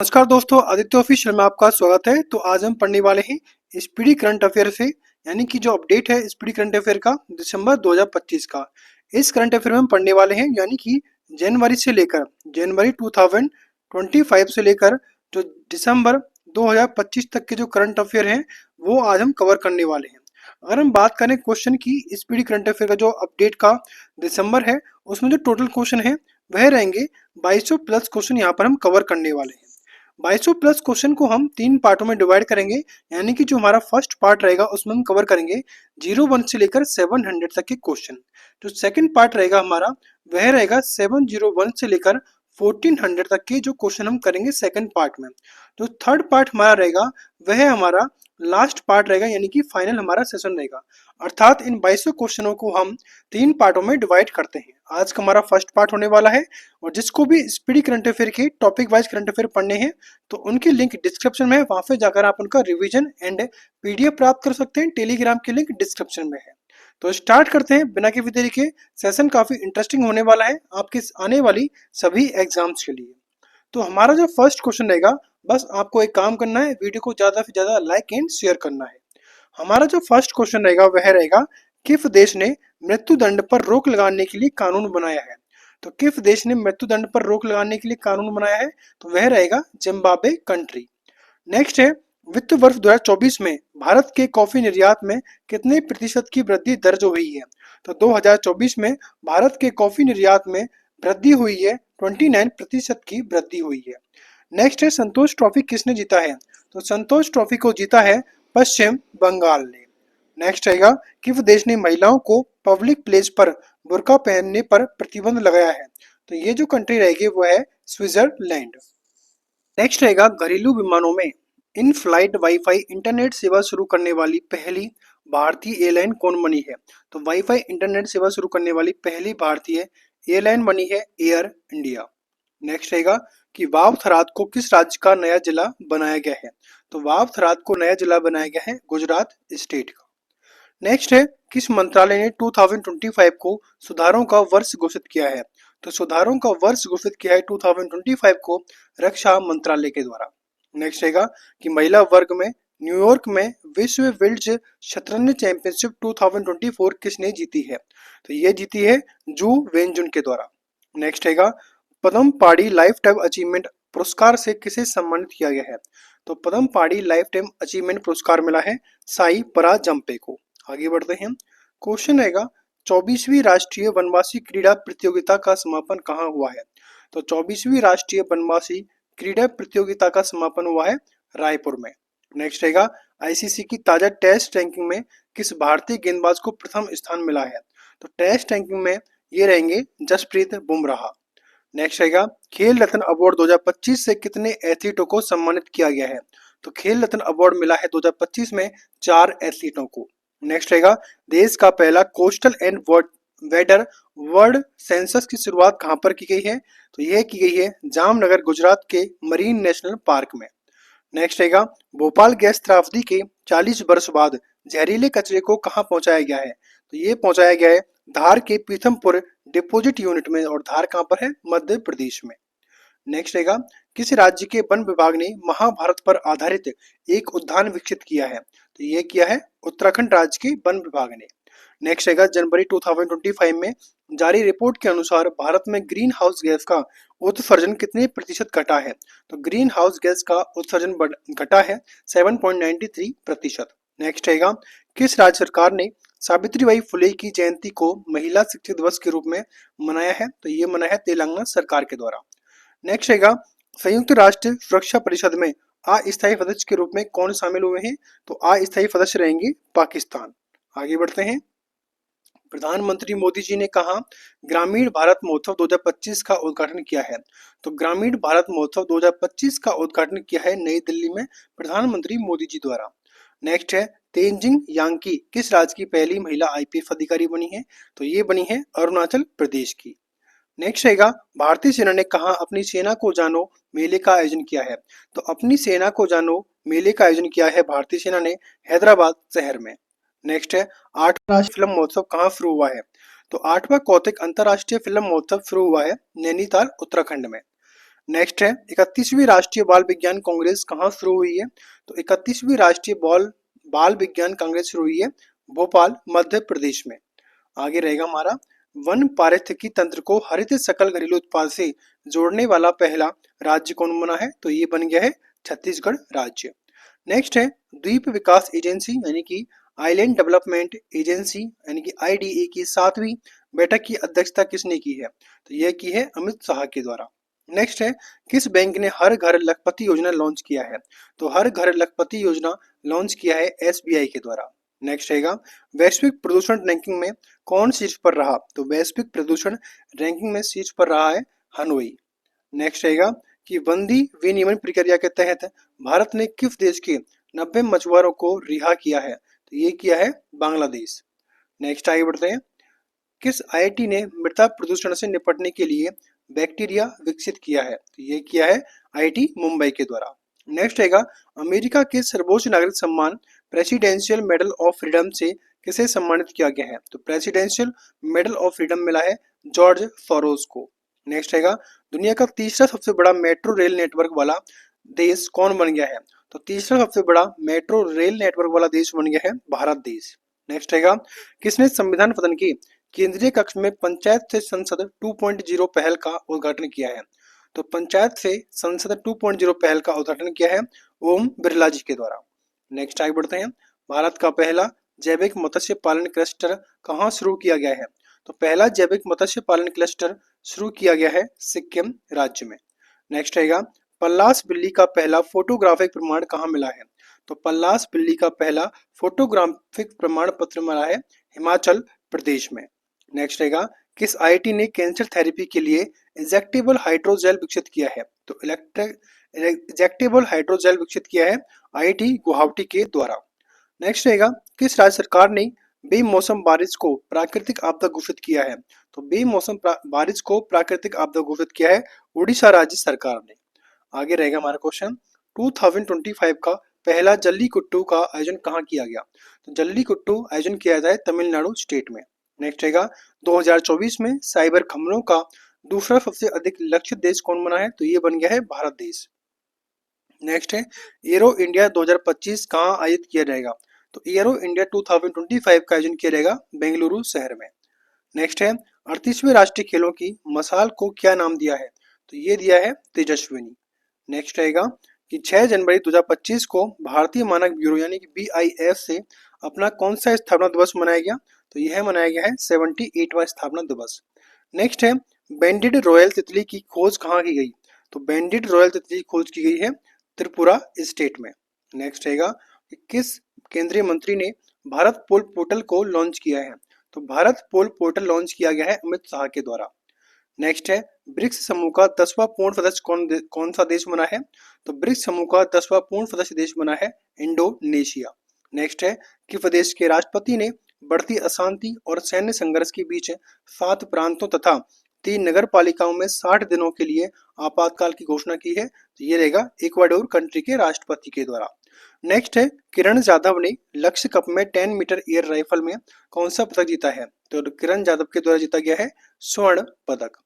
नमस्कार दोस्तों, आदित्य ऑफिशियल में आपका स्वागत है। तो आज हम पढ़ने वाले हैं स्पीडी करंट अफेयर से, यानी कि जो अपडेट है स्पीडी करंट अफेयर का दिसंबर 2025 का। इस करंट अफेयर में हम पढ़ने वाले हैं, यानी कि जनवरी से लेकर जनवरी 2025 से लेकर जो दिसंबर 2025 तक के जो करंट अफेयर हैं वो आज हम कवर करने वाले हैं। अगर हम बात करें क्वेश्चन की, स्पीडी करंट अफेयर का जो अपडेट का दिसंबर है उसमें जो टोटल क्वेश्चन है वह रहेंगे 2200 प्लस क्वेश्चन यहाँ पर हम कवर करने वाले हैं। 2200 प्लस क्वेश्चन को हम तीन पार्टों में डिवाइड करेंगे, यानी कि जो हमारा फर्स्ट पार्ट रहेगा उसमें हम कवर करेंगे 01 से लेकर 700 तक के क्वेश्चन। जो सेकंड पार्ट रहेगा हमारा वह रहेगा 701 से लेकर 1400 तक के जो क्वेश्चन हम करेंगे सेकंड पार्ट में। जो थर्ड पार्ट हमारा रहेगा वह हमारा लास्ट पार्ट रहेगा, यानी कि फाइनल हमारा सेशन रहेगा। अर्थात इन 2200 क्वेश्चनों को हम तीन पार्टों में डिवाइड करते हैं। आज का हमारा फर्स्ट पार्ट होने वाला है, और जिसको भी स्पीडी करंट अफेयर के टॉपिक वाइज करंट अफेयर पढ़ने हैं तो उनकी लिंक डिस्क्रिप्शन में है, वहां पे जाकर आप उनका रिवीजन एंड पीडीएफ प्राप्त कर सकते हैं। टेलीग्राम की लिंक डिस्क्रिप्शन में है। तो स्टार्ट करते हैं बिना किसी देरी के। सेशन काफी इंटरेस्टिंग होने वाला है आपके आने वाली सभी एग्जाम्स के लिए। तो हमारा जो फर्स्ट क्वेश्चन रहेगा, बस आपको एक काम करना है, वीडियो को ज्यादा से ज्यादा लाइक एंड शेयर करना है। हमारा जो फर्स्ट क्वेश्चन रहेगा वह रहेगा, किस देश ने मृत्यु दंड पर रोक लगाने के लिए कानून बनाया है? तो किस देश ने मृत्यु दंड पर रोक लगाने के लिए कानून बनाया है? तो वह रहेगा जिम्बाब्वे कंट्री। नेक्स्ट है, वित्त वर्ष 2024 में भारत के कॉफी निर्यात में कितने प्रतिशत की वृद्धि दर्ज हुई है? तो 2024 में भारत के कॉफी निर्यात में वृद्धि हुई है, 29% की वृद्धि हुई है। नेक्स्ट है, संतोष ट्रॉफी किसने जीता है? तो संतोष ट्रॉफी को जीता है पश्चिम बंगाल ने। नेक्स्ट रहेगा, किस देश ने महिलाओं को पब्लिक प्लेस पर बुर्का पहनने पर प्रतिबंध लगाया है? तो ये जो कंट्री रहेगी वो है स्विट्जरलैंड। नेक्स्ट रहेगा, घरेलू विमानों में इन फ्लाइट वाईफाई इंटरनेट सेवा शुरू करने वाली पहली भारतीय एयरलाइन कौन बनी है? तो वाईफाई इंटरनेट सेवा शुरू करने वाली पहली भारतीय एयरलाइन बनी है एयर इंडिया। नेक्स्ट रहेगा कि वाव थराद को किस राज्य का नया जिला बनाया गया है? तो वाव थराद को नया जिला बनाया गया है गुजरात स्टेट का। नेक्स्ट है, किस मंत्रालय ने 2025 को सुधारों का वर्ष घोषित किया है? तो सुधारों का वर्ष घोषित किया है 2025 को रक्षा मंत्रालय के द्वारा। नेक्स्ट रहेगा कि महिला वर्ग में न्यूयॉर्क में विश्व विल्ड्स शतरंज चैंपियनशिप 2024 किसने जीती है? तो ये जीती है जू वेनजुन के द्वारा। नेक्स्ट रहेगा, पद्म पाड़ी लाइफ टाइम अचीवमेंट पुरस्कार से किसे सम्मानित किया गया है? तो पद्म पाड़ी लाइफ टाइम अचीवमेंट पुरस्कार मिला है साई पराजंपे को। आगे बढ़ते हैं। क्वेश्चन रहेगा, 24वीं राष्ट्रीय वनवासी क्रीड़ा प्रतियोगिता का समापन कहाँ हुआ है? तो 24वीं राष्ट्रीय वनवासी क्रीड़ा प्रतियोगिता का समापन हुआ है रायपुर में। नेक्स्ट रहेगा, आईसीसी की ताजा टेस्ट रैंकिंग में किस भारतीय गेंदबाज को प्रथम स्थान मिला है? तो टेस्ट रैंकिंग में ये रहेंगे जसप्रीत बुमराह। नेक्स्ट रहेगा, खेल रत्न अवार्ड 2025 से कितने एथलीटों को सम्मानित किया गया है? तो खेल रत्न अवार्ड मिला है 2025 में 4 एथलीटों को। नेक्स्ट रहेगा, देश का पहला coastal and weather world census की शुरुआत कहां पर की गई है? तो यह की गई है जामनगर गुजरात के मरीन नेशनल पार्क में। नेक्स्ट रहेगा, भोपाल गैस त्रासदी के 40 वर्ष बाद जहरीले कचरे को कहां पहुंचाया गया है? तो ये पहुंचाया गया है धार के पीथमपुर डिपोजिट यूनिट में, और धार कहां पर है? मध्य प्रदेश में। नेक्स्ट रहेगा, किस राज्य के वन विभाग ने महाभारत पर आधारित एक उद्यान विकसित किया है? तो ये किया है उत्तराखंड राज्य के वन विभाग ने। नेक्स्ट रहेगा, जनवरी 2025 में जारी रिपोर्ट के अनुसार भारत में ग्रीन हाउस गैस का उत्सर्जन कितने प्रतिशत घटा है? तो ग्रीन हाउस गैस का उत्सर्जन घटा है 7.93%। नेक्स्ट रहेगा, किस राज्य सरकार ने सावित्रीबाई फुले की जयंती को महिला शिक्षक दिवस के रूप में मनाया है? तो ये मनाया है तेलंगाना सरकार के द्वारा। नेक्स्ट रहेगा, संयुक्त राष्ट्र सुरक्षा परिषद में अस्थायी सदस्य के रूप में कौन शामिल हुए हैं? तो अस्थायी सदस्य रहेंगे पाकिस्तान। आगे बढ़ते हैं। प्रधानमंत्री मोदी जी ने कहा ग्रामीण भारत महोत्सव 2025 का उद्घाटन किया है? तो ग्रामीण भारत महोत्सव 2025 का उद्घाटन किया है नई दिल्ली में प्रधानमंत्री मोदी जी द्वारा। नेक्स्ट है, तेंजिंग यांकी किस राज्य की पहली महिला आईपीएस अधिकारी बनी है? तो ये बनी है अरुणाचल प्रदेश की। नेक्स्ट रहेगा, भारतीय सेना ने कहा अपनी सेना को जानो मेले का आयोजन किया है? तो अपनी सेना को जानो मेले का आयोजन किया है भारतीय सेना ने हैदराबाद शहर में। नेक्स्ट है, 8वां राष्ट्रीय फिल्म महोत्सव कहाँ शुरू हुआ है? तो 8वां कौतिक अंतर्राष्ट्रीय फिल्म महोत्सव शुरू हुआ है नैनीताल उत्तराखंड में। नेक्स्ट है 31वीं राष्ट्रीय बाल विज्ञान कांग्रेस कहाँ शुरू हुई है? तो 31वीं राष्ट्रीय बाल बाल विज्ञान कांग्रेस शुरू हुई है भोपाल मध्य प्रदेश में। आगे रहेगा हमारा वन पारिस्थितिकी तंत्र को हरित सकल घरेलू उत्पाद से जोड़ने वाला पहला राज्य कौन बना है? तो ये बन गया है छत्तीसगढ़ राज्य। नेक्स्ट है द्वीप विकास एजेंसी यानी कि आइलैंड डेवलपमेंट एजेंसी यानी कि आईडीए की 7वीं बैठक की अध्यक्षता किसने की है? तो यह की है अमित शाह के द्वारा। नेक्स्ट है किस बैंक ने हर घर लखपति योजना लॉन्च किया है? तो हर घर लखपति योजना लॉन्च किया है एसबीआई के द्वारा। नेक्स्ट रहेगा वैश्विक प्रदूषण रैंकिंग में कौन शीर्ष पर रहा? तो वैश्विक प्रदूषण रैंकिंग में शीर्ष पर रहा है हनोई। नेक्स्ट रहेगा कि बंदी विनियमन प्रक्रिया के तहत भारत ने किस देश के 90 मछुआरों को रिहा किया है? तो ये किया है बांग्लादेश। नेक्स्ट आगे बढ़ते हैं किस आईआईटी ने मृदा प्रदूषण से निपटने के लिए बैक्टीरिया विकसित किया है? तो ये किया है आईआईटी मुंबई के द्वारा। नेक्स्ट रहेगा अमेरिका के सर्वोच्च नागरिक सम्मान प्रेसिडेंशियल मेडल ऑफ फ्रीडम से किसे सम्मानित किया गया है? तो प्रेसिडेंशियल मेडल ऑफ फ्रीडम मिला है जॉर्ज सोरोस को। नेक्स्ट रहेगा दुनिया का तीसरा सबसे बड़ा मेट्रो रेल नेटवर्क वाला देश कौन बन गया है? तो तीसरा सबसे बड़ा मेट्रो रेल नेटवर्क वाला देश बन गया है भारत देश। नेक्स्ट रहेगा किसने संविधान सदन के केंद्रीय कक्ष में पंचायत से संसद 2.0 पहल का उद्घाटन किया है? तो पंचायत से संसद 2.0 पहल का उद्घाटन किया है ओम बिरला जी के द्वारा। नेक्स्ट आगे बढ़ते हैं भारत का पहला जैविक मत्स्य पालन क्लस्टर कहाँ शुरू किया गया है? तो पहला जैविक मत्स्य पालन क्लस्टर शुरू किया गया है सिक्किम राज्य में। नेक्स्ट रहेगा पल्लास बिल्ली का पहला फोटोग्राफिक प्रमाण कहाँ मिला है? तो पल्लास बिल्ली का पहला फोटोग्राफिक प्रमाण पत्र मिला है हिमाचल प्रदेश में। नेक्स्ट रहेगा किस आईआईटी ने कैंसर थेरेपी के लिए इंजेक्टेबल हाइड्रोजेल विकसित किया है? तो इंजेक्टेबल हाइड्रोजेल विकसित किया है आईआईटी गुवाहाटी के द्वारा। नेक्स्ट रहेगा किस राज्य सरकार ने बेमौसम बारिश को प्राकृतिक आपदा घोषित किया है? तो बेमौसम बारिश को प्राकृतिक आपदा घोषित किया है उड़ीसा राज्य सरकार ने। आगे रहेगा हमारा क्वेश्चन 2025 का पहला जल्लीकट्टू का आयोजन कहाँ किया गया? तो जल्लीकट्टू आयोजन किया जाता है तमिलनाडु स्टेट में। नेक्स्ट रहेगा 2024 में साइबर हमलों का दूसरा सबसे अधिक लक्षित देश कौन बना है? तो ये बन गया है भारत देश। नेक्स्ट है एरो इंडिया 2025 कहाँ आयोजित किया जाएगा? तो एरो इंडिया 2025 का आयोजन किया जाएगा बेंगलुरु शहर में। नेक्स्ट है 38वें राष्ट्रीय खेलों की मशाल को क्या नाम दिया है? तो ये दिया है तेजस्विनी। नेक्स्ट रहेगा कि 6 जनवरी 2025 को भारतीय मानक ब्यूरो यानी कि BIS से अपना कौन सा स्थापना दिवस मनाया गया? तो यह मनाया गया है 78वां स्थापना दिवस। नेक्स्ट है बैंडेड रॉयल तितली की खोज कहाँ की गई? तो बैंडेड रॉयल तितली की खोज की गई है त्रिपुरा स्टेट में। नेक्स्ट रहेगा कि किस केंद्रीय मंत्री ने भारत पोल पोर्टल को लॉन्च किया है? तो भारत पोल पोर्टल लॉन्च किया गया है अमित शाह के द्वारा। नेक्स्ट है ब्रिक्स समूह का 10वां पूर्ण सदस्य कौन सा देश बना है? तो ब्रिक्स समूह का 10वां पूर्ण सदस्य देश बना है इंडोनेशिया। नेक्स्ट है कि प्रदेश के राष्ट्रपति ने बढ़ती अशांति और सैन्य संघर्ष के बीच 7 प्रांतों तथा 3 नगर पालिकाओं में 60 दिनों के लिए आपातकाल की घोषणा की है। तो ये रहेगा इक्वाडोर कंट्री के राष्ट्रपति के द्वारा। नेक्स्ट है किरण जाधव ने लक्ष्य कप में 10 मीटर एयर राइफल में कौन सा पदक जीता है? तो किरण जाधव के द्वारा जीता गया है स्वर्ण पदक।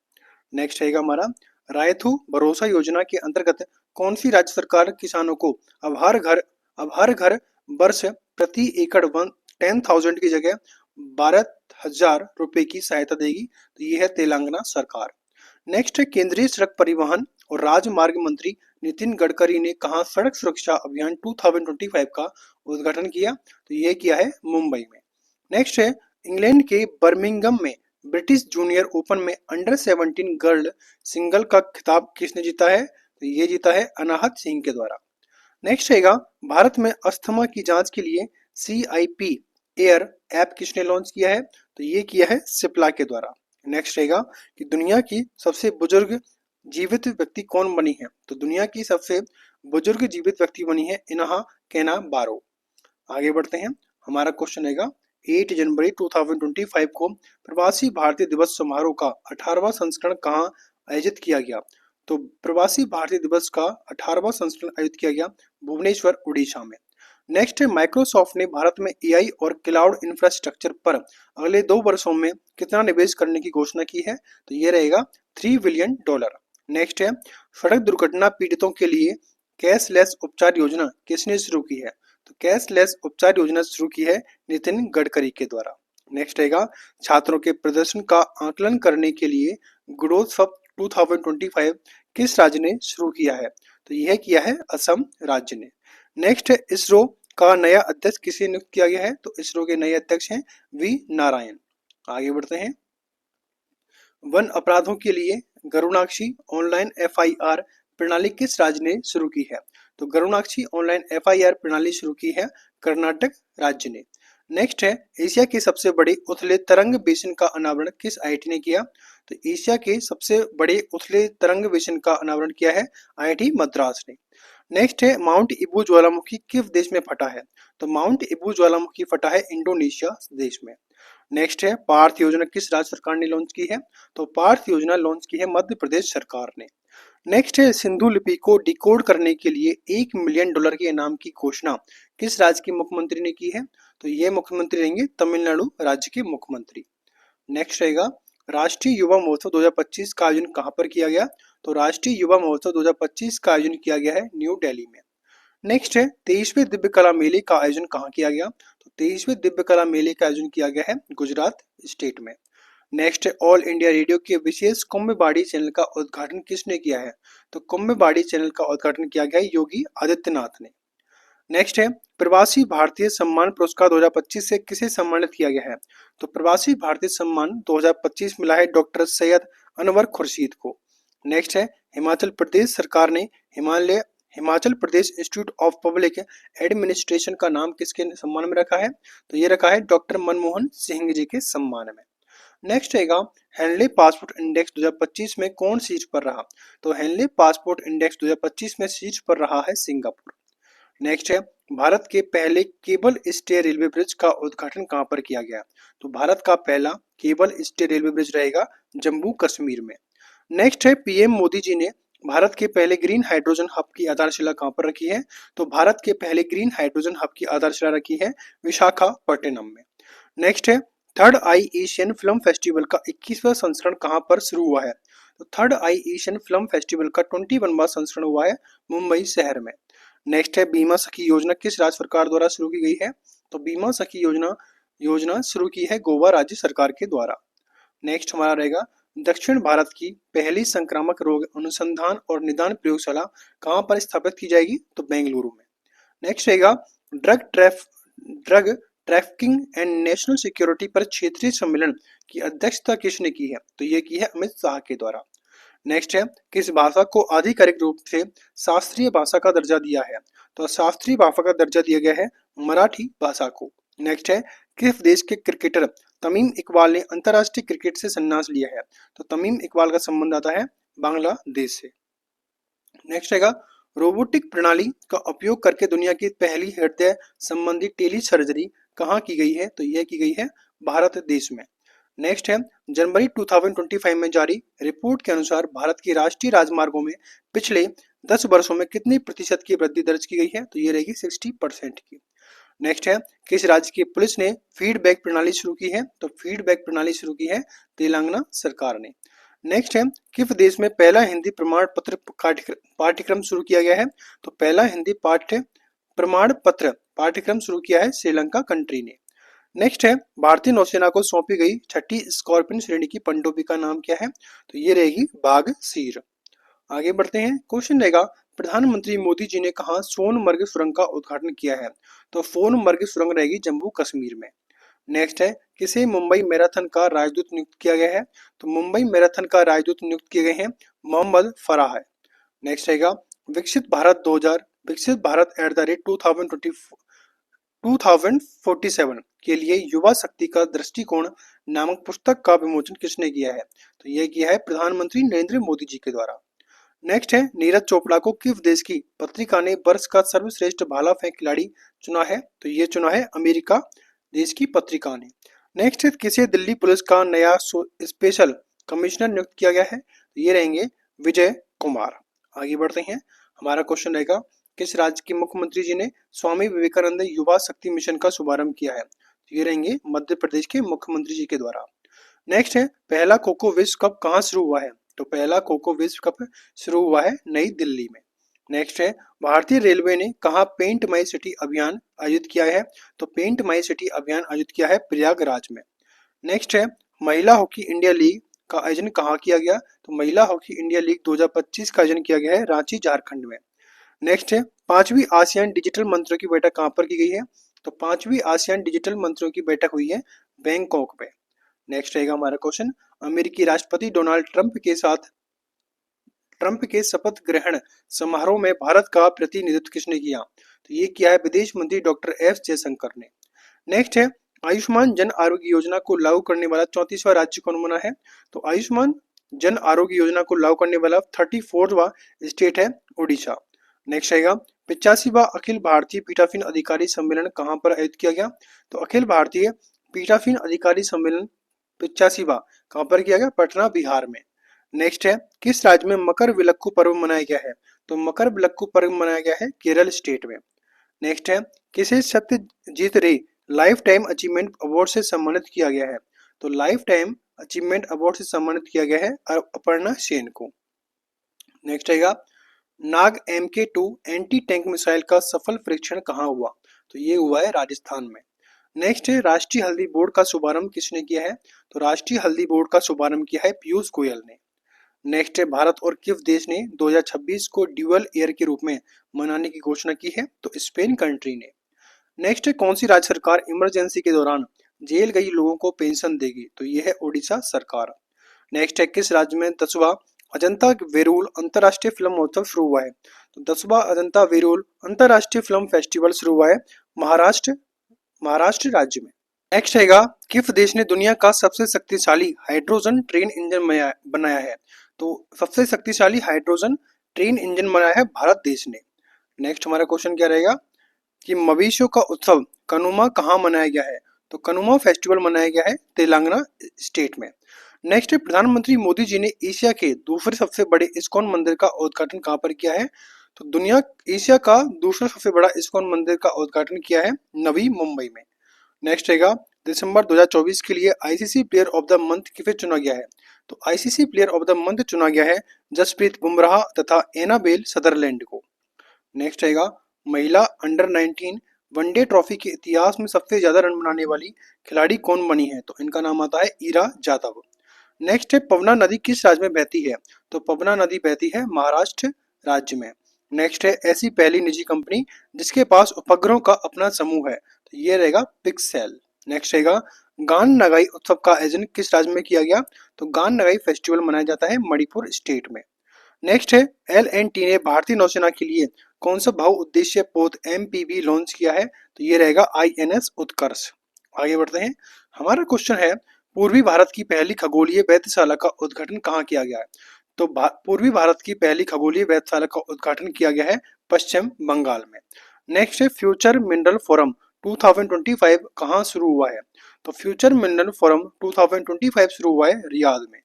नेक्स्ट रहेगा हमारा रायथू भरोसा योजना के अंतर्गत कौन सी राज्य सरकार किसानों को अब हर घर वर्ष प्रति एकड़ 10,000 की जगह 12,000 रुपए की सहायता देगी? तो ये है तेलंगाना सरकार। नेक्स्ट है केंद्रीय सड़क परिवहन और राजमार्ग मंत्री नितिन गडकरी ने कहा सड़क सुरक्षा अभियान 2025 का उद्घाटन किया? तो ये किया है मुंबई में। नेक्स्ट है इंग्लैंड के बर्मिंघम में ब्रिटिश जूनियर ओपन में अंडर 17 गर्ल सिंगल का खिताब किसने जीता है? तो ये जीता है अनाहत सिंह के द्वारा। नेक्स्ट रहेगा भारत में अस्थमा की जांच के लिए CIP एयर ऐप किसने लॉन्च किया है? तो ये किया है सिप्ला के द्वारा। नेक्स्ट रहेगा कि दुनिया की सबसे बुजुर्ग जीवित व्यक्ति कौन बनी है? तो दुनिया की सबसे बुजुर्ग जीवित व्यक्ति बनी है इनहा केना बारो। आगे बढ़ते हैं हमारा क्वेश्चन रहेगा 8 जनवरी 2025 को प्रवासी भारतीय दिवस समारोह का 18वां संस्करण कहाँ आयोजित किया गया? तो प्रवासी भारतीय दिवस का 18वां संस्करण आयोजित किया गया भुवनेश्वर उड़ीसा में। नेक्स्ट है माइक्रोसॉफ्ट ने भारत में AI और क्लाउड इंफ्रास्ट्रक्चर पर अगले 2 वर्षों में कितना निवेश करने की घोषणा की है? तो ये रहेगा $3 बिलियन। नेक्स्ट है सड़क दुर्घटना पीड़ितों के लिए कैशलेस उपचार योजना किसने शुरू की है? तो कैशलेस उपचार योजना शुरू की है नितिन गडकरी के द्वारा। नेक्स्ट रहेगा छात्रों के प्रदर्शन का आकलन करने के लिए ग्रोथ हब 2025 किस राज्य ने शुरू किया है? तो यह किया है असम राज्य ने। नेक्स्ट है इसरो का नया अध्यक्ष किसे नियुक्त किया गया है? तो इसरो के नए अध्यक्ष हैं वी नारायण। आगे बढ़ते हैं। वन अपराधों के लिए गरुणाक्षी ऑनलाइन एफआईआर प्रणाली किस राज्य ने शुरू की है? तो गरुणाक्षी ऑनलाइन एफआईआर प्रणाली शुरू की है कर्नाटक राज्य ने। नेक्स्ट है एशिया के सबसे बड़े उथले तरंग बेसिन का अनावरण किस आईआईटी ने किया? तो एशिया के सबसे बड़े उथले तरंग बेसिन का अनावरण किया है आईआईटी मद्रास ने। नेक्स्ट है माउंट इबू ज्वालामुखी किस देश में फटा है? तो माउंट इबू ज्वालामुखी फटा है इंडोनेशिया देश में। नेक्स्ट है पार्थ योजना किस राज्य सरकार ने लॉन्च की है? तो पार्थ योजना लॉन्च की है मध्य प्रदेश सरकार ने। नेक्स्ट है सिंधु लिपि को डिकोड करने के लिए $1 मिलियन के इनाम की घोषणा किस राज्य के मुख्यमंत्री ने की है? तो ये मुख्यमंत्री रहेंगे तमिलनाडु राज्य के मुख्यमंत्री। नेक्स्ट रहेगा राष्ट्रीय युवा महोत्सव 2025 का आयोजन कहाँ पर किया गया? तो राष्ट्रीय युवा महोत्सव 2025 का आयोजन किया गया है न्यू दिल्ली में। नेक्स्ट है 23वें दिव्य कला मेले का आयोजन कहाँ किया गया? तो 23वें दिव्य कला मेले का आयोजन किया गया है गुजरात स्टेट में। नेक्स्ट है ऑल इंडिया रेडियो के विशेष कुंभबाड़ी चैनल का उद्घाटन किसने किया है? तो कुंभबाड़ी चैनल का उद्घाटन किया गया है योगी आदित्यनाथ ने। नेक्स्ट है प्रवासी भारतीय सम्मान पुरस्कार 2025 से किसे सम्मानित किया गया है? तो प्रवासी भारतीय सम्मान 2025 मिला है डॉक्टर सैयद अनवर खुर्शीद को। नेक्स्ट है हिमाचल प्रदेश सरकार ने Himachal Pradesh institute of public administration का नाम किसके सम्मान में रखा है? तो ये रखा है डॉक्टर मनमोहन सिंह जी के सम्मान में। नेक्स्ट रहेगा हेनले पासपोर्ट इंडेक्स 2025 में कौन शीर्ष पर रहा? तो हेनले पासपोर्ट इंडेक्स 2025 में शीर्ष पर रहा है सिंगापुर। नेक्स्ट है भारत के पहले केबल स्टे रेलवे ब्रिज का उद्घाटन कहां पर किया गया? तो भारत का पहला केबल स्टे रेलवे ब्रिज रहेगा जम्मू कश्मीर में। नेक्स्ट है पीएम मोदी जी ने भारत के पहले ग्रीन हाइड्रोजन हब की आधारशिला कहां पर रखी है? तो भारत के पहले ग्रीन हाइड्रोजन हब की आधारशिला रखी है विशाखापट्टनम में। नेक्स्ट है थर्ड आई एशियन फिल्म फेस्टिवल का 21वां संस्करण कहां पर शुरू हुआ है? तो थर्ड आई एशियन फिल्म फेस्टिवल का 21वां संस्करण हुआ है मुंबई शहर में। नेक्स्ट है बीमा सखी योजना किस राज्य सरकार द्वारा शुरू की गई है? तो बीमा सखी योजना शुरू की है गोवा राज्य सरकार के द्वारा। नेक्स्ट हमारा रहेगा दक्षिण भारत की पहली संक्रामक रोग अनुसंधान और निदान प्रयोगशाला कहां पर स्थापित की जाएगी? तो बेंगलुरु में। नेक्स्ट रहेगा drug trafficking and national security पर क्षेत्रीय सम्मेलन की अध्यक्षता किसने की है? तो ये की है अमित शाह के द्वारा। नेक्स्ट है किस भाषा को आधिकारिक रूप से शास्त्रीय भाषा का दर्जा दिया है? तो शास्त्रीय भाषा का दर्जा दिया गया है मराठी भाषा को। नेक्स्ट है किस देश के क्रिकेटर तमीम इकबाल ने अंतरराष्ट्रीय क्रिकेट से संन्यास लिया है? तो तमीम इकबाल का संबंध आता है बांग्लादेश से। नेक्स्ट रहेगा रोबोटिक प्रणाली का उपयोग करके दुनिया की पहली हृदय संबंधी टेली सर्जरी कहाँ की गई है? तो यह की गई है भारत देश में। नेक्स्ट है जनवरी 2025 में जारी रिपोर्ट के अनुसार भारत की राष्ट्रीय राजमार्गों में पिछले 10 वर्षों में कितनी प्रतिशत की वृद्धि दर्ज की गई है? तो ये रहेगी 60% की। नेक्स्ट है किस राज्य की पुलिस ने फीडबैक प्रणाली शुरू की है? तो फीडबैक प्रणाली शुरू की है तेलंगाना सरकार ने। नेक्स्ट है किस देश में पहला हिंदी प्रमाण पत्र पाठ्यक्रम शुरू किया गया है? तो पहला हिंदी प्रमाण पत्र पाठ्यक्रम शुरू किया है श्रीलंका कंट्री ने। नेक्स्ट है भारतीय नौसेना को सौंपी गई छठी स्कॉर्पियन श्रेणी की पनडुब्बी का नाम क्या है? तो ये रहेगी बाघ सीर। आगे बढ़ते हैं। क्वेश्चन रहेगा प्रधानमंत्री मोदी जी ने कहा सोनमर्ग सुरंग का उद्घाटन किया है? तो सोनमर्ग सुरंग रहेगी जम्मू कश्मीर में। नेक्स्ट है किसे मुंबई मैराथन का राजदूत नियुक्त किया गया है? तो मुंबई मैराथन का राजदूत नियुक्त किए गए हैं मोहम्मद फराह। नेक्स्ट रहेगा विकसित भारत एट द रेट 2047 के लिए युवा शक्ति का दृष्टिकोण नामक पुस्तक का विमोचन किसने किया है? तो यह किया है प्रधानमंत्री नरेंद्र मोदी जी के द्वारा। नेक्स्ट है नीरज चोपड़ा को किस देश की पत्रिका ने वर्ष का सर्वश्रेष्ठ भाला फेंक खिलाड़ी चुना है? तो ये चुना है अमेरिका देश की पत्रिका ने। नेक्स्ट है किसे दिल्ली पुलिस का नया स्पेशल कमिश्नर नियुक्त किया गया है? तो ये रहेंगे विजय कुमार। आगे बढ़ते हैं। हमारा क्वेश्चन रहेगा किस राज्य के मुख्यमंत्री जी ने स्वामी विवेकानंद युवा शक्ति मिशन का शुभारंभ किया है? तो ये रहेंगे मध्य प्रदेश के मुख्यमंत्री जी के द्वारा। नेक्स्ट है पहला खो खो विश्व कप कहाँ शुरू हुआ है? तो पहला खो खो विश्व कप शुरू हुआ है नई दिल्ली में। नेक्स्ट है, भारतीय रेलवे ने कहाँ पेंट माई सिटी अभियान आयोजित किया है? तो पेंट माई सिटी अभियान आयोजित किया है प्रयागराज में। नेक्स्ट है, महिला हॉकी इंडिया लीग का आयोजन कहाँ किया गया? तो महिला हॉकी इंडिया लीग 2025 का आयोजन किया गया है रांची झारखंड में। नेक्स्ट है, पांचवी आसियान डिजिटल मंत्रियों की बैठक कहाँ पर की गई है? तो पांचवी आसियान डिजिटल मंत्रियों की बैठक हुई है बैंकॉक में। नेक्स्ट रहेगा हमारा क्वेश्चन, अमेरिकी राष्ट्रपति डोनाल्ड ट्रंप के शपथ ग्रहण समारोह में भारत का प्रतिनिधित्व किसने किया? तो ये किया है विदेश मंत्री डॉक्टर एस जयशंकर ने। नेक्स्ट है, आयुष्मान जन आरोग्य योजना को लागू करने वाला 34वां राज्य कौन बना है? तो आयुष्मान जन आरोग्य योजना को लागू करने वाला 34वां स्टेट है उड़ीसा। नेक्स्ट रहेगा, 85वां अखिल भारतीय पीठासीन अधिकारी सम्मेलन कहाँ पर आयोजित किया गया? तो अखिल भारतीय पीठासीन अधिकारी सम्मेलन 85वां कहाँ पर किया गया? पटना बिहार में। नेक्स्ट है, किस राज्य में मकर विलक्कू पर्व मनाया गया है? तो मकर विलक्कू पर्व मनाया गया है केरल स्टेट में। नेक्स्ट है, किसे सत्यजीत रे लाइफ टाइम अचीवमेंट अवार्ड से सम्मानित किया गया है? तो लाइफ टाइम अचीवमेंट अवार्ड से सम्मानित किया गया है अपर्णा सेन को। नेक्स्ट रहेगा, नाग MK2 एंटी टैंक मिसाइल का सफल परीक्षण कहाँ हुआ? तो ये हुआ है राजस्थान में। नेक्स्ट है, राष्ट्रीय हल्दी बोर्ड का शुभारंभ किसने किया है? तो राष्ट्रीय हल्दी बोर्ड का शुभारंभ किया है पीयूष गोयल ने। नेक्स्ट है, भारत और किस देश ने 2026 को ड्यूअल ईयर के रूप में मनाने की घोषणा की है? तो स्पेन कंट्री ने। नेक्स्ट है, कौन सी राज्य सरकार इमरजेंसी के दौरान जेल गई लोगों को पेंशन देगी? तो यह है उड़ीसा सरकार। नेक्स्ट है, किस राज्य में 10वां अजंता वेरूल अंतर्राष्ट्रीय फिल्म महोत्सव शुरू हुआ है? तो 10वां अजंता वेरूल अंतर्राष्ट्रीय फिल्म फेस्टिवल शुरू हुआ है महाराष्ट्र राज्य में। नेक्स्ट रहेगा, किस देश ने दुनिया का सबसे शक्तिशाली हाइड्रोजन ट्रेन इंजन बनाया है? तो सबसे शक्तिशाली हाइड्रोजन ट्रेन इंजन बनाया है भारत देश ने। नेक्स्ट हमारा क्वेश्चन क्या रहेगा कि मवेशियों का उत्सव कनुमा कहाँ मनाया गया है? तो कनुमा फेस्टिवल मनाया गया है तेलंगाना स्टेट में। नेक्स्ट है, प्रधानमंत्री मोदी जी ने एशिया के दूसरे सबसे बड़े इस्कॉन मंदिर का उद्घाटन कहाँ पर किया है? तो एशिया का दूसरा सबसे बड़ा इस्कॉन मंदिर का उद्घाटन किया है नवी मुंबई में। नेक्स्ट रहेगा, दिसंबर 2024 के लिए ICC player of the month किसे चुना गया है? तो ICC player of the month चुना गया है जसप्रीत बुमराह तथा एनाबेल सदरलैंड को। नेक्स्ट रहेगा, महिला अंडर 19 वनडे ट्रॉफी के इतिहास में सबसे ज्यादा रन बनाने वाली खिलाड़ी कौन बनी है? तो इनका नाम आता है ईरा जाधव। नेक्स्ट है, पवना नदी किस राज्य में बहती है? तो पवना नदी बहती है महाराष्ट्र राज्य में। नेक्स्ट है, ऐसी पहली निजी कंपनी जिसके पास उपग्रहों का अपना समूह है? तो ये रहेगा पिक्सेल। नेक्स्ट रहेगा, गान नगाई उत्सव का आयोजन किस राज्य में किया गया? तो गान नगाई फेस्टिवल मनाया जाता है मणिपुर स्टेट में। नेक्स्ट है, LNT ने भारतीय नौसेना के लिए कौन सा बहुउद्देशीय पोत MPV लॉन्च किया है? तो ये रहेगा INS उत्कर्ष। आगे बढ़ते हैं, हमारा क्वेश्चन है, पूर्वी भारत की पहली खगोलीय वेधशाला का उद्घाटन कहाँ किया गया है? तो पूर्वी भारत की पहली खगोलीय वेधशाला का उद्घाटन किया गया है पश्चिम बंगाल में। नेक्स्ट है, फ्यूचर मिनरल फोरम 2025 कहाँ शुरू हुआ है? तो फ्यूचर मिनरल फोरम 2025 शुरू हुआ है रियाद में।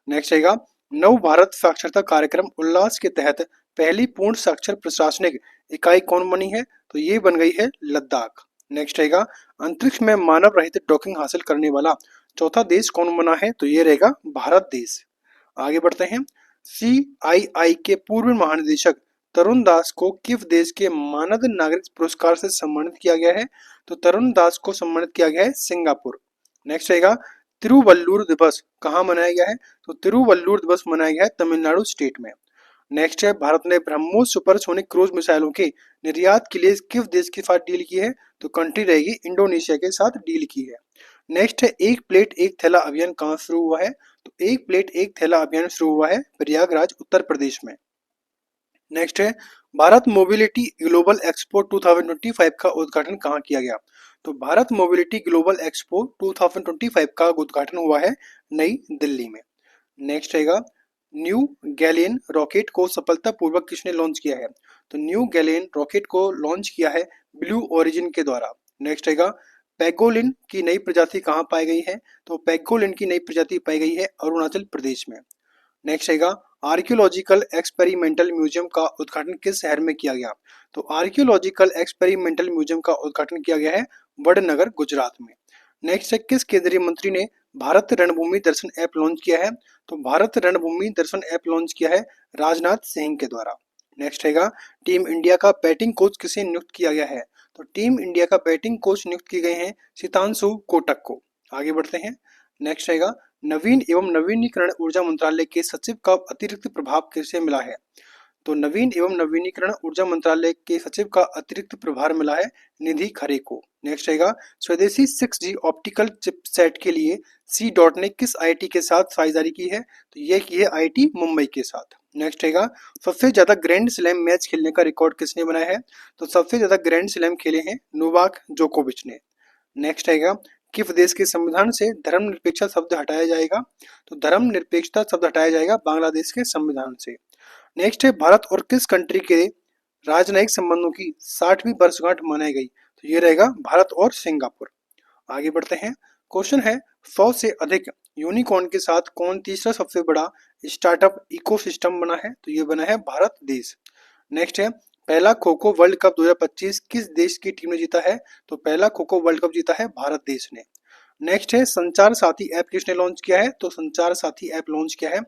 नेक्स्ट रहेगा, नव भारत साक्षरता कार्यक्रम उल्लास के तहत पहली पूर्ण साक्षर प्रशासनिक इकाई कौन बनी है? तो ये बन गई है लद्दाख। नेक्स्ट रहेगा, अंतरिक्ष में मानव रहित डॉकिंग हासिल करने वाला चौथा देश कौन बना है? तो ये रहेगा भारत देश। आगे बढ़ते हैं, CII के पूर्व महानिदेशक तरुण दास को किस देश के मानद नागरिक पुरस्कार से सम्मानित किया गया है? तो तरुण दास को सम्मानित किया गया है सिंगापुर। नेक्स्ट रहेगा, तिरुवल्लुर दिवस कहाँ मनाया गया है? तो तिरुवल्लुर दिवस मनाया गया है तमिलनाडु स्टेट में। नेक्स्ट है, भारत ने ब्रह्मोस सुपरसोनिक क्रूज मिसाइलों के निर्यात के लिए किस देश के साथ डील की है? तो कंट्री रहेगी इंडोनेशिया के साथ डील की है। नेक्स्ट है, एक प्लेट एक थैला अभियान कहाँ शुरू हुआ है? तो एक प्लेट एक थैला अभियान शुरू हुआ है प्रयागराज उत्तर प्रदेश में। नेक्स्ट है, भारत मोबिलिटी ग्लोबल एक्सपो 2025 का उद्घाटन कहाँ किया गया? तो भारत मोबिलिटी ग्लोबल एक्सपो 2025 का उद्घाटन हुआ है नई दिल्ली में। नेक्स्ट रहेगा, न्यू गैलियन रॉकेट को सफलतापूर्वक किसने लॉन्च किया है? तो न्यू गैलियन रॉकेट को लॉन्च किया है ब्लू ओरिजिन के द्वारा। नेक्स्ट रहेगा, पैगोलिन की नई प्रजाति कहाँ पाई गई है? तो पैगोलिन की नई प्रजाति पाई गई है अरुणाचल प्रदेश में। नेक्स्ट रहेगा, आर्कियोलॉजिकल एक्सपेरिमेंटल म्यूजियम का उद्घाटन किस शहर में किया गया? तो आर्कियोलॉजिकल एक्सपेरिमेंटल म्यूजियम का उद्घाटन किया गया है वडनगर गुजरात में। नेक्स्ट है, किस केंद्रीय मंत्री ने भारत रणभूमि दर्शन ऐप लॉन्च किया है? तो भारत रणभूमि दर्शन ऐप लॉन्च किया है राजनाथ सिंह के द्वारा। नेक्स्ट रहेगा टीम इंडिया का बैटिंग कोच किसे नियुक्त किया गया है? तो टीम इंडिया का बैटिंग कोच नियुक्त किए गए हैं सितांशु कोटक को। आगे बढ़ते हैं। नेक्स्ट रहेगा नवीन एवं नवीनीकरण ऊर्जा मंत्रालय के सचिव का अतिरिक्त प्रभाव किसे मिला है? तो नवीन एवं नवीनीकरण ऊर्जा मंत्रालय के सचिव का अतिरिक्त प्रभार मिला है निधि खरे को। नेक्स्ट रहेगा स्वदेशी 6G ऑप्टिकल चिपसेट के लिए सी डॉट ने किस आईआईटी के साथ साझेदारी की है? तो ये की है आईआईटी मुंबई के साथ। नेक्स्ट रहेगा सबसे ज्यादा ग्रैंड स्लैम मैच खेलने का रिकॉर्ड किसने बनाया है? तो सबसे ज्यादा ग्रैंड स्लैम खेले हैं नोवाक जोकोविच ने। नेक्स्ट रहेगा किस देश के संविधान से धर्मनिरपेक्षता शब्द हटाया जाएगा? तो धर्मनिरपेक्षता शब्द हटाया जाएगा बांग्लादेश के संविधान से। नेक्स्ट है भारत और किस कंट्री के राजनयिक संबंधों की 60वीं वर्षगांठ मनाई गई? तो ये रहेगा भारत और सिंगापुर। आगे बढ़ते हैं। क्वेश्चन है 100 से अधिक यूनिकॉर्न के साथ कौन तीसरा सबसे बड़ा स्टार्टअप इकोसिस्टम बना है? तो ये बना है भारत देश। नेक्स्ट है पहला खो खो वर्ल्ड कप 2025 किस देश की टीम ने जीता है? तो पहला खो खो वर्ल्ड कप जीता है भारत देश ने। नेक्स्ट है संचार साथी ऐप किसने लॉन्च किया है? तो संचार साथी ऐप लॉन्च किया है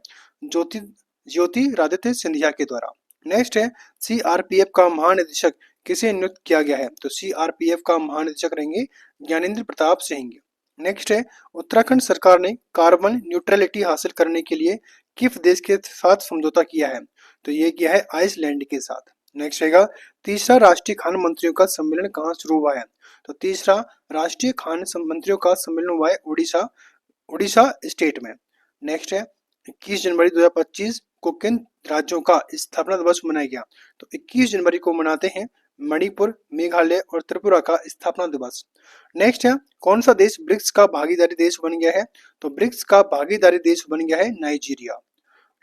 ज्योति ज्योतिरादित्य सिंधिया के द्वारा। नेक्स्ट है सीआरपीएफ का महानिदेशक किसे नियुक्त किया गया है? तो सीआरपीएफ का महानिदेशक रहेंगे ज्ञानेंद्र प्रताप सिंह। नेक्स्ट है उत्तराखंड सरकार ने कार्बन न्यूट्रलिटी हासिल करने के लिए किस देश के साथ समझौता किया है? तो ये किया है आइसलैंड के साथ। नेक्स्ट रहेगा तीसरा राष्ट्रीय खान मंत्रियों का सम्मेलन कहाँ शुरू हुआ है? तो तीसरा राष्ट्रीय खान मंत्रियों का सम्मेलन हुआ है उड़ीसा उड़ीसा स्टेट में। नेक्स्ट है 21 जनवरी 2025 को किन राज्यों का स्थापना दिवस मनाया गया? तो 21 जनवरी को मनाते हैं मणिपुर, मेघालय और त्रिपुरा का स्थापना दिवस। नेक्स्ट है कौन सा देश ब्रिक्स का भागीदारी देश बन गया है? तो ब्रिक्स का भागीदारी देश बन गया है नाइजीरिया।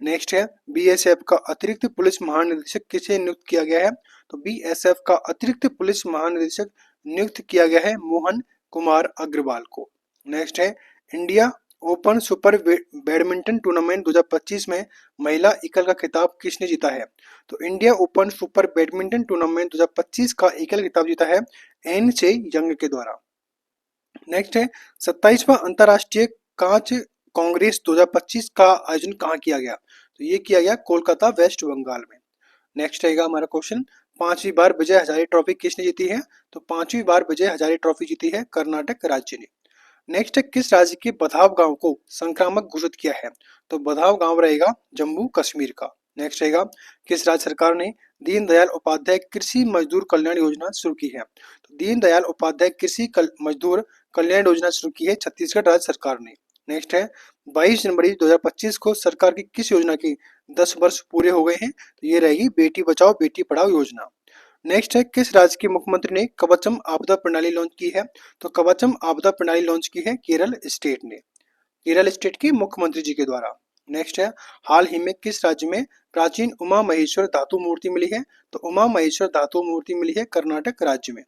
नेक्स्ट है बीएसएफ का अतिरिक्त पुलिस महानिदेशक किसे नियुक्त किया गया है? तो बीएसएफ का अतिरिक्त पुलिस महानिदेशक नियुक्त किया गया है मोहन कुमार अग्रवाल को। नेक्स्ट है India open super badminton tournament 2025 में महिला एकल का खिताब किसने जीता है? तो India open super badminton tournament 2025 का एकल खिताब जीता है एन से यंग के द्वारा। नेक्स्ट है 27वां अंतरराष्ट्रीय कांच कांग्रेस 2025 का आयोजन कहाँ किया गया? तो ये किया गया कोलकाता वेस्ट बंगाल में। नेक्स्ट रहेगा हमारा क्वेश्चन 5वीं बार विजय हजारे ट्रॉफी किसने जीती है? तो 5वीं बार विजय हजारे ट्रॉफी जीती है कर्नाटक राज्य ने। नेक्स्ट है किस राज्य के बधाव गांव को संक्रामक घोषित किया है? तो बधाव गांव रहेगा जम्मू कश्मीर का। नेक्स्ट रहेगा किस राज्य सरकार ने दीनदयाल उपाध्याय कृषि मजदूर कल्याण योजना शुरू की है? तो दीनदयाल उपाध्याय कृषि मजदूर कल्याण योजना शुरू की है छत्तीसगढ़ राज्य सरकार ने। नेक्स्ट है 22 जनवरी 2025 को सरकार की किस योजना के 10 वर्ष पूरे हो गए हैं? तो ये रहेगी बेटी बचाओ बेटी पढ़ाओ योजना। नेक्स्ट है किस राज्य के मुख्यमंत्री ने कवचम आपदा प्रणाली लॉन्च की है? तो कवचम आपदा प्रणाली लॉन्च की है केरल स्टेट ने, केरल स्टेट के मुख्यमंत्री जी के द्वारा। नेक्स्ट है हाल ही में किस राज्य में प्राचीन उमा महेश्वर धातु मूर्ति मिली है? तो उमा महेश्वर धातु मूर्ति मिली है कर्नाटक राज्य में।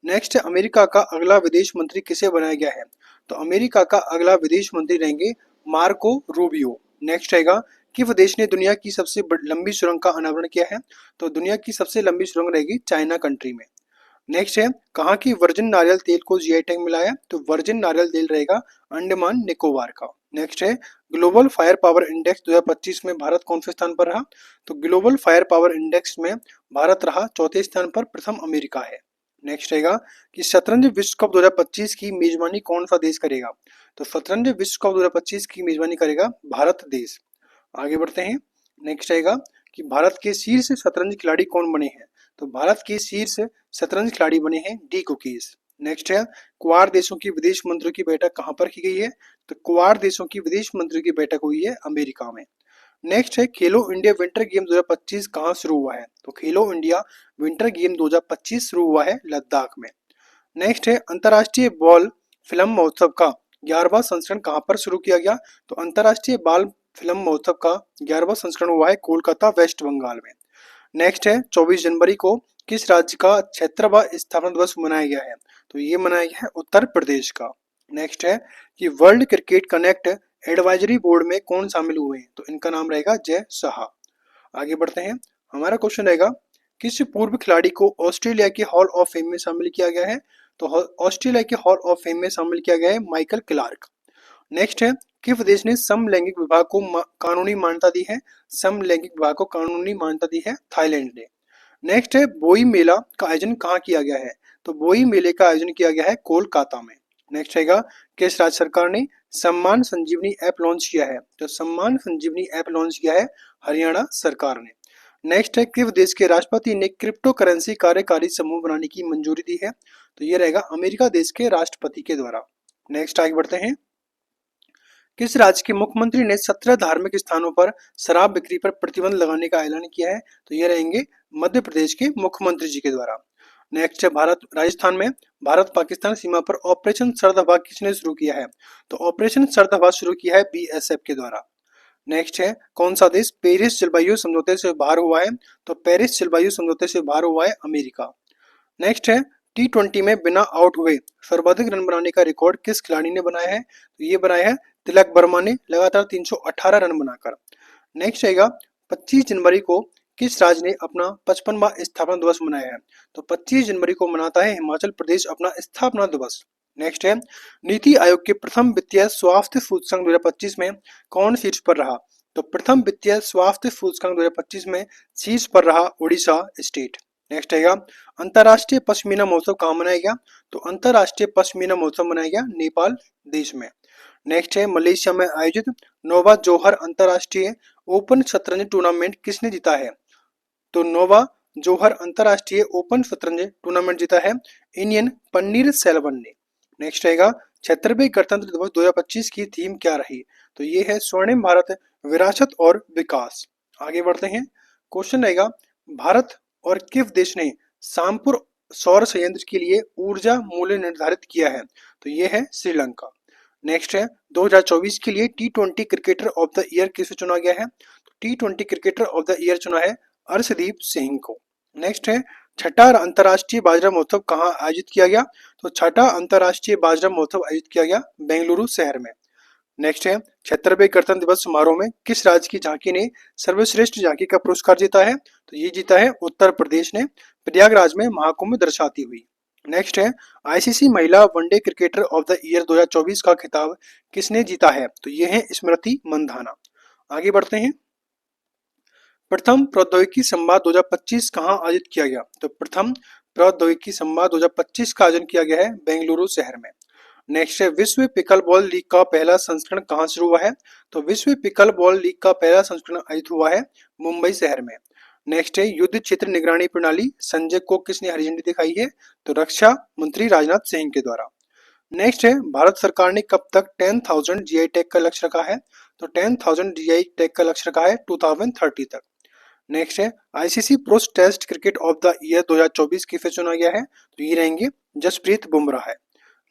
नेक्स्ट है अमेरिका का अगला विदेश मंत्री किसे बनाया गया है? तो अमेरिका का अगला विदेश मंत्री रहेंगे मार्को रूबियो। नेक्स्ट रहेगा किस देश ने दुनिया की सबसे लंबी सुरंग का अनावरण किया है? तो दुनिया की सबसे लंबी सुरंग रहेगी चाइना कंट्री में। नेक्स्ट है कहाँ की वर्जिन नारियल तेल को जीआई टैग मिला है? तो वर्जिन नारियल तेल रहेगा अंडमान निकोबार का। नेक्स्ट है ग्लोबल फायर पावर इंडेक्स 2025 में भारत कौन से स्थान पर रहा? तो ग्लोबल फायर पावर इंडेक्स में भारत रहा चौथे स्थान पर, प्रथम अमेरिका है। नेक्स्ट रहेगा कि शतरंज विश्व कप 2025 की मेजबानी कौन सा देश करेगा? तो शतरंज विश्व कप 2025 की मेजबानी करेगा भारत देश। आगे बढ़ते हैं। नेक्स्ट रहेगा कि भारत के शीर्ष शतरंज खिलाड़ी कौन बने हैं? तो भारत के शीर्ष शतरंज खिलाड़ी बने हैं डी कुकीज। नेक्स्ट है क्वाड देशों की विदेश मंत्रियों की बैठक कहां पर की गई है? तो क्वाड देशों की विदेश मंत्रियों की बैठक हुई है अमेरिका में। नेक्स्ट है खेलो इंडिया विंटर गेम 2025 कहाँ शुरू हुआ है? तो खेलो इंडिया विंटर गेम 2025 शुरू हुआ है लद्दाख में। नेक्स्ट है अंतर्राष्ट्रीय बाल फिल्म महोत्सव का 11वां संस्करण कहाँ पर शुरू किया गया? तो अंतर्राष्ट्रीय बाल फिल्म महोत्सव का 11वां संस्करण हुआ है कोलकाता वेस्ट बंगाल में। नेक्स्ट है 24 जनवरी को किस राज्य का 76वां स्थापना दिवस मनाया गया है? तो ये मनाया गया है उत्तर प्रदेश का। नेक्स्ट है कि world cricket connect advisory board में कौन शामिल हुए हैं? तो इनका नाम रहेगा जय शाह। आगे बढ़ते हैं। हमारा क्वेश्चन रहेगा किस पूर्व खिलाड़ी को ऑस्ट्रेलिया के हॉल ऑफ फेम में शामिल किया गया है? तो ऑस्ट्रेलिया के हॉल ऑफ फेम में शामिल किया गया है माइकल क्लार्क। नेक्स्ट है किस देश ने समलैंगिक विवाह को कानूनी मान्यता दी है? समलैंगिक विवाह को कानूनी मान्यता दी है थाईलैंड ने। नेक्स्ट है बोई मेला का आयोजन कहाँ किया गया है? तो बोई मेले का आयोजन किया गया है कोलकाता में। नेक्स्ट रहेगा किस राज्य सरकार ने सम्मान संजीवनी ऐप लॉन्च किया है? तो सम्मान संजीवनी ऐप लॉन्च किया है हरियाणा सरकार ने। नेक्स्ट है किस देश के राष्ट्रपति ने क्रिप्टो करेंसी कार्यकारी समूह बनाने की मंजूरी दी है? तो ये रहेगा अमेरिका देश के राष्ट्रपति के द्वारा। नेक्स्ट आगे बढ़ते हैं। किस राज्य के मुख्यमंत्री ने 17 धार्मिक स्थानों पर शराब बिक्री पर प्रतिबंध लगाने का ऐलान किया है? तो ये रहेंगे मध्य प्रदेश के मुख्यमंत्री जी के द्वारा। नेक्स्ट है राजस्थान में भारत पाकिस्तान सीमा पर ऑपरेशन सर्द हवा किसने शुरू किया है? तो ऑपरेशन सर्द हवा शुरू किया है बीएसएफ के द्वारा। नेक्स्ट है कौन सा देश पेरिस जलवायु समझौते से बाहर हुआ है? तो पेरिस जलवायु समझौते से बाहर हुआ है अमेरिका। नेक्स्ट है T20 में बिना आउट हुए सर्वाधिक रन बनाने का रिकॉर्ड किस खिलाड़ी ने बनाया है? तो ये बनाया है तिलक वर्मा ने लगातार 318 रन बनाकर। नेक्स्ट आएगा 25 जनवरी को किस राज्य ने अपना 55वां स्थापना दिवस मनाया है? तो 25 जनवरी को मनाता है हिमाचल प्रदेश अपना स्थापना दिवस। नेक्स्ट है नीति आयोग के प्रथम वित्तीय स्वास्थ्य सूचकांक 2025 में कौन शीर्ष पर रहा? तो प्रथम वित्तीय स्वास्थ्य सूचकांक 2025 में शीर्ष पर रहा उड़ीसा स्टेट। नेक्स्ट आएगा अंतर्राष्ट्रीय पश्मीना महोत्सव कहाँ मनाया गया? तो अंतर्राष्ट्रीय पश्मीना महोत्सव मनाया गया नेपाल देश में। नेक्स्ट है मलेशिया में आयोजित नोवा जोहर अंतर्राष्ट्रीय ओपन शतरंज टूर्नामेंट किसने जीता है? तो नोवा जोहर अंतर्राष्ट्रीय ओपन शतरंज टूर्नामेंट जीता है इंडियन पन्नीर सेल्वन ने। नेक्स्ट रहेगा 76वें गणतंत्र दिवस 2025 की थीम क्या रही? तो ये है स्वर्णिम भारत विरासत और विकास। आगे बढ़ते हैं। क्वेश्चन रहेगा भारत और किस देश ने सामपुर सौर संयंत्र के लिए ऊर्जा मूल्य निर्धारित किया है? तो ये है श्रीलंका। नेक्स्ट है 2024 के लिए T20 cricketer of the year किसे चुना गया है? तो T20 cricketer of the year चुना है अर्शदीप सिंह को। नेक्स्ट है छठा अंतर्राष्ट्रीय बाजरा महोत्सव कहाँ आयोजित किया गया? तो छठा अंतर्राष्ट्रीय बाजरा महोत्सव आयोजित किया गया बेंगलुरु शहर में। नेक्स्ट है 76वें गणतंत्र दिवस समारोह में किस राज्य की झांकी ने सर्वश्रेष्ठ झांकी का पुरस्कार जीता है? तो ये जीता है उत्तर प्रदेश ने प्रयागराज में महाकुंभ दर्शाती हुई। नेक्स्ट है आईसीसी महिला one day cricketer of the year 2024 का खिताब किसने जीता है? तो ये है स्मृति मंधाना। आगे बढ़ते हैं। प्रथम प्रौद्योगिकी संवाद 2025 कहाँ आयोजित किया गया? तो प्रथम प्रौद्योगिकी संवाद 2025 का आयोजन किया गया है बेंगलुरु शहर में। नेक्स्ट है विश्व पिकल बॉल लीग का पहला संस्करण कहाँ शुरू हुआ है? तो विश्व पिकल बॉल लीग का पहला संस्करण आयोजित हुआ है मुंबई शहर में। नेक्स्ट है युद्ध क्षेत्र निगरानी प्रणाली संजय को किसने हरी झंडी दिखाई है? तो रक्षा मंत्री राजनाथ सिंह के द्वारा। नेक्स्ट है भारत सरकार ने कब तक 10,000 जीआई टैग का लक्ष्य रखा है? तो 10,000 जीआई टैग का लक्ष्य रखा है 2030 तक। नेक्स्ट है ICC pro test cricket of the year 2024 किसे चुना गया है? तो ये रहेंगे जसप्रीत बुमराह है।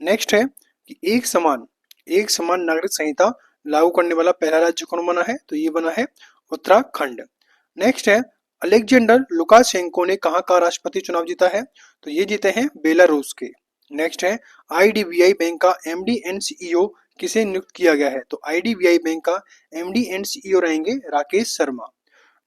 नेक्स्ट है कि एक समान नागरिक संहिता लागू करने वाला पहला राज्य कौन बना है? तो ये बना है उत्तराखंड। नेक्स्ट है अलेक्जेंडर लुकाशेंको ने कहाँ का राष्ट्रपति चुनाव जीता है? तो ये जीते हैं बेलारूस के। नेक्स्ट है आईडीबीआई बैंक का एमडी एंड सीईओ किसे नियुक्त किया गया है? तो आईडीबीआई बैंक का एमडी एंड सीईओ रहेंगे राकेश शर्मा।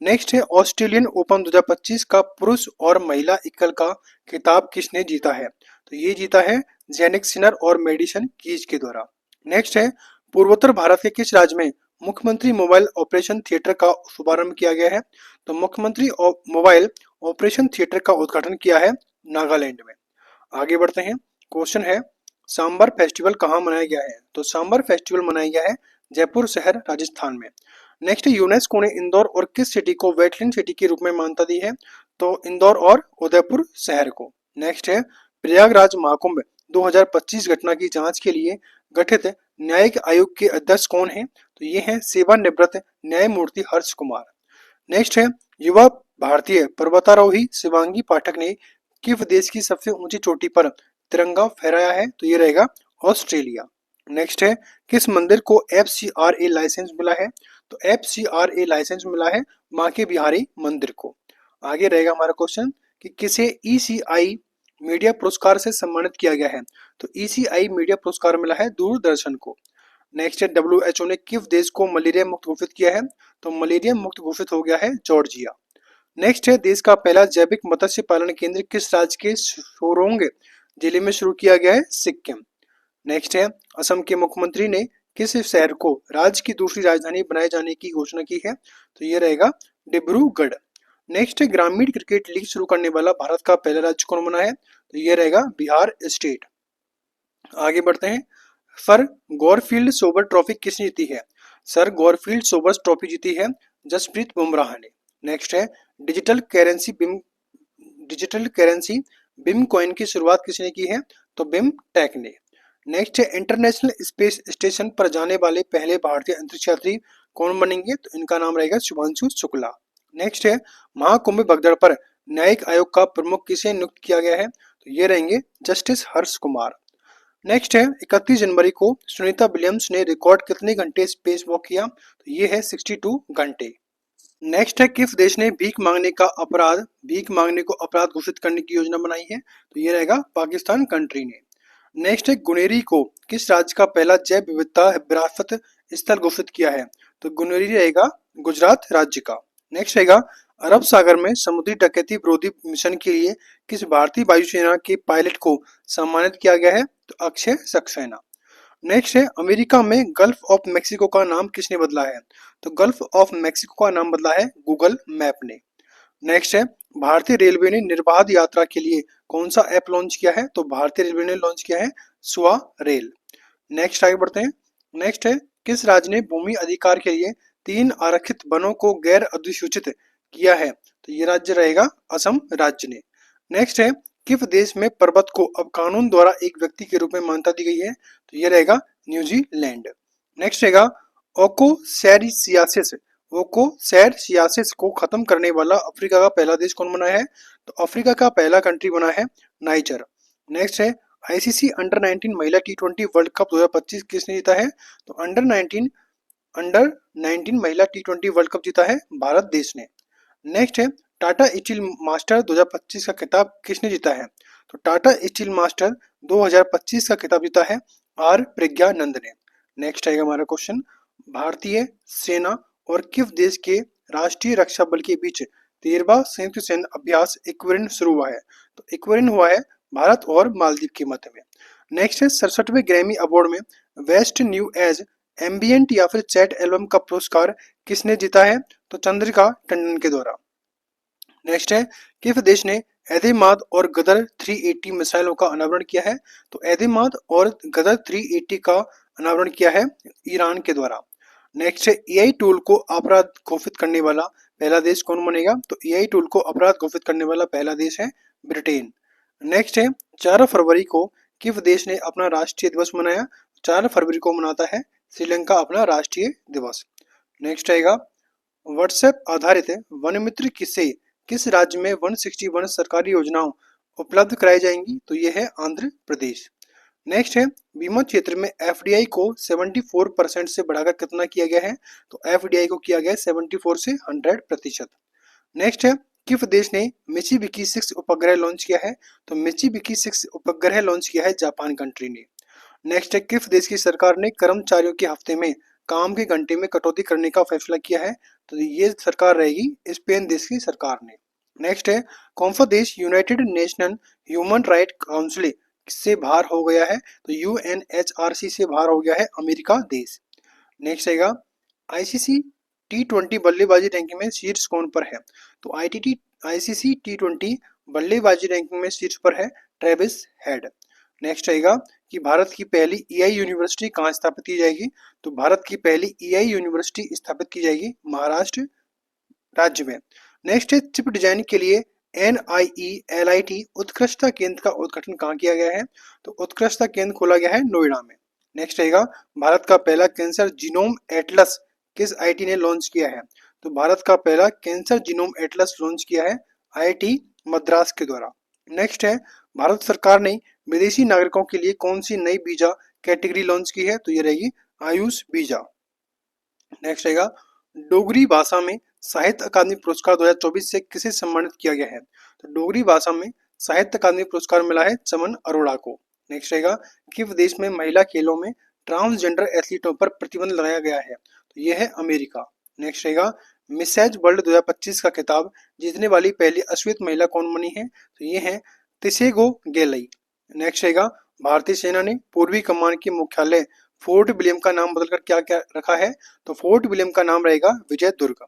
नेक्स्ट है ऑस्ट्रेलियन ओपन 2025 का पुरुष और महिला एकल का खिताब किसने जीता है? तो ये जीता है जेनिक सिनर और मेडिसन कीज के द्वारा। नेक्स्ट है पूर्वोत्तर भारत के किस राज्य में मुख्यमंत्री मोबाइल ऑपरेशन थिएटर का शुभारंभ किया गया है? तो मुख्यमंत्री मोबाइल ऑपरेशन थिएटर का उद्घाटन किया है नागालैंड में। आगे बढ़ते हैं। क्वेश्चन है सांबर फेस्टिवल कहाँ मनाया गया है? तो सांबर फेस्टिवल मनाया गया है जयपुर शहर राजस्थान में। नेक्स्ट यूनेस्को ने इंदौर और किस सिटी को वेटलैंड सिटी के रूप में मान्यता दी है? तो इंदौर और उदयपुर शहर को। नेक्स्ट है प्रयागराज महाकुंभ 2025 घटना की जांच के लिए गठित न्यायिक आयोग के अध्यक्ष कौन है? तो ये हैं सेवानिवृत्त न्यायमूर्ति हर्ष कुमार। नेक्स्ट है युवा भारतीय पर्वतारोही शिवांगी पाठक ने किस देश की सबसे ऊंची चोटी पर तिरंगा फहराया है? तो ये रहेगा ऑस्ट्रेलिया। नेक्स्ट है किस मंदिर को FCRA लाइसेंस मिला है? तो FCRA लाइसेंस मिला है बांके बिहारी मंदिर को। आगे रहेगा हमारा क्वेश्चन कि किसे ECI मीडिया पुरस्कार से सम्मानित किया गया है? तो ECI मीडिया पुरस्कार मिला है दूरदर्शन को। नेक्स्ट है WHO ने किस देश को मलेरिया मुक्त घोषित किया है? तो मलेरिया मुक्त घोषित हो गया है जॉर्जिया। नेक्स्ट है देश का पहला जैविक मत्स्य पालन केंद्र किस राज्य के सोरोंग जिले में शुरू किया गया है? सिक्किम। नेक्स्ट है असम के मुख्यमंत्री ने किस शहर को राज्य की दूसरी राजधानी बनाए जाने की घोषणा की है? तो ये रहेगा डिब्रूगढ़। नेक्स्ट है, ग्रामीण क्रिकेट लीग शुरू करने वाला भारत का पहला राज्य कौन बना है? तो ये रहेगा बिहार स्टेट। आगे बढ़ते हैं। सर गौरफील्ड सोबर ट्रॉफी किसने जीती है? सर गौरफील्ड सोबर्स ट्रॉफी जीती है जसप्रीत बुमराह ने। नेक्स्ट है, डिजिटल करेंसी बिम डिजिटल करेंसी बिम कॉइन की शुरुआत किसने की है? तो बिम टेक ने। नेक्स्ट है, इंटरनेशनल स्पेस स्टेशन पर जाने वाले पहले भारतीय अंतरिक्ष यात्री कौन बनेंगे? तो इनका नाम रहेगा शुभांशु शुक्ला। नेक्स्ट है, महाकुंभ भगदड़ पर न्यायिक आयोग का प्रमुख किसे नियुक्त किया गया है? तो ये रहेंगे जस्टिस हर्ष कुमार। नेक्स्ट है, 31 जनवरी को सुनीता विलियम्स ने रिकॉर्ड कितने घंटे स्पेस वॉक किया? तो ये है 62 घंटे। नेक्स्ट है, किस देश ने भीख मांगने को अपराध घोषित करने की योजना बनाई है? तो ये रहेगा पाकिस्तान कंट्री ने। नेक्स्ट है, गुनेरी को किस राज्य का पहला जैव विविधता विरासत स्थल घोषित किया है? तो गुनेरी रहेगा गुजरात राज्य का। नेक्स्ट रहेगा, अरब सागर में समुद्री डकैती विरोधी मिशन के लिए किस भारतीय वायुसेना के पायलट को सम्मानित किया गया है? तो अक्षय सक्सेना। नेक्स्ट है, अमेरिका में गल्फ ऑफ मेक्सिको का नाम किसने बदला है? तो गल्फ ऑफ मेक्सिको का नाम बदला है गूगल मैप ने। नेक्स्ट है, भारतीय रेलवे ने निर्बाध यात्रा के लिए कौन सा ऐप लॉन्च किया है? तो भारतीय रेलवे ने लॉन्च किया है स्वा रेल। नेक्स्ट आगे बढ़ते हैं। नेक्स्ट है, किस राज्य ने भूमि अधिकार के लिए 3 आरक्षित वनों को गैर अधिसूचित किया है? तो ये राज्य रहेगा असम राज्य ने। नेक्स्ट है, किस देश में पर्वत को अब कानून द्वारा एक व्यक्ति के रूप में मान्यता दी गई है? तो ये रहेगा न्यूजीलैंड। नेक्स्ट रहेगा, ओकोसैरिसियासिस ओकोसैरिसियासिस को खत्म करने वाला अफ्रीका का पहला देश कौन बना है? तो अफ्रीका का पहला कंट्री बना है नाइजर। नेक्स्ट है, आईसीसी अंडर 19 महिला टी20 वर्ल्ड कप 2025 किसने जीता है? तो अंडर 19 महिला टी20 वर्ल्ड कप जीता है भारत देश ने। नेक्स्ट है, टाटा स्टील मास्टर 2025 का खिताब किसने जीता है? तो टाटा स्टील मास्टर 2025 का खिताब जीता है आर प्रज्ञानंद ने। नेक्स्ट आएगा हमारा क्वेश्चन, भारतीय सेना और किस देश के राष्ट्रीय रक्षा बल के बीच 13वां संयुक्त सैन्य अभ्यास इक्वेरिन शुरू हुआ है? तो इक्वेरिन हुआ है भारत और मालदीव के मध्य में। नेक्स्ट है, 67वें ग्रैमी अवार्ड में बेस्ट न्यू एज एम्बियंट या फिर चैट एल्बम का पुरस्कार किसने जीता है? तो चंद्रिका टंडन के द्वारा। नेक्स्ट है, किस देश ने एदिमाद और गदर 380 मिसाइलों का अनावरण किया है? तो एदिमाद और गदर 380 का अनावरण किया है ईरान के द्वारा। नेक्स्ट है, एआई टूल को अपराध घोषित करने वाला पहला देश कौन बनेगा? तो एआई टूल को अपराध घोषित करने वाला पहला देश है ब्रिटेन। नेक्स्ट है, 4 फरवरी को किस देश ने अपना राष्ट्रीय दिवस मनाया? 4 फरवरी को मनाता है श्रीलंका अपना राष्ट्रीय दिवस। नेक्स्ट आएगा, व्हाट्सएप आधारित वन मित्र किस राज्य में 161 सरकारी योजनाओं उपलब्ध कराई जाएंगी? तो ये है आंध्र प्रदेश। नेक्स्ट है, बीमा क्षेत्र में एफडीआई को 74% से बढ़ाकर कितना किया गया है? तो एफडीआई को किया गया है 74 से 100%। नेक्स्ट है, किस देश ने मिचिबिकी 6 उपग्रह लॉन्च किया है? तो मिचिबिकी 6 उपग्रह लॉन्च किया है जापान कंट्री ने। नेक्स्ट है, किस देश की सरकार ने कर्मचारियों के हफ्ते में काम के घंटे में कटौती करने का फैसला किया है? तो ये सरकार रहेगी स्पेन देश की सरकार ने। नेक्स्ट है, कौन सा देश United nation human right council से बाहर हो गया है? तो यूएनएचआरसी से बाहर हो गया है अमेरिका देश। नेक्स्ट आएगा, आईसीसी टी20 बल्लेबाजी रैंकिंग में शीर्ष कौन पर है? तो आईसीसी टी20 बल्लेबाजी रैंकिंग में शीर्ष पर है ट्रेविस हेड। नेक्स्ट आएगा कि भारत की पहली एआई यूनिवर्सिटी कहाँ स्थापित की जाएगी? तो भारत की पहली एआई यूनिवर्सिटी स्थापित की जाएगी महाराष्ट्र राज्य में। नेक्स्ट है, चिप डिजाइन के लिए NIELIT उत्कृष्टता केंद्र का उद्घाटन कहाँ किया गया है? तो उत्कृष्टता केंद्र खोला गया है नोएडा में। नेक्स्ट रहेगा, भारत का पहला कैंसर जीनोम एटलस किस आईटी ने लॉन्च किया है? तो भारत का पहला कैंसर जीनोम एटलस लॉन्च किया है आईआईटी मद्रास के द्वारा। नेक्स्ट है, भारत सरकार ने विदेशी नागरिकों के लिए कौन सी नई वीजा कैटेगरी लॉन्च की है? तो ये रहेगी आयुष वीजा। नेक्स्ट रहेगा, डोगरी भाषा में साहित्य अकादमी पुरस्कार 2024 से किसे सम्मानित किया गया है? तो डोगरी भाषा में साहित्य अकादमी पुरस्कार मिला है चमन अरोड़ा को। नेक्स्ट रहेगा, किस देश में महिला खेलों में ट्रांसजेंडर एथलीटों पर प्रतिबंध लगाया गया है? तो यह है अमेरिका। नेक्स्ट रहेगा, मिसेज वर्ल्ड 2025 का खिताब जीतने वाली पहली अश्वेत महिला कौन बनी है? तो ये है तिसेगो गेलई। नेक्स्ट रहेगा, भारतीय सेना ने पूर्वी कमान के मुख्यालय फोर्ट विलियम का नाम बदलकर क्या क्या रखा है? तो फोर्ट विलियम का नाम रहेगा विजय दुर्ग।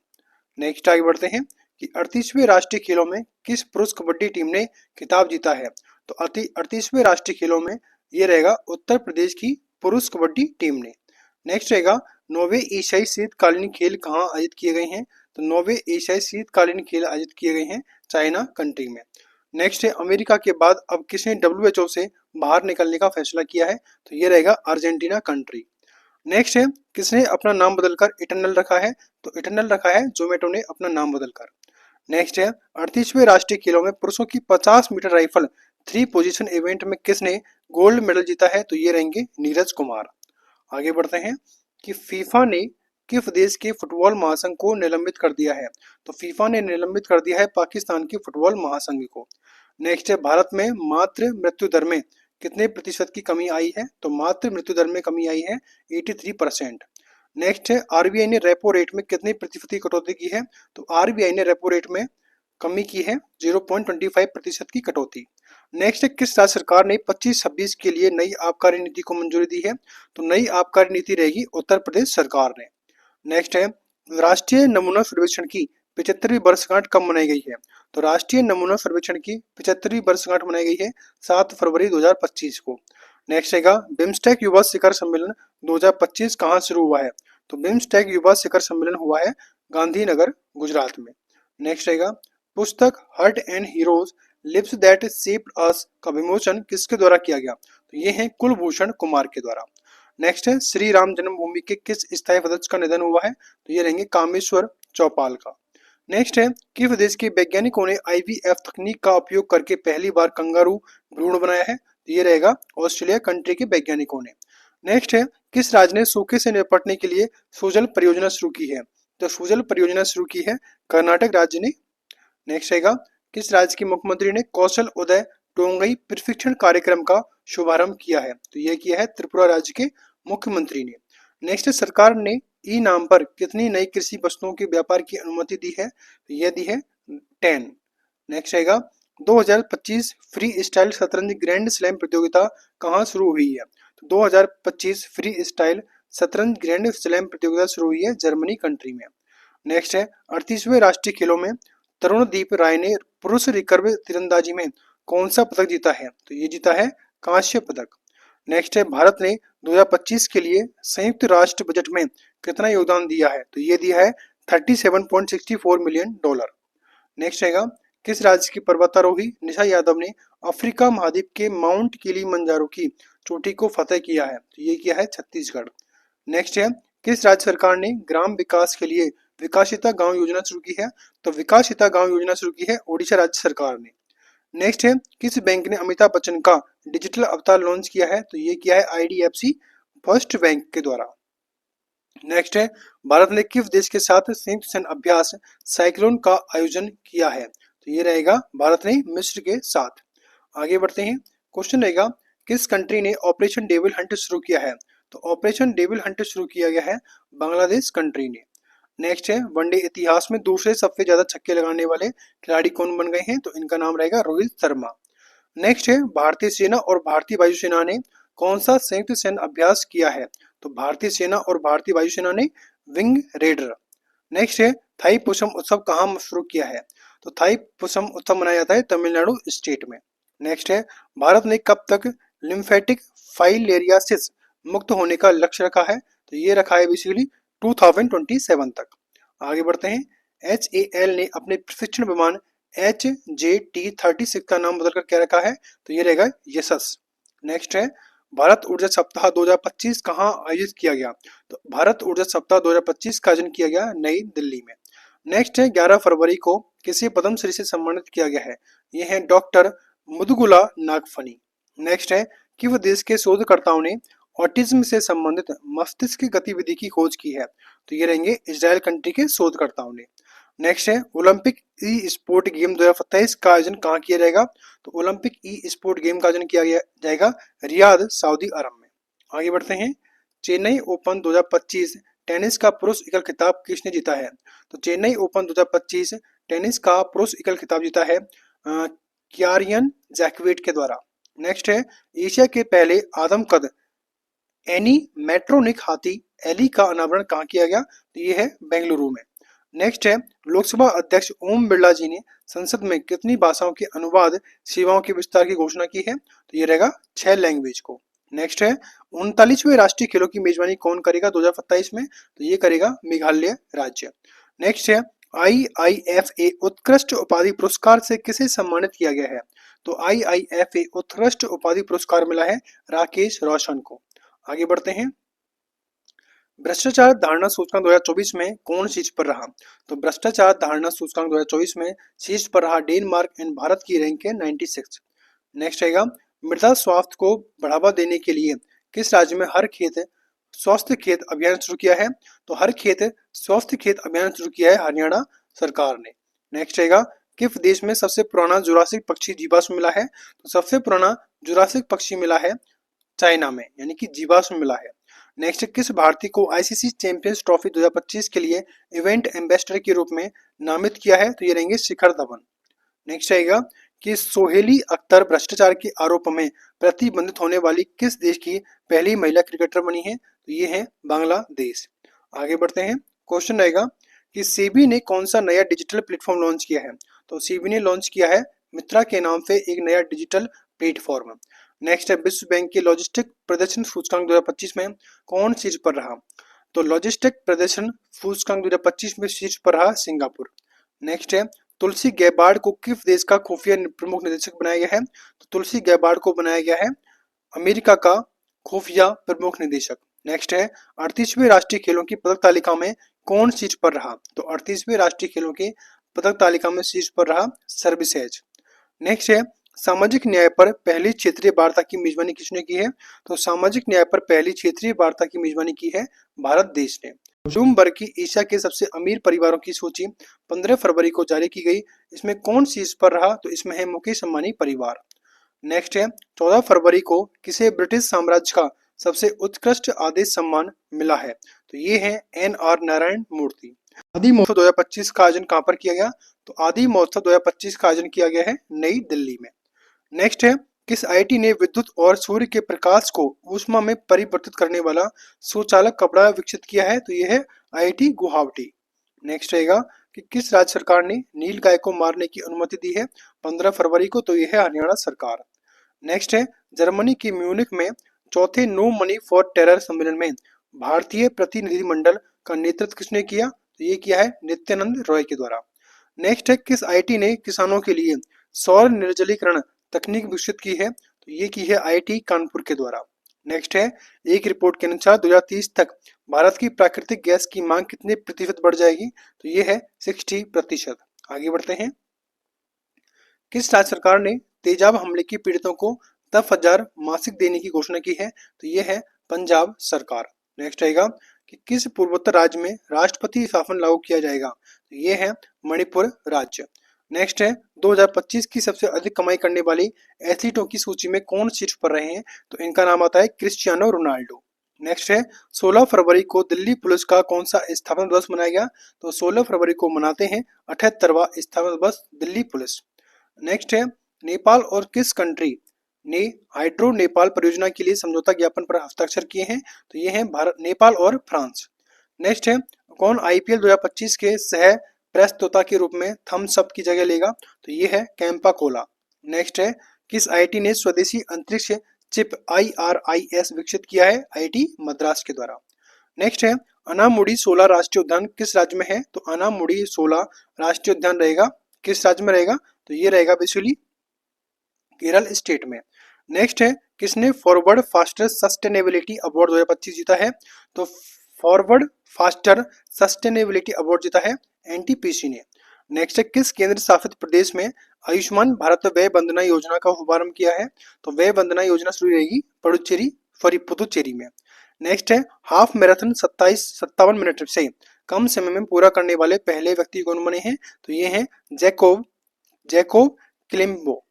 नेक्स्ट आगे बढ़ते हैं कि 38वें राष्ट्रीय खेलों में किस पुरुष कबड्डी टीम ने खिताब जीता है? तो 38वें राष्ट्रीय खेलों में ये रहेगा उत्तर प्रदेश की पुरुष कबड्डी टीम ने। नेक्स्ट रहेगा नौवे एशियाई शीतकालीन खेल कहाँ आयोजित किए गए हैं? तो नौवे एशियाई शीतकालीन खेल आयोजित किए गए हैं चाइना कंट्री में। नेक्स्ट है अमेरिका के बाद अब किसने डब्ल्यूएचओ से बाहर निकलने का फैसला किया है? तो ये रहेगा अर्जेंटीना कंट्री। नेक्स्ट है किसने अपना नाम बदलकर इटरनल रखा है? तो इटरनल रखा है जोमेटो ने अपना नाम बदलकर। नेक्स्ट है 38वें राष्ट्रीय खेलों में पुरुषों की 50 मीटर राइफल 3 पोजीशन इवेंट में किसने गोल्ड मेडल जीता है? तो ये रहेंगे नीरज कुमार। आगे बढ़ते हैं कि फीफा ने किस देश के फुटबॉल महासंघ को निलंबित कर दिया है? तो फीफा ने निलंबित कर दिया है पाकिस्तान के फुटबॉल महासंघ को। नेक्स्ट है भारत में मातृ मृत्यु दर में कितने प्रतिशत की कमी आई है? तो मातृ मृत्यु दर में कमी आई है 83%। नेक्स्ट है आरबीआई ने रेपो रेट में कितनी प्रतिशत की कटौती की है? तो आरबीआई ने रेपो रेट में कमी की है 0.25% की कटौती। नेक्स्ट है किस राज्य सरकार ने 25-26 के लिए नई आबकारी नीति को मंजूरी दी है? तो नई आबकारी नीति रहेगी उत्तर प्रदेश सरकार ने। नेक्स्ट है राष्ट्रीय नमूना सर्वेक्षण की 75वीं वर्षगांठ कब मनाई गई है? तो राष्ट्रीय नमूना सर्वेक्षण की 75वीं वर्षगांठ मनाई गई है 7 फरवरी 2025 को। नेक्स्ट रहेगा बिम्स्टेक युवा शिखर सम्मेलन 2025 कहाँ शुरू हुआ है? तो बिम्स्टेक युवा शिखर सम्मेलन हुआ है गांधीनगर गुजरात में। नेक्स्ट रहेगा पुस्तक heart and heroes lips that shaped us का विमोचन किसके द्वारा किया गया? तो ये है कुलभूषण कुमार के द्वारा। नेक्स्ट है श्री राम जन्मभूमि के किस स्थायी सदस्य का निधन हुआ है? तो ये रहेंगे कामेश्वर चौपाल का। नेक्स्ट है किस देश के वैज्ञानिकों ने आईवीएफ तकनीक का उपयोग करके पहली बार कंगारू भ्रूण बनाया है? तो ये रहेगा ऑस्ट्रेलिया कंट्री के वैज्ञानिकों ने। नेक्स्ट है किस राज्य ने सूखे से निपटने के लिए सुजल परियोजना शुरू की है? तो सुजल परियोजना शुरू की है कर्नाटक राज्य ने। नेक्स्ट रहेगा किस राज्य के मुख्यमंत्री ने कौशल उदय टोंगई प्रशिक्षण कार्यक्रम का शुभारंभ किया है? तो यह किया है त्रिपुरा राज्य के मुख्यमंत्री ने। नेक्स्ट सरकार ने ई नाम पर कितनी नई कृषि वस्तुओं के व्यापार की अनुमति दी है? तो यह दी है 10। नेक्स्ट रहेगा 2025 फ्री स्टाइल शतरंज ग्रैंड स्लैम प्रतियोगिता कहाँ शुरू हुई है? तो 2025 फ्री स्टाइल शतरंज ग्रैंड स्लैम प्रतियोगिता शुरू हुई है जर्मनी कंट्री में। नेक्स्ट है 38वें राष्ट्रीय खेलों में तरुणदीप राय ने पुरुष रिकर्व तीरंदाजी में कौन सा पदक जीता है? तो ये जीता है कांस्य पदक। नेक्स्ट है भारत ने 2025 के लिए संयुक्त राष्ट्र बजट में कितना योगदान दिया है? तो ये दिया है $37.64 मिलियन। नेक्स्ट रहेगा किस राज्य की पर्वतारोही निशा यादव ने अफ्रीका महाद्वीप के माउंट किलिमंजारो की चोटी को फतेह किया है? तो ये किया है छत्तीसगढ़। नेक्स्ट है किस राज्य सरकार ने ग्राम विकास के लिए विकासिता गांव योजना शुरू की है? तो विकासिता गांव योजना शुरू की है ओडिशा राज्य सरकार ने। नेक्स्ट है किस बैंक ने अमिताभ बच्चन का डिजिटल अवतार लॉन्च किया है? तो ये किया है आईडीएफसी फर्स्ट बैंक के द्वारा। नेक्स्ट है भारत ने किस देश के साथ संयुक्त सैन्य अभ्यास साइक्लोन का आयोजन किया है? तो ये रहेगा भारत ने मिस्र के साथ। आगे बढ़ते हैं क्वेश्चन रहेगा किस कंट्री ने ऑपरेशन डेविल हंट शुरू किया है? तो ऑपरेशन डेविल हंट शुरू किया गया है बांग्लादेश कंट्री ने। नेक्स्ट है वनडे इतिहास में दूसरे सबसे ज्यादा छक्के लगाने वाले खिलाड़ी कौन बन गए हैं? तो इनका नाम रहेगा रोहित शर्मा। नेक्स्ट है भारतीय सेना और भारतीय वायुसेना ने कौन सा संयुक्त सैन्य अभ्यास किया है? तो भारतीय सेना और भारतीय वायुसेना ने विंग रेडर। नेक्स्ट है थाई पुसम उत्सव कहाँ शुरू किया है? तो थाई पुसम उत्सव मनाया जाता है तमिलनाडु स्टेट में। नेक्स्ट है भारत ने कब तक लिम्फेटिक फाइलेरियासिस मुक्त होने का लक्ष्य रखा है? तो ये रखा है बेसिकली 2027 तक। आगे बढ़ते हैं HAL ने अपने प्रशिक्षण विमान HJT-36 का नाम बदलकर क्या रखा है? तो ये रहेगा यशस। नेक्स्ट है भारत ऊर्जा सप्ताह 2025 कहाँ आयोजित किया गया? तो भारत ऊर्जा सप्ताह 2025 का आयोजन किया गया नई दिल्ली में। नेक्स्ट है 11 फरवरी को किसी पद्मश्री से सम्मानित किया गया है? ये है डॉक्टर मुदुगुला नागफनी। नेक्स्ट है कि वह देश के शोधकर्ताओं ने ऑटिज्म से संबंधित मस्तिष्क की गतिविधि की खोज की है? तो ये रहेंगे इजराइल कंट्री के शोधकर्ताओं ने। नेक्स्ट है ओलंपिक ई स्पोर्ट गेम 2027 का आयोजन कहाँ किया जाएगा? तो ओलंपिक ई स्पोर्ट गेम का आयोजन किया जाएगा रियाद सऊदी अरब में। आगे बढ़ते हैं चेन्नई ओपन 2025 टेनिस का पुरुष एकल खिताब किसने जीता है? तो चेन्नई ओपन 2025 टेनिस का पुरुष एकल खिताब जीता है क्यारियन जैकवेट के द्वारा। नेक्स्ट है एशिया के पहले आदमकद एनीमेट्रोनिक हाथी एली का अनावरण कहाँ किया गया? तो ये है बेंगलुरु में। नेक्स्ट है, लोकसभा अध्यक्ष ओम बिरला जी ने संसद में कितनी भाषाओं के अनुवाद सेवाओं के विस्तार की घोषणा की है? तो ये रहेगा 6 लैंग्वेज को। नेक्स्ट है, 39वें राष्ट्रीय खेलों की मेजबानी कौन करेगा 2027 में? तो ये करेगा मेघालय राज्य। नेक्स्ट है, IIFA उत्कृष्ट उपाधि पुरस्कार से किसे सम्मानित किया गया है? तो IIFA उत्कृष्ट उपाधि पुरस्कार मिला है राकेश रोशन को। आगे बढ़ते हैं, भ्रष्टाचार धारणा सूचकांक 2024 में कौन शीर्ष पर रहा? तो भ्रष्टाचार धारणा सूचकांक 2024 में शीर्ष पर रहा डेनमार्क एंड भारत की रैंक है 96। नेक्स्ट आएगा, मृदा स्वास्थ्य को बढ़ावा देने के लिए किस राज्य में हर खेत स्वस्थ खेत अभियान शुरू किया है? तो हर खेत स्वस्थ खेत अभियान शुरू किया है हरियाणा सरकार ने। नेक्स्ट आएगा, किस देश में सबसे पुराना जुरासिक पक्षी जीवाश्म मिला है? तो सबसे पुराना जुरासिक पक्षी मिला है चाइना में, यानी कि जीवाश्म मिला है। नेक्स्ट, किस भारतीय को आईसीसी चैंपियंस ट्रॉफी 2025 के लिए इवेंट एम्बेसडर के रूप में नामित किया है? तो ये रहेंगे शिखर धवन। नेक्स्ट आएगा कि सोहेली अख्तर भ्रष्टाचार के आरोप में प्रतिबंधित होने वाली किस देश की पहली महिला क्रिकेटर बनी है? तो ये है बांग्लादेश। आगे बढ़ते हैं, क्वेश्चन रहेगा कि सेबी ने कौन सा नया डिजिटल प्लेटफॉर्म लॉन्च किया है? तो सेबी ने लॉन्च किया है मित्रा के नाम से एक नया डिजिटल प्लेटफॉर्म। नेक्स्ट है, विश्व बैंक के लॉजिस्टिक प्रदर्शन सूचकांक 2025 में कौन शीर्ष पर रहा? तो लॉजिस्टिक प्रदर्शन सूचकांक 2025 में शीर्ष पर रहा सिंगापुर। नेक्स्ट है, तुलसी गैबार्ड को किस देश का खुफिया प्रमुख निदेशक बनाया गया है? तो तुलसी गैबार्ड को बनाया गया है अमेरिका का खुफिया प्रमुख निदेशक। नेक्स्ट है, 38वें राष्ट्रीय खेलों की पदक तालिका में कौन शीर्ष पर रहा? तो 38वें राष्ट्रीय खेलों की पदक तालिका में शीर्ष पर रहा सर्विसेज। नेक्स्ट है, सामाजिक न्याय पर पहली क्षेत्रीय वार्ता की मेजबानी किसने की है? तो सामाजिक न्याय पर पहली क्षेत्रीय वार्ता की मेजबानी की है भारत देश ने। ब्लूमबर्ग की एशिया के सबसे अमीर परिवारों की सूची 15 फरवरी को जारी की गई। इसमें कौन शीर्ष पर रहा? तो इसमें है मुकेश अंबानी परिवार। नेक्स्ट है, 14 फरवरी को किसे ब्रिटिश साम्राज्य का सबसे उत्कृष्ट आदेश सम्मान मिला है? तो ये है NR नारायण मूर्ति। आदि महोत्सव 2025 का आयोजन कहाँ पर किया गया? तो आदि महोत्सव 2025 का आयोजन किया गया है नई दिल्ली में। नेक्स्ट है, किस आईआईटी ने विद्युत और सूर्य के प्रकाश को ऊष्मा में परिवर्तित करने वाला स्वचालक कपड़ा विकसित किया है? तो यह है IIT गुवाहाटी। नेक्स्ट रहेगा कि किस राज्य सरकार ने नील गाय को मारने की अनुमति दी है 15 फरवरी को? तो यह है हरियाणा सरकार। नेक्स्ट है, जर्मनी के म्यूनिख में चौथे नो मनी फॉर टेरर सम्मेलन में भारतीय प्रतिनिधिमंडल का नेतृत्व किसने किया? तो ये किया है नित्यानंद रॉय के द्वारा। नेक्स्ट है, किस आईआईटी ने किसानों के लिए सौर निर्जलीकरण तकनीक विकसित की है? तो ये की है IIT कानपुर के द्वारा। नेक्स्ट है, एक रिपोर्ट के अनुसार 2030 तक भारत की प्राकृतिक गैस की मांग कितने प्रतिशत बढ़ जाएगी? तो ये है 60%। आगे बढ़ते हैं, किस राज्य सरकार ने तेजाब हमले के पीड़ितों को 10,000 मासिक देने की घोषणा की है? तो ये है पंजाब सरकार। नेक्स्ट आएगा कि किस पूर्वोत्तर राज्य में राष्ट्रपति शासन लागू किया जाएगा? तो ये है मणिपुर राज्य। नेक्स्ट है, 2025 की सबसे अधिक कमाई करने वाली एथलीटों की सूची में कौन शीर्ष पर रहे हैं? तो इनका नाम आता है क्रिस्टियानो रोनाल्डो। नेक्स्ट है, 16 फरवरी को दिल्ली पुलिस का कौन सा स्थापना दिवस मनाया गया? तो 16 फरवरी को मनाते हैं 78वां स्थापना दिवस दिल्ली पुलिस। नेक्स्ट है, नेपाल और किस कंट्री ने हाइड्रो नेपाल परियोजना के लिए समझौता ज्ञापन पर हस्ताक्षर किए हैं? तो ये हैं भारत, नेपाल और फ्रांस। नेक्स्ट है, कौन IPL 2025 के सह प्रस्तोता के रूप में थम्स अप की जगह लेगा? तो ये है कैंपा कोला। नेक्स्ट है, किस IIT ने स्वदेशी अंतरिक्ष चिप IRIS विकसित किया है? IIT मद्रास के द्वारा। नेक्स्ट है, अनामुडी 16 राष्ट्रीय उद्यान किस राज्य में है? तो अनामुडी 16 राष्ट्रीय उद्यान रहेगा किस राज्य में रहेगा? तो ये रहेगा बेसिकली केरल स्टेट में। नेक्स्ट है, किसने फॉरवर्ड फास्टर सस्टेनेबिलिटी अवार्ड 2025 जीता है? तो फॉरवर्ड फास्टर सस्टेनेबिलिटी अवार्ड जीता है NTPC ने। नेक्स्ट है, किस केंद्र शासित प्रदेश में आयुष्मान भारत व्यय वंदना योजना का शुभारंभ किया है? तो व्यय वंदना योजना शुरू रहेगी पुदुचेरी में। नेक्स्ट है, हाफ मैराथन 57 मिनट से कम समय में पूरा करने वाले पहले व्यक्ति कौन बने हैं? तो ये हैं जैकोब क्लिम्बो।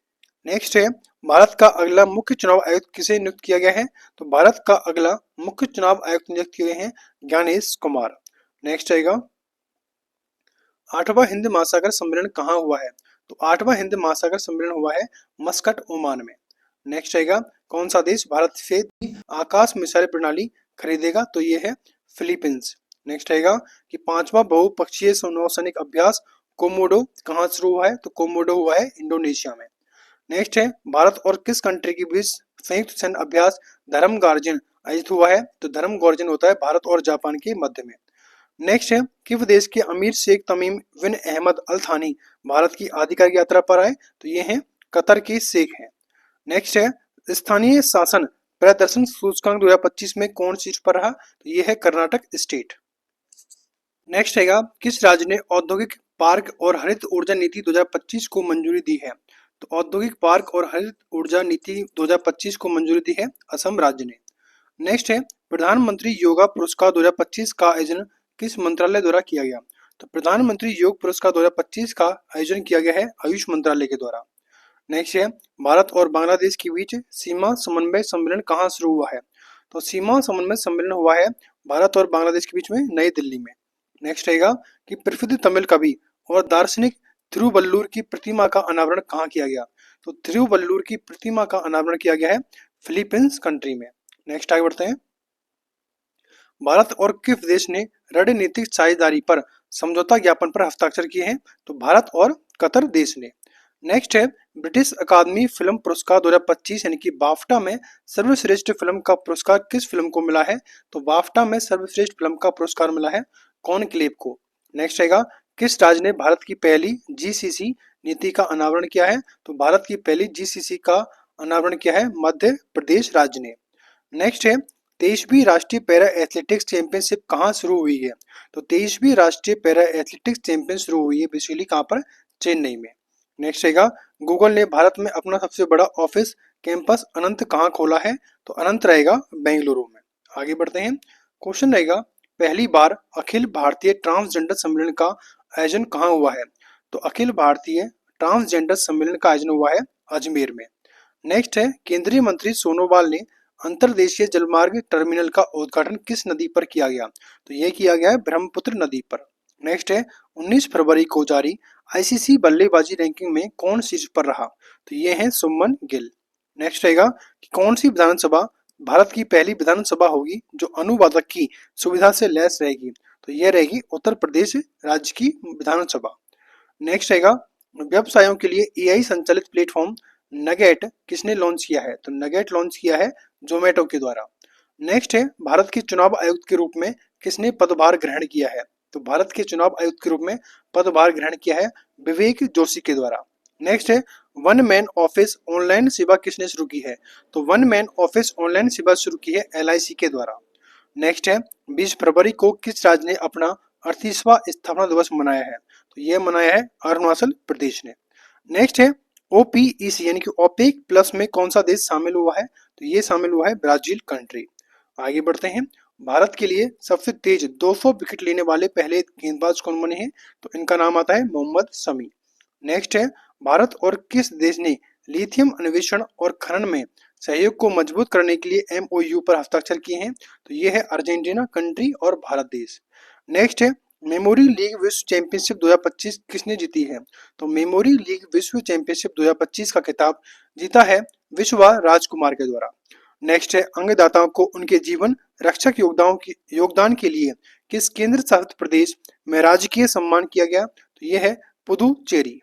नेक्स्ट है, भारत का अगला मुख्य चुनाव आयुक्त किसे नियुक्त किया गया है? तो भारत का अगला मुख्य चुनाव आयुक्त नियुक्त किए गए हैं ज्ञानेश कुमार। नेक्स्ट आएगा, 8वां हिंद महासागर सम्मेलन कहाँ हुआ है? तो 8वां हिंद महासागर सम्मेलन हुआ है मस्कट ओमान में। नेक्स्ट आएगा, कौन सा देश भारत से आकाश मिसाइल प्रणाली खरीदेगा? तो ये है फिलीपींस। नेक्स्ट आएगा कि पांचवा बहुपक्षीय नौसैनिक अभ्यास कोमोडो कहाँ शुरू हुआ है? तो कोमोडो हुआ है इंडोनेशिया में। नेक्स्ट है भारत और किस कंट्री के बीच संयुक्त सैन्य अभ्यास धर्म गार्जन आयोजित हुआ है? तो धर्म गार्जन होता है भारत और जापान के मध्य में। नेक्स्ट है किस देश के अमीर शेख तमीम बिन अहमद अल थानी भारत की आधिकारिक यात्रा पर आए? तो ये हैं कतर के शेख हैं। नेक्स्ट है स्थानीय शासन प्रदर्शन सूचकांक 2025 में कौन शीर्ष पर रहा? तो ये है कर्नाटक स्टेट। नेक्स्ट है किस राज्य ने औद्योगिक पार्क और हरित ऊर्जा नीति 2025 को मंजूरी दी है? तो औद्योगिक पार्क और हरित ऊर्जा नीति 2025 को मंजूरी दी है असम राज्य ने। नेक्स्ट है प्रधानमंत्री योगा पुरस्कार 2025 का आयोजन किस मंत्रालय द्वारा किया गया? तो प्रधानमंत्री योग पुरस्कार 2025 का आयोजन किया गया है आयुष मंत्रालय के द्वारा। नेक्स्ट है भारत और बांग्लादेश के बीच सीमा समन्वय सम्मेलन कहाँ शुरू हुआ है? तो सीमा समन्वय सम्मेलन हुआ है भारत और बांग्लादेश के बीच में नई दिल्ली में। नेक्स्ट रहेगा कि प्रसिद्ध तमिल कवि और दार्शनिक थिरुवल्लुर की प्रतिमा का अनावरण कहाँ किया गया? तो थिरुवल्लुर की प्रतिमा का अनावरण किया गया है फिलीपींस कंट्री में। नेक्स्ट आगे बढ़ते हैं। भारत और किस देश ने रणनीतिक साझेदारी पर समझौता ज्ञापन पर हस्ताक्षर किए हैं? तो भारत और कतर देश ने। नेक्स्ट है ब्रिटिश अकादमी फिल्म पुरस्कार 2025 यानी कि बाफ्टा में सर्वश्रेष्ठ फिल्म का पुरस्कार किस फिल्म को मिला है? तो बाफ्टा में सर्वश्रेष्ठ फिल्म का पुरस्कार मिला है कॉनक्लेव को। नेक्स्ट आएगा किस राज्य ने भारत की पहली जीसीसी नीति का अनावरण किया है? तो भारत की पहली जीसीसी का अनावरण किया है मध्य प्रदेश राज्य ने। नेक्स्ट है 23वीं राष्ट्रीय पैरा एथलेटिक्स चैंपियनशिप कहाँ शुरू हुई है? तो 23वीं राष्ट्रीय पैरा एथलेटिक्स चैंपियन शुरू हुई है बेसिकली कहाँ पर? चेन्नई में। नेक्स्ट रहेगा गूगल ने भारत में अपना सबसे बड़ा ऑफिस कैंपस अनंत कहाँ खोला है? तो अनंत रहेगा बेंगलुरु में। आगे बढ़ते हैं। क्वेश्चन रहेगा पहली बार अखिल भारतीय ट्रांसजेंडर सम्मेलन का आयोजन कहाँ हुआ है? तो अखिल भारतीय ट्रांसजेंडर सम्मेलन का आयोजन हुआ है अजमेर में। नेक्स्ट है केंद्रीय मंत्री सोनोवाल ने अंतरदेशीय जलमार्ग टर्मिनल का उद्घाटन किस नदी पर किया गया? तो यह किया गया है ब्रह्मपुत्र नदी पर। नेक्स्ट है 19 फरवरी को जारी आईसीसी बल्लेबाजी रैंकिंग में कौन शीर्ष पर रहा? तो ये है सुमन गिल। नेक्स्ट रहेगा कि कौन सी विधानसभा भारत की पहली विधानसभा होगी जो अनुवादक की सुविधा से लैस रहेगी? तो यह रहेगी उत्तर प्रदेश राज्य की विधानसभा। नेक्स्ट रहेगा व्यवसायों के लिए एआई संचालित प्लेटफॉर्म नगेट किसने लॉन्च किया है? तो नगेट लॉन्च किया है जोमेटो के द्वारा। नेक्स्ट है भारत के चुनाव आयुक्त के रूप में किसने पदभार ग्रहण किया है? तो भारत के चुनाव आयुक्त के रूप में पदभार ग्रहण किया है विवेक जोशी के द्वारा। नेक्स्ट है वन मैन ऑफिस ऑनलाइन सेवा किसने शुरू की है? तो वन मैन ऑफिस ऑनलाइन सेवा शुरू की है एलआईसी के द्वारा। नेक्स्ट है 20 फरवरी को किस राज्य ने अपना 38वां स्थापना दिवस मनाया है? तो यह मनाया है अरुणाचल प्रदेश ने। नेक्स्ट है ओपीईसी यानी कि ओपेक प्लस में कौन सा देश शामिल हुआ है? तो ये शामिल हुआ है ब्राजील कंट्री। आगे बढ़ते हैं। भारत के लिए सबसे तेज 200 विकेट लेने वाले पहले गेंदबाज कौन बने हैं? तो इनका नाम आता है मोहम्मद शमी। नेक्स्ट है भारत और किस देश ने लिथियम अन्वेषण और खनन में सहयोग को मजबूत करने के लिए एमओयू पर हस्ताक्षर किए हैं? तो ये है अर्जेंटीना कंट्री और भारत देश। नेक्स्ट है मेमोरी लीग विश्व चैंपियनशिप 2025 किसने जीती है? तो मेमोरी लीग विश्व चैंपियनशिप 2025 का खिताब जीता है विश्वा राजकुमार के द्वारा। नेक्स्ट है अंगदाताओं को उनके जीवन रक्षक योगदान के लिए किस केंद्र शासित प्रदेश में राजकीय सम्मान किया गया? तो यह है पुदुचेरी।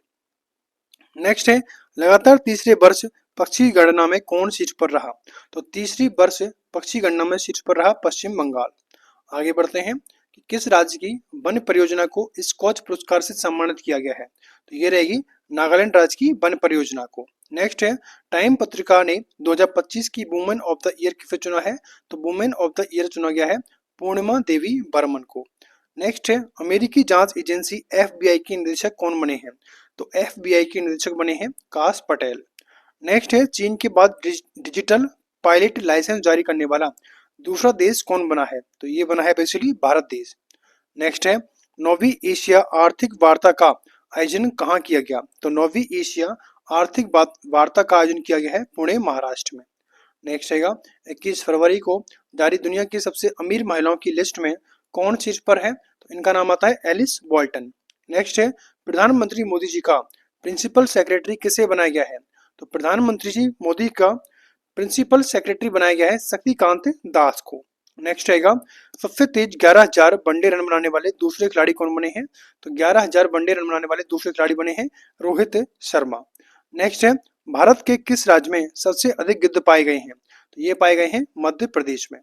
नेक्स्ट है लगातार तीसरे वर्ष पक्षी गणना में कौन शीर्ष पर रहा? तो तीसरी वर्ष पक्षी गणना में शीर्ष पर रहा पश्चिम बंगाल। आगे बढ़ते हैं कि किस राज्य की वन परियोजना को स्कॉच पुरस्कार से सम्मानित किया गया है? तो ये रहेगी नागालैंड राज्य की वन परियोजना को। नेक्स्ट है टाइम पत्रिका ने 2025 की वुमेन ऑफ द ईयर किसे चुना है? तो वुमेन ऑफ द ईयर चुना गया है पूर्णिमा देवी बर्मन को। नेक्स्ट है अमेरिकी जांच एजेंसी एफबीआई के निदेशक कौन बने हैं? तो एफबीआई के निदेशक बने हैं काश पटेल। नेक्स्ट है चीन के बाद डिजिटल पायलट लाइसेंस जारी करने वाला दूसरा देश कौन बना है? तो ये बना है बेसिकली भारत देश। नेक्स्ट है 9वीं एशिया आर्थिक वार्ता का आयोजन कहाँ किया गया? तो 9वीं एशिया आर्थिक वार्ता का आयोजन किया गया है पुणे महाराष्ट्र में। नेक्स्ट रहेगा 21 फरवरी को जारी दुनिया की सबसे अमीर महिलाओं की लिस्ट में कौन शीर्ष पर है? तो इनका नाम आता है एलिस बॉल्टन। नेक्स्ट है प्रधानमंत्री मोदी जी का प्रिंसिपल सेक्रेटरी किसे बनाया गया है? तो प्रधानमंत्री जी मोदी का प्रिंसिपल सेक्रेटरी बनाया गया है शक्तिकांत दास को। नेक्स्ट रहेगा सबसे तेज 11,000 वनडे रन बनाने वाले दूसरे खिलाड़ी कौन बने हैं? तो 11,000 वनडे रन बनाने वाले दूसरे खिलाड़ी बने हैं रोहित शर्मा। नेक्स्ट है भारत के किस राज्य में सबसे अधिक गिद्ध पाए गए हैं? तो ये पाए गए हैं मध्य प्रदेश में।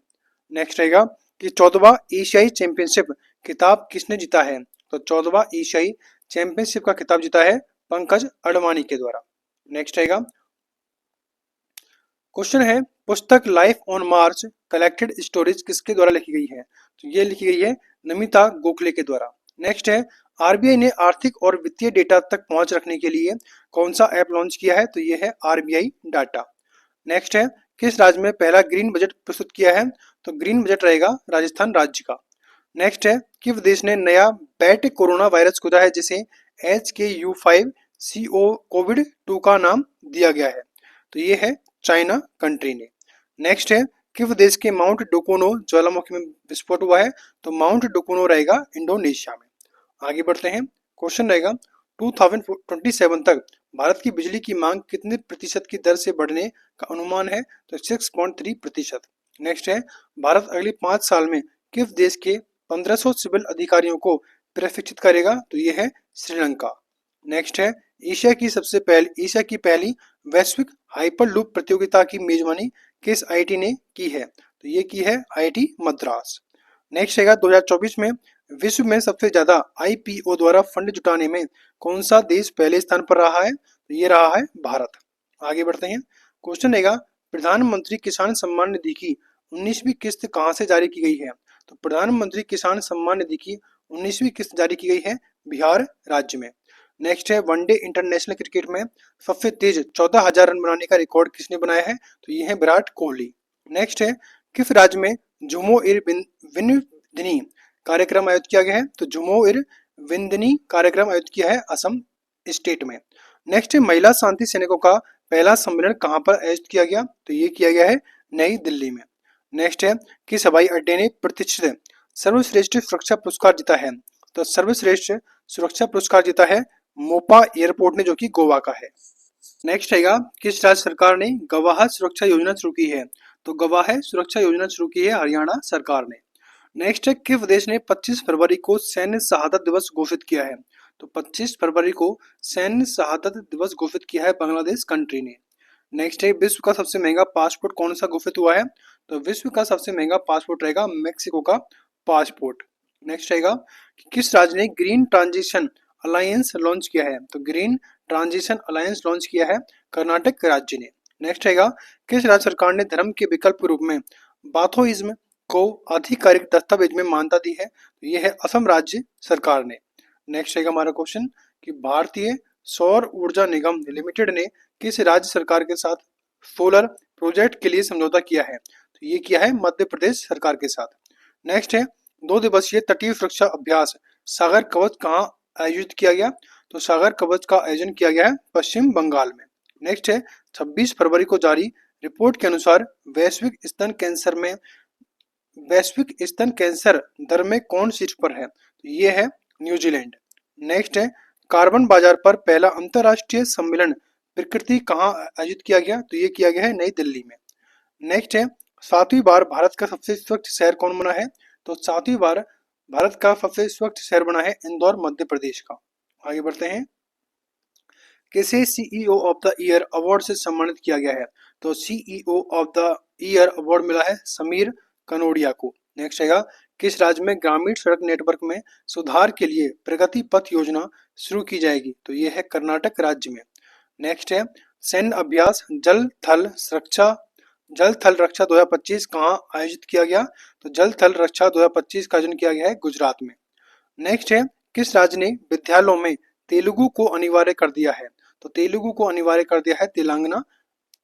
नेक्स्ट रहेगा कि 14वां एशियाई चैंपियनशिप खिताब किसने जीता है? तो 14वां एशियाई चैंपियनशिप का खिताब जीता है पंकज अडवाणी के द्वारा। नेक्स्ट रहेगा क्वेश्चन है पुस्तक life on March collected stories किसके द्वारा लिखी गई है? तो ये लिखी गई है नमिता गोखले के द्वारा। नेक्स्ट है आरबीआई ने आर्थिक और वित्तीय डेटा तक पहुंच रखने के लिए कौन सा ऐप लॉन्च किया है? तो ये है आरबीआई डाटा। नेक्स्ट है किस राज्य में पहला ग्रीन बजट प्रस्तुत किया है? तो ग्रीन बजट रहेगा राजस्थान राज्य का। नेक्स्ट है किस देश ने नया बैट कोरोना वायरस खोजा है जिसे HKU5CO कोविड-2 का नाम दिया गया है? तो ये है चाइना कंट्री ने। नेक्स्ट है किस देश के माउंट डोकोनो ज्वालामुखी में विस्फोट हुआ है? तो माउंट डोकोनो रहेगा इंडोनेशिया में। आगे बढ़ते हैं क्वेश्चन रहेगा 2027 तक भारत की बिजली की मांग कितने प्रतिशत की दर से बढ़ने का अनुमान है? तो 6.3%। नेक्स्ट है भारत अगले 5 साल में किस देश के 1500 सिविल अधिकारियों को प्रशिक्षित करेगा? तो ये है श्रीलंका। नेक्स्ट है एशिया की पहली वैश्विक हाइपरलूप प्रतियोगिता की मेजबानी किस आईआईटी ने की है? तो ये की है आईआईटी मद्रास। नेक्स्ट रहेगा 2024 में विश्व में सबसे ज्यादा आईपीओ द्वारा फंड जुटाने में कौन सा देश पहले स्थान पर रहा है? तो ये रहा है भारत। आगे बढ़ते हैं क्वेश्चन रहेगा प्रधानमंत्री किसान सम्मान निधि की 19वीं किस्त कहां से जारी की गई है? तो प्रधानमंत्री किसान सम्मान निधि की 19वीं किस्त जारी की गई है बिहार राज्य में। नेक्स्ट है वनडे इंटरनेशनल क्रिकेट में सबसे तेज 14,000 रन बनाने का रिकॉर्ड किसने बनाया है? तो ये है विराट कोहली। नेक्स्ट है किस राज्य में झुमो इर विंदनी कार्यक्रम आयोजित किया गया है? तो झुमो इर विंदनी कार्यक्रम आयोजित किया है असम स्टेट में। नेक्स्ट है महिला शांति सैनिकों का पहला सम्मेलन कहां पर आयोजित किया गया? तो ये किया गया है नई दिल्ली में। नेक्स्ट है किस हवाई अड्डे ने प्रतिष्ठित सर्वश्रेष्ठ सुरक्षा पुरस्कार जीता है? तो सर्वश्रेष्ठ सुरक्षा पुरस्कार जीता है मोपा एयरपोर्ट ने जो कि गोवा का है। नेक्स्ट रहेगा किस राज्य सरकार ने गवाह सुरक्षा योजना शुरू की है? तो गवाह सुरक्षा योजना शुरू की है हरियाणा सरकार ने। नेक्स्ट है किस देश ने 25 फरवरी को सैन्य शहादत दिवस घोषित किया है? तो 25 फरवरी को सैन्य शहादत दिवस घोषित किया है बांग्लादेश कंट्री ने। नेक्स्ट है विश्व का सबसे महंगा पासपोर्ट कौन सा घोषित हुआ है? तो विश्व का सबसे महंगा पासपोर्ट रहेगा मेक्सिको का पासपोर्ट। नेक्स्ट रहेगा किस राज्य ने ग्रीन ट्रांजिशन अलायंस लॉन्च किया है? तो ग्रीन ट्रांजिशन अलायंस लॉन्च किया है कर्नाटक राज्य ने। नेक्स्ट रहेगा किस राज्य सरकार ने धर्म के विकल्प रूप में बाथोइज्म को आधिकारिक दस्तावेज में मान्यता दी है? तो ये है असम राज्य सरकार ने। नेक्स्ट रहेगा हमारा क्वेश्चन कि भारतीय सौर ऊर्जा निगम लिमिटेड ने किस राज्य सरकार के साथ सोलर प्रोजेक्ट के लिए समझौता किया है? तो ये किया है मध्य प्रदेश सरकार के साथ। नेक्स्ट है 2 दिवसीय तटीय सुरक्षा अभ्यास सागर कवच कहाँ आयोजित किया गया? तो सागर कवच का आयोजन किया गया है पश्चिम बंगाल में। नेक्स्ट है 26 फरवरी को जारी रिपोर्ट के अनुसार वैश्विक स्तन कैंसर दर में कौन शीर्ष पर है? तो ये है न्यूजीलैंड। नेक्स्ट है कार्बन बाजार पर पहला अंतरराष्ट्रीय सम्मेलन प्रकृति कहाँ आयोजित किया गया? तो ये किया गया है नई दिल्ली में। नेक्स्ट है 7वीं बार भारत का सबसे स्वच्छ शहर कौन बना है? तो 7वीं बार भारत का सबसे स्वच्छ शहर बना है इंदौर मध्य प्रदेश का। आगे बढ़ते हैं किसे CEO of the year award से सम्मानित किया गया है? तो CEO of the year award मिला है समीर कनोडिया को। नेक्स्ट रहेगा किस राज्य में ग्रामीण सड़क नेटवर्क में सुधार के लिए प्रगति पथ योजना शुरू की जाएगी? तो ये है कर्नाटक राज्य में। नेक्स्ट है सैन्य अभ्यास जल थल रक्षा 2025 कहाँ आयोजित किया गया? तो जल थल रक्षा 2025 का आयोजन किया गया है गुजरात में। नेक्स्ट है किस राज्य ने विद्यालयों में तेलुगु को अनिवार्य कर दिया है? तो तेलुगु को अनिवार्य कर दिया है तेलंगाना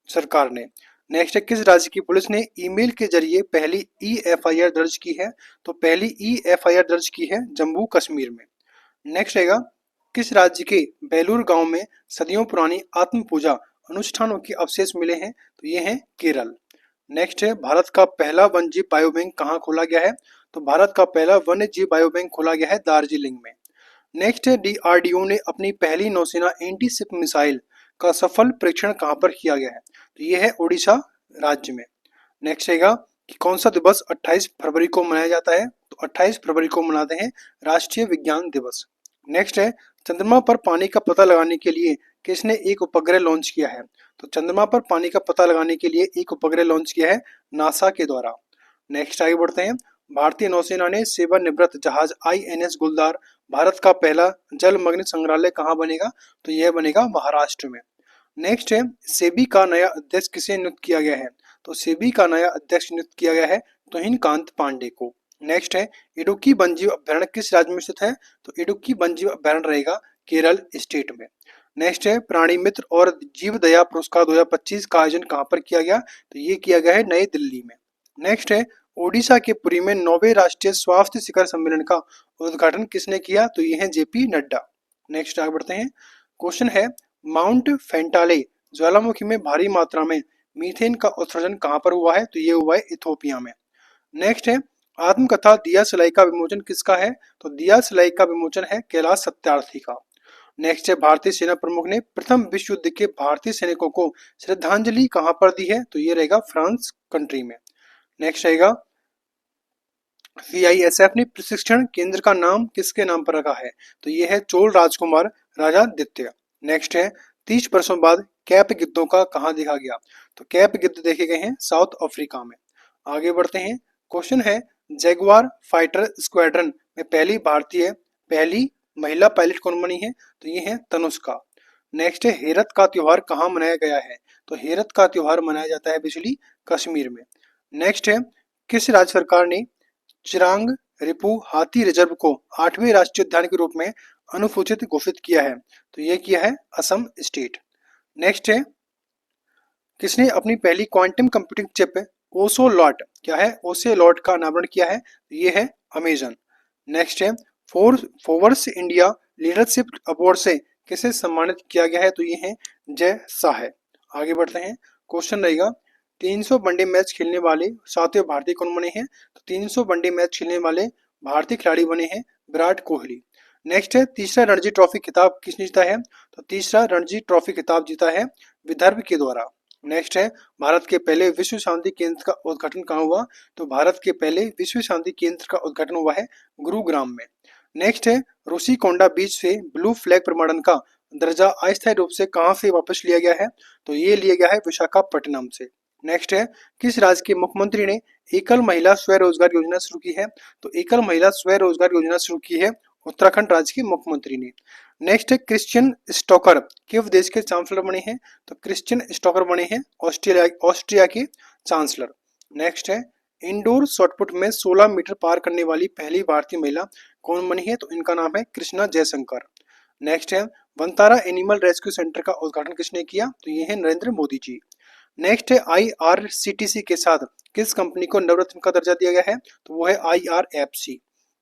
सरकार ने। नेक्स्ट है किस राज्य की पुलिस ने ईमेल के जरिए पहली एफआईआर दर्ज की है? तो पहली एफआईआर दर्ज की है जम्मू कश्मीर में। नेक्स्ट रहेगा किस राज्य के बेलूर गांव में सदियों पुरानी आत्म पूजा अनुष्ठानों के अवशेष मिले हैं? तो ये है केरल। नेक्स्ट है भारत का पहला वन्यजीव बायोबैंक कहाँ खोला गया है? तो भारत का पहला वन्यजीव बायोबैंक खोला गया है दार्जिलिंग में। नेक्स्ट है डीआरडीओ ने अपनी पहली नौसेना एंटी शिप मिसाइल का सफल परीक्षण कहाँ पर किया गया है? तो ये है ओडिशा राज्य में। नेक्स्ट रहेगा कि कौन सा दिवस 28 फरवरी को मनाया जाता है, तो 28 फरवरी को मनाते हैं राष्ट्रीय विज्ञान दिवस। नेक्स्ट है चंद्रमा पर पानी का पता लगाने के लिए किसने एक उपग्रह लॉन्च किया है, तो चंद्रमा पर पानी का पता लगाने के लिए एक उपग्रह लॉन्च किया है नासा के द्वारा। नेक्स्ट आगे बढ़ते हैं, भारतीय नौसेना ने सेवानिवृत्त जहाज INS गुलदार भारत का पहला जलमग्न संग्रहालय कहाँ बनेगा, तो यह बनेगा महाराष्ट्र में। नेक्स्ट है सेबी का नया अध्यक्ष किसे नियुक्त किया गया है, तो सेबी का नया अध्यक्ष नियुक्त किया गया है तुहिनकांत पांडे को। नेक्स्ट है इडुक्की वन्यजीव अभ्यारण्य किस राज्य में स्थित है, तो इडुक्की वन्यजीव अभ्यारण्य रहेगा केरल स्टेट में। नेक्स्ट है प्राणी मित्र और जीव दया पुरस्कार 2025 का आयोजन कहाँ पर किया गया, तो ये किया गया है नई दिल्ली में। नेक्स्ट है ओडिशा के पुरी में 9वें राष्ट्रीय स्वास्थ्य शिखर सम्मेलन का उद्घाटन किसने किया, तो ये है JP नड्डा। नेक्स्ट आगे बढ़ते हैं, क्वेश्चन है माउंट फेंटाले ज्वालामुखी में भारी मात्रा में मीथेन का उत्सर्जन कहाँ पर हुआ है, तो ये हुआ है इथोपिया में। नेक्स्ट है आत्मकथा दिया सलाई का विमोचन किसका है, तो दिया सलाई का विमोचन है कैलाश सत्यार्थी का। नेक्स्ट है भारतीय सेना प्रमुख ने प्रथम विश्व युद्ध के भारतीय सैनिकों को श्रद्धांजलि कहाँ पर दी है, तो ये रहेगा फ्रांस कंट्री में। नेक्स्ट रहेगा CISF ने प्रशिक्षण केंद्र का नाम किसके नाम पर रखा है, तो ये है चोल राजकुमार राजादित्य। नेक्स्ट है 30 वर्षों बाद कैप गिद्धों का कहाँ देखा गया, तो कैप गिद्ध देखे गए हैं साउथ अफ्रीका में। आगे बढ़ते हैं, क्वेश्चन है जैगुआर फाइटर स्क्वाड्रन में पहली महिला पायलट कौन बनी है, तो ये है तनुष्का। नेक्स्ट है हेरत का त्योहार कहाँ मनाया गया है, तो हेरत का त्योहार मनाया जाता है बेसिकली कश्मीर में। नेक्स्ट है किस राज्य सरकार ने चिरांग रिपू हाथी रिजर्व को 8वें राष्ट्रीय उद्यान के रूप में अनुसूचित घोषित किया है, तो यह किया है असम स्टेट। नेक्स्ट है किसने अपनी पहली क्वांटम कंप्यूटिंग चिप ओसोलॉट क्या है ओसेलॉट का अनावरण किया है, तो ये है अमेजन। नेक्स्ट है फोर्ब्स इंडिया लीडरशिप अवार्ड से किसे सम्मानित किया गया है, तो ये है जय शाह। आगे बढ़ते हैं, क्वेश्चन रहेगा 300 वनडे मैच खेलने वाले 7वें भारतीय कौन बने हैं, तो 300 वनडे मैच खेलने वाले भारतीय खिलाड़ी बने हैं विराट कोहली। नेक्स्ट है तीसरा रणजी ट्रॉफी खिताब किसने जीता है, तो तीसरा रणजी ट्रॉफी खिताब जीता है विदर्भ के द्वारा। नेक्स्ट है भारत के पहले विश्व शांति केंद्र का उद्घाटन कहाँ हुआ, तो भारत के पहले विश्व शांति केंद्र का उद्घाटन हुआ है गुरुग्राम में। नेक्स्ट है रूसीकोंडा बीच से ब्लू फ्लैग प्रमाणन का दर्जा अस्थायी रूप से कहाँ से वापस लिया गया है, तो ये लिया गया है विशाखापट्टनम से। नेक्स्ट है किस राज्य के मुख्यमंत्री ने एकल महिला स्वरोजगार योजना शुरू की है, तो एकल महिला स्वरोजगार योजना शुरू की है उत्तराखंड राज्य के मुख्यमंत्री ने। नेक्स्ट है क्रिश्चियन स्टोकर किस देश के चांसलर बने हैं, तो क्रिश्चियन स्टोकर बने हैं ऑस्ट्रिया के चांसलर। नेक्स्ट है इंडोर शॉटपुट में 16 मीटर पार करने वाली पहली भारतीय महिला कौन बनी है, तो इनका नाम है कृष्णा जयशंकर। नेक्स्ट है वंतारा एनिमल रेस्क्यू सेंटर का उद्घाटन किसने किया, तो ये है नरेंद्र मोदी जी। नेक्स्ट है IRCTC के साथ किस कंपनी को नवरत्न का दर्जा दिया गया है, तो वो है IRFC।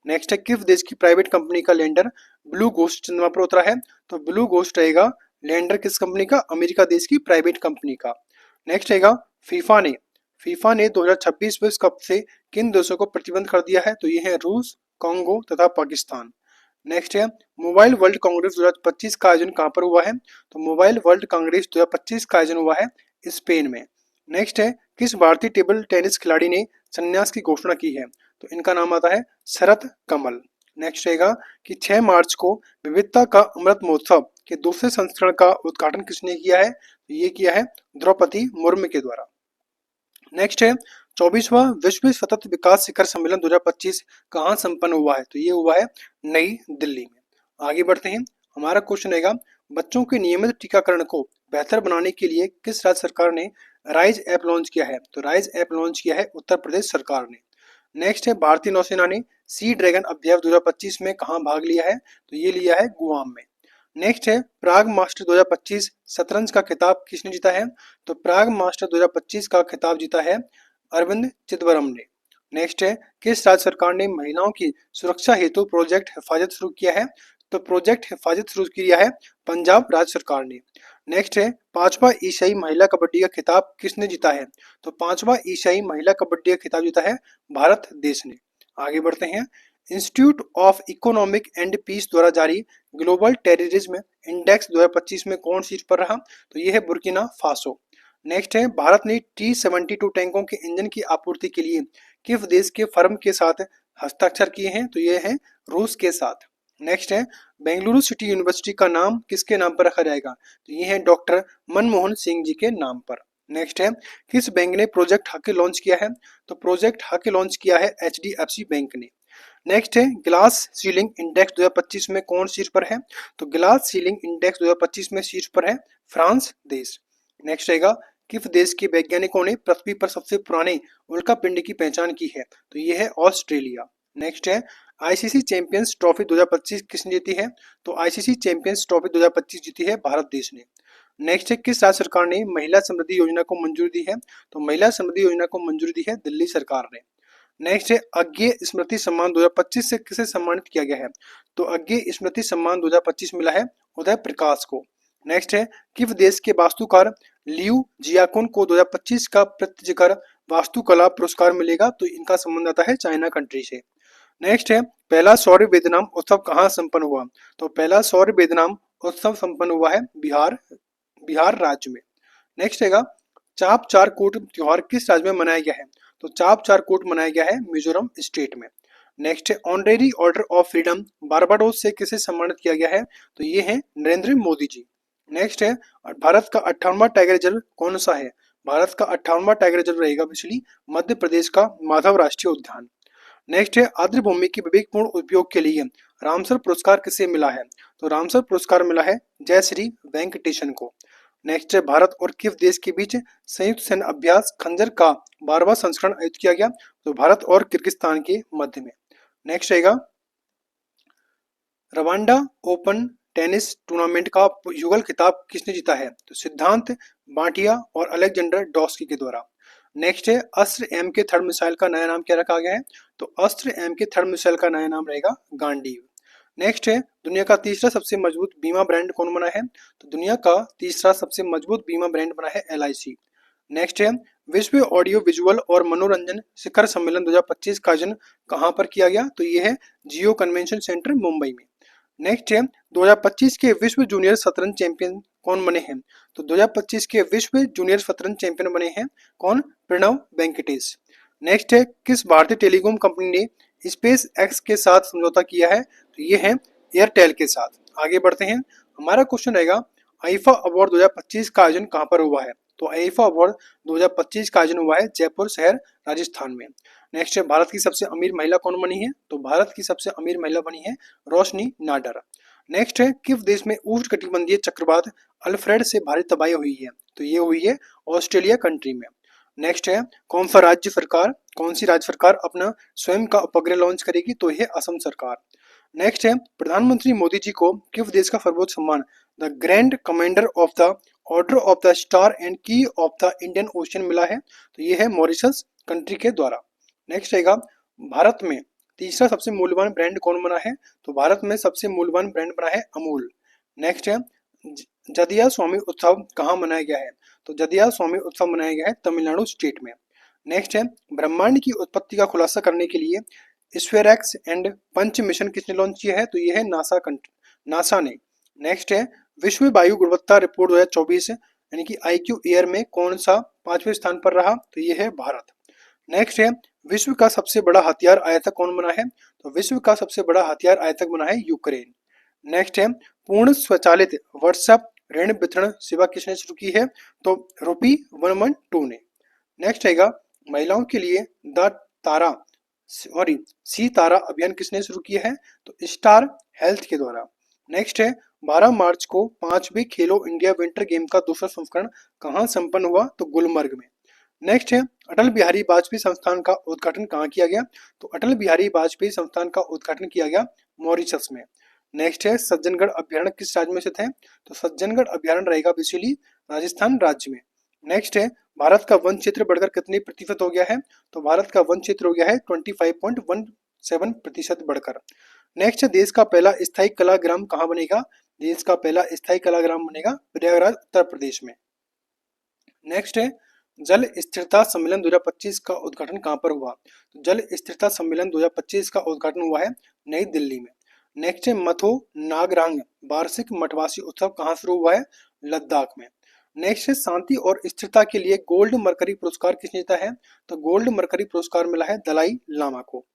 नेक्स्ट है किस देश की प्राइवेट कंपनी का लैंडर ब्लू गोस्ट चंद्रमा पर उतरा है, तो ब्लू गोस्ट रहेगा लैंडर किस कंपनी का, अमेरिका देश की प्राइवेट कंपनी का। नेक्स्ट रहेगा फीफा ने 2026 विश्व कप से किन देशों को प्रतिबंध कर दिया है, तो ये है रूस, कांगो तथा पाकिस्तान। नेक्स्ट है मोबाइल वर्ल्ड कांग्रेस 2025 का आयोजन कहाँ पर हुआ है, तो मोबाइल वर्ल्ड कांग्रेस 2025 का आयोजन हुआ है स्पेन में। नेक्स्ट है किस भारतीय टेबल टेनिस खिलाड़ी ने संन्यास की घोषणा की है, तो इनका नाम आता है शरत कमल। नेक्स्ट रहेगा कि 6 मार्च को विविधता का अमृत महोत्सव के दूसरे संस्करण का उद्घाटन किसने किया है, तो ये किया है द्रौपदी मुर्मू के द्वारा। नेक्स्ट है 24वां विश्व सतत विकास शिखर सम्मेलन 2025 कहाँ संपन्न हुआ है, तो ये हुआ है नई दिल्ली में। आगे बढ़ते हैं, हमारा क्वेश्चन रहेगा बच्चों के नियमित टीकाकरण को बेहतर बनाने के लिए किस राज्य सरकार ने राइज ऐप लॉन्च किया है, तो राइज ऐप लॉन्च किया है उत्तर प्रदेश सरकार ने। नेक्स्ट है भारतीय नौसेना ने सी ड्रैगन अभ्यास 2025 में कहाँ भाग लिया है, तो ये लिया है गुआम में। नेक्स्ट है प्राग मास्टर 2025 शतरंज का खिताब किसने जीता है, तो प्राग मास्टर 2025 का खिताब जीता है अरविंद चिदंबरम ने। नेक्स्ट है किस राज्य सरकार ने महिलाओं की सुरक्षा हेतु प्रोजेक्ट हिफाजत शुरू किया है, तो प्रोजेक्ट हिफाजत शुरू किया है पंजाब राज्य सरकार ने। नेक्स्ट है 5वां एशियाई महिला कबड्डी का खिताब किसने जीता है, तो 5वां एशियाई महिला कबड्डी का खिताब जीता है भारत देश ने। आगे बढ़ते हैं, institute of economic and peace द्वारा जारी ग्लोबल टेररिज्म इंडेक्स 2025 में कौन सी पर रहा, तो यह है बुर्किना फासो। नेक्स्ट है, भारत ने T-72 टैंकों के इंजन की आपूर्ति के लिए किस देश के फर्म के साथ हस्ताक्षर किए हैं? तो ये है रूस के साथ। नेक्स्ट है, बेंगलुरु सिटी यूनिवर्सिटी का नाम किसके नाम पर रखा जाएगा? तो ये है डॉक्टर मनमोहन सिंह जी के नाम पर। नेक्स्ट है, किस बैंक ने प्रोजेक्ट हक लॉन्च किया है? तो प्रोजेक्ट हक लॉन्च किया है HDFC बैंक ने। नेक्स्ट है, ग्लास सीलिंग इंडेक्स 2025 में कौन शीर्ष पर है? तो ग्लास सीलिंग इंडेक्स 2025 में शीर्ष पर है फ्रांस देश। नेक्स्ट रहेगा, किस देश के वैज्ञानिकों ने पृथ्वी पर सबसे पुराने उल्कापिंड की पहचान की है? तो ये है ऑस्ट्रेलिया। नेक्स्ट है, आईसीसी चैंपियंस ट्रॉफी 2025 किसने जीती है? तो आईसीसी चैंपियंस ट्रॉफी 2025 जीती है भारत देश ने। नेक्स्ट है, किस राज्य सरकार ने महिला समृद्धि योजना को मंजूरी दी है? तो महिला समृद्धि योजना को मंजूरी दी है दिल्ली सरकार ने। नेक्स्ट है, अज्ञेय स्मृति सम्मान 2025 से किसे सम्मानित किया गया है? तो अज्ञेय स्मृति सम्मान 2025 मिला है उदय प्रकाश को। नेक्स्ट है, किस देश के वास्तुकार लियू जियाकुन को 2025 का पृथ्वीकर वास्तुकला पुरस्कार मिलेगा? तो इनका संबंध आता है चाइना कंट्री से। नेक्स्ट है, पहला सौर वेदनाम उत्सव कहाँ संपन्न हुआ? तो पहला सौर वेदनाम उत्सव संपन्न हुआ है बिहार राज्य में। नेक्स्ट हैगा, चाप चार कोट त्योहार किस राज्य में मनाया गया है? तो चाप चार कोट मनाया गया है मिजोरम स्टेट में। नेक्स्ट है, honorary order of freedom Barbados से किसे सम्मानित किया गया है? तो ये है नरेंद्र मोदी जी। नेक्स्ट है, भारत का 58वां टाइगर रिजर्व कौन सा है? भारत का 58वां टाइगर रिजर्व रहेगा बेसिकली मध्य प्रदेश का माधव राष्ट्रीय उद्यान। नेक्स्ट है, आर्द्र भूमि के विवेकपूर्ण उपयोग के लिए रामसर पुरस्कार किसे मिला है? तो रामसर पुरस्कार मिला है जयश्री वेंकटेशन को। नेक्स्ट है, भारत और किस देश के बीच संयुक्त सैन्य अभ्यास खंजर का 12वां संस्करण आयोजित किया गया? तो भारत और किर्गिस्तान के मध्य में। नेक्स्ट रहेगा, रवांडा ओपन टेनिस टूर्नामेंट का युगल खिताब किसने जीता है? तो सिद्धांत बाटिया और अलेक्जेंडर डॉस्की के द्वारा। नेक्स्ट है, अस्त्र एम के थर्ड मिसाइल का नया नाम क्या रखा गया है? तो अस्त्र एम के थर्ड मिसाइल का नया नाम रहेगा गांडीव। नेक्स्ट है, दुनिया का तीसरा सबसे मजबूत बीमा ब्रांड कौन बना है? तो दुनिया का तीसरा सबसे मजबूत बीमा ब्रांड बना है LIC। नेक्स्ट है, विश्व ऑडियो विजुअल और मनोरंजन शिखर सम्मेलन 2025 का आयोजन कहाँ पर किया गया? तो ये है जियो कन्वेंशन सेंटर मुंबई में। नेक्स्ट है, 2025 के विश्व जूनियर शतरंज चैंपियन कौन बने हैं? तो 2025 के विश्व जूनियर शतरंज चैंपियन बने हैं कौन? प्रणव वेंकटेश। नेक्स्ट है, किस भारतीय टेलीकॉम कंपनी ने स्पेस एक्स के साथ समझौता किया है? तो ये है एयरटेल के साथ। आगे बढ़ते हैं, हमारा क्वेश्चन रहेगा, आईफा अवार्ड 2025 का आयोजन कहाँ पर हुआ है? तो आईफा अवार्ड 2025 का आयोजन हुआ है जयपुर शहर राजस्थान में। नेक्स्ट है, भारत की सबसे अमीर महिला कौन बनी है? तो भारत की सबसे अमीर महिला बनी है रोशनी नाडर। नेक्स्ट है, किस देश में उष्णकटिबंधीय चक्रवात अल्फ्रेड से भारी तबाही हुई है? तो ये हुई है ऑस्ट्रेलिया कंट्री में। नेक्स्ट है, कौन सी राज्य सरकार अपना स्वयं का उपग्रह लॉन्च करेगी? तो यह असम सरकार। नेक्स्ट है, प्रधानमंत्री मोदी जी को किस देश का सर्वोच्च सम्मान the grand commander of the order of the star and की ऑफ द इंडियन ओशन मिला है? तो ये है मॉरिशस कंट्री के द्वारा। नेक्स्ट रहेगा, भारत में तीसरा सबसे मूल्यवान ब्रांड कौन बना है? तो भारत में सबसे मूल्यवान ब्रांड बना है अमूल। नेक्स्ट है, जदिया स्वामी उत्सव कहाँ मनाया गया है? तो जदिया स्वामी उत्सव मनाया गया है तमिलनाडु स्टेट में। नेक्स्ट है, ब्रह्मांड की उत्पत्ति का खुलासा करने के लिए स्फेरेक्स एंड पंच मिशन किसने लॉन्च किया है? तो यह है नासा ने। नेक्स्ट है, विश्व वायु गुणवत्ता रिपोर्ट 2024 यानी कि IQ एयर में कौन सा 5वें स्थान पर रहा? तो यह है भारत। नेक्स्ट है, विश्व का सबसे बड़ा हथियार आयातक कौन बना है? तो विश्व का सबसे बड़ा हथियार आयातक बना है यूक्रेन। नेक्स्ट है, पूर्ण स्वचालित व्हाट्सएप ऋण वितरण सेवा किसने शुरू की है? तो रुपी 112 ने। नेक्स्ट रहेगा, महिलाओं के लिए द तारा सी तारा अभियान किसने शुरू किया है? तो स्टार हेल्थ के द्वारा। नेक्स्ट है, 12 मार्च को 5वें खेलो इंडिया विंटर गेम का दूसरा संस्करण कहाँ संपन्न हुआ? तो गुलमर्ग में। नेक्स्ट है, अटल बिहारी वाजपेयी संस्थान का उद्घाटन कहाँ किया गया? तो अटल बिहारी वाजपेयी संस्थान का उद्घाटन किया गया मॉरिशस में। नेक्स्ट है, सज्जनगढ़ अभ्यारण्य किस राज्य में स्थित है? तो सज्जनगढ़ अभ्यारण्य रहेगा बेसिकली राजस्थान राज्य में। नेक्स्ट है, भारत का वन क्षेत्र बढ़कर कितने प्रतिशत हो गया है? तो भारत का वन क्षेत्र हो गया है 25.17% बढ़कर। नेक्स्ट है, देश का पहला स्थायी कलाग्राम कहाँ बनेगा? देश का पहला स्थायी कलाग्राम बनेगा प्रयागराज उत्तर प्रदेश में। नेक्स्ट है, जल स्थिरता सम्मेलन 2025 का उद्घाटन कहाँ पर हुआ? तो जल स्थिरता सम्मेलन 2025 का उद्घाटन हुआ है नई दिल्ली में। नेक्स्ट है, मथो नागरांग वार्षिक मठवासी उत्सव कहाँ शुरू हुआ है? लद्दाख में। नेक्स्ट है शांति और स्थिरता के लिए गोल्ड मरकरी पुरस्कार किसने जीता है? तो गोल्ड मरकरी पुरस्कार मिला है दलाई लामा को।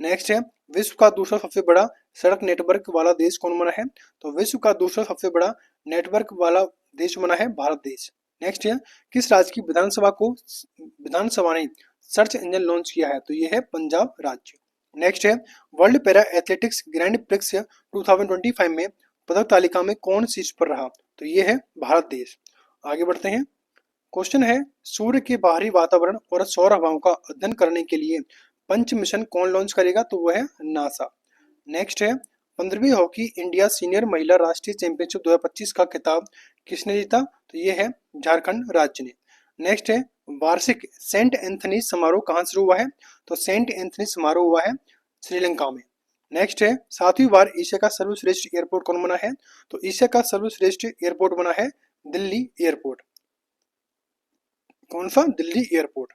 नेक्स्ट है विश्व का दूसरा सबसे बड़ा सड़क नेटवर्क वाला देश कौन बना है? तो विश्व का दूसरा सबसे बड़ा नेटवर्क वाला देश बना है भारत देश। नेक्स्ट है किस राज्य की विधानसभा ने सर्च इंजन लॉन्च किया है? तो ये है पंजाब राज्य। नेक्स्ट है world para athletics grand prix 2025 में पदक तालिका में कौन शीर्ष पर रहा? तो ये है भारत देश। आगे बढ़ते हैं। क्वेश्चन है सूर्य के बाहरी वातावरण और सौर हवाओं का अध्ययन करने के लिए पंच मिशन कौन लॉन्च करेगा? तो वो है नासा। नेक्स्ट है 15वीं हॉकी इंडिया सीनियर महिला राष्ट्रीय चैंपियनशिप 2025 का खिताब किसने जीता? तो ये है झारखंड राज्य ने। नेक्स्ट है वार्षिक सेंट एंथनी समारोह कहाँ शुरू हुआ है? तो सेंट एंथनी समारोह हुआ है श्रीलंका में। नेक्स्ट है 7वीं बार एशिया का सर्वश्रेष्ठ एयरपोर्ट कौन बना है? तो एशिया का सर्वश्रेष्ठ एयरपोर्ट बना है दिल्ली एयरपोर्ट। कौन सा? दिल्ली एयरपोर्ट।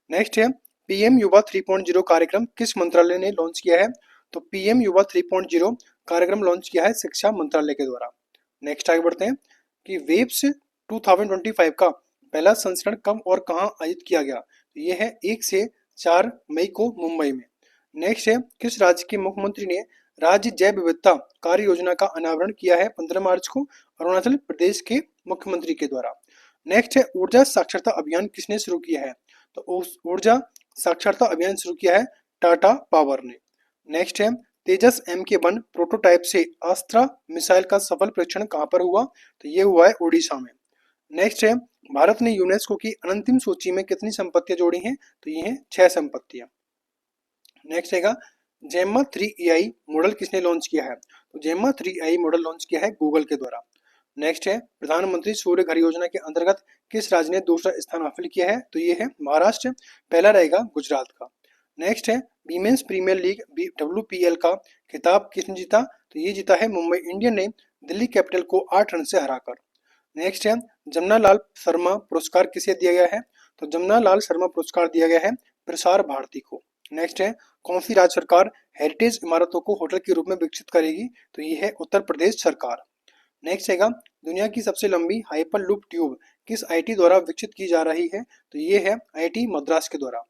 नेक्स्ट है पीएम युवा 3.0 कार्यक्रम किस मंत्रालय ने लॉन्च किया है? तो पीएम युवा 3.0 कार्यक्रम लॉन्च किया है शिक्षा मंत्रालय के द्वारा। नेक्स्ट आगे बढ़ते हैं कि वेब्स 2025 का पहला संस्करण कब और कहां आयोजित किया गया? तो ये है 1 से 4 मई को मुंबई में। नेक्स्ट है किस राज्य के मुख्यमंत्री ने राज्य जैव विविधता कार्य योजना का अनावरण किया है 15 मार्च को? अरुणाचल प्रदेश के मुख्यमंत्री के द्वारा। नेक्स्ट है ऊर्जा साक्षरता अभियान किसने शुरू किया है? तो उस ऊर्जा साक्षरता अभियान शुरू किया है टाटा पावर ने। नेक्स्ट है तेजस M1 प्रोटोटाइप से अस्त्रा मिसाइल का सफल परीक्षण कहां पर हुआ? तो ये हुआ है उड़ीसा में। नेक्स्ट है भारत ने यूनेस्को की अंतिम सूची में कितनी संपत्तियां जोड़ी हैं? तो ये हैं 6 संपत्तियां। नेक्स्ट है जेम्मा 3 AI मॉडल किसने लॉन्च किया है? तो जेम्मा 3 AI मॉडल लॉन्च किया है गूगल के द्वारा। नेक्स्ट है प्रधानमंत्री सूर्य घर योजना के अंतर्गत किस राज्य ने दूसरा स्थान हासिल किया है? तो ये है महाराष्ट्र, पहला रहेगा गुजरात का। नेक्स्ट है वीमेंस प्रीमियर लीग WPL का खिताब किसने जीता? तो ये जीता है मुंबई इंडियन ने दिल्ली कैपिटल को 8 रन से हराकर। नेक्स्ट है जमुनालाल शर्मा पुरस्कार किसे दिया गया है? तो जमुनालाल शर्मा पुरस्कार दिया गया है प्रसार भारती को। नेक्स्ट है कौन सी राज्य सरकार हेरिटेज इमारतों को होटल के रूप में विकसित करेगी? तो ये है उत्तर प्रदेश सरकार। नेक्स्ट है दुनिया की सबसे लंबी हाइपर लूप ट्यूब किस IIT द्वारा विकसित की जा रही है? तो ये है IIT मद्रास के द्वारा।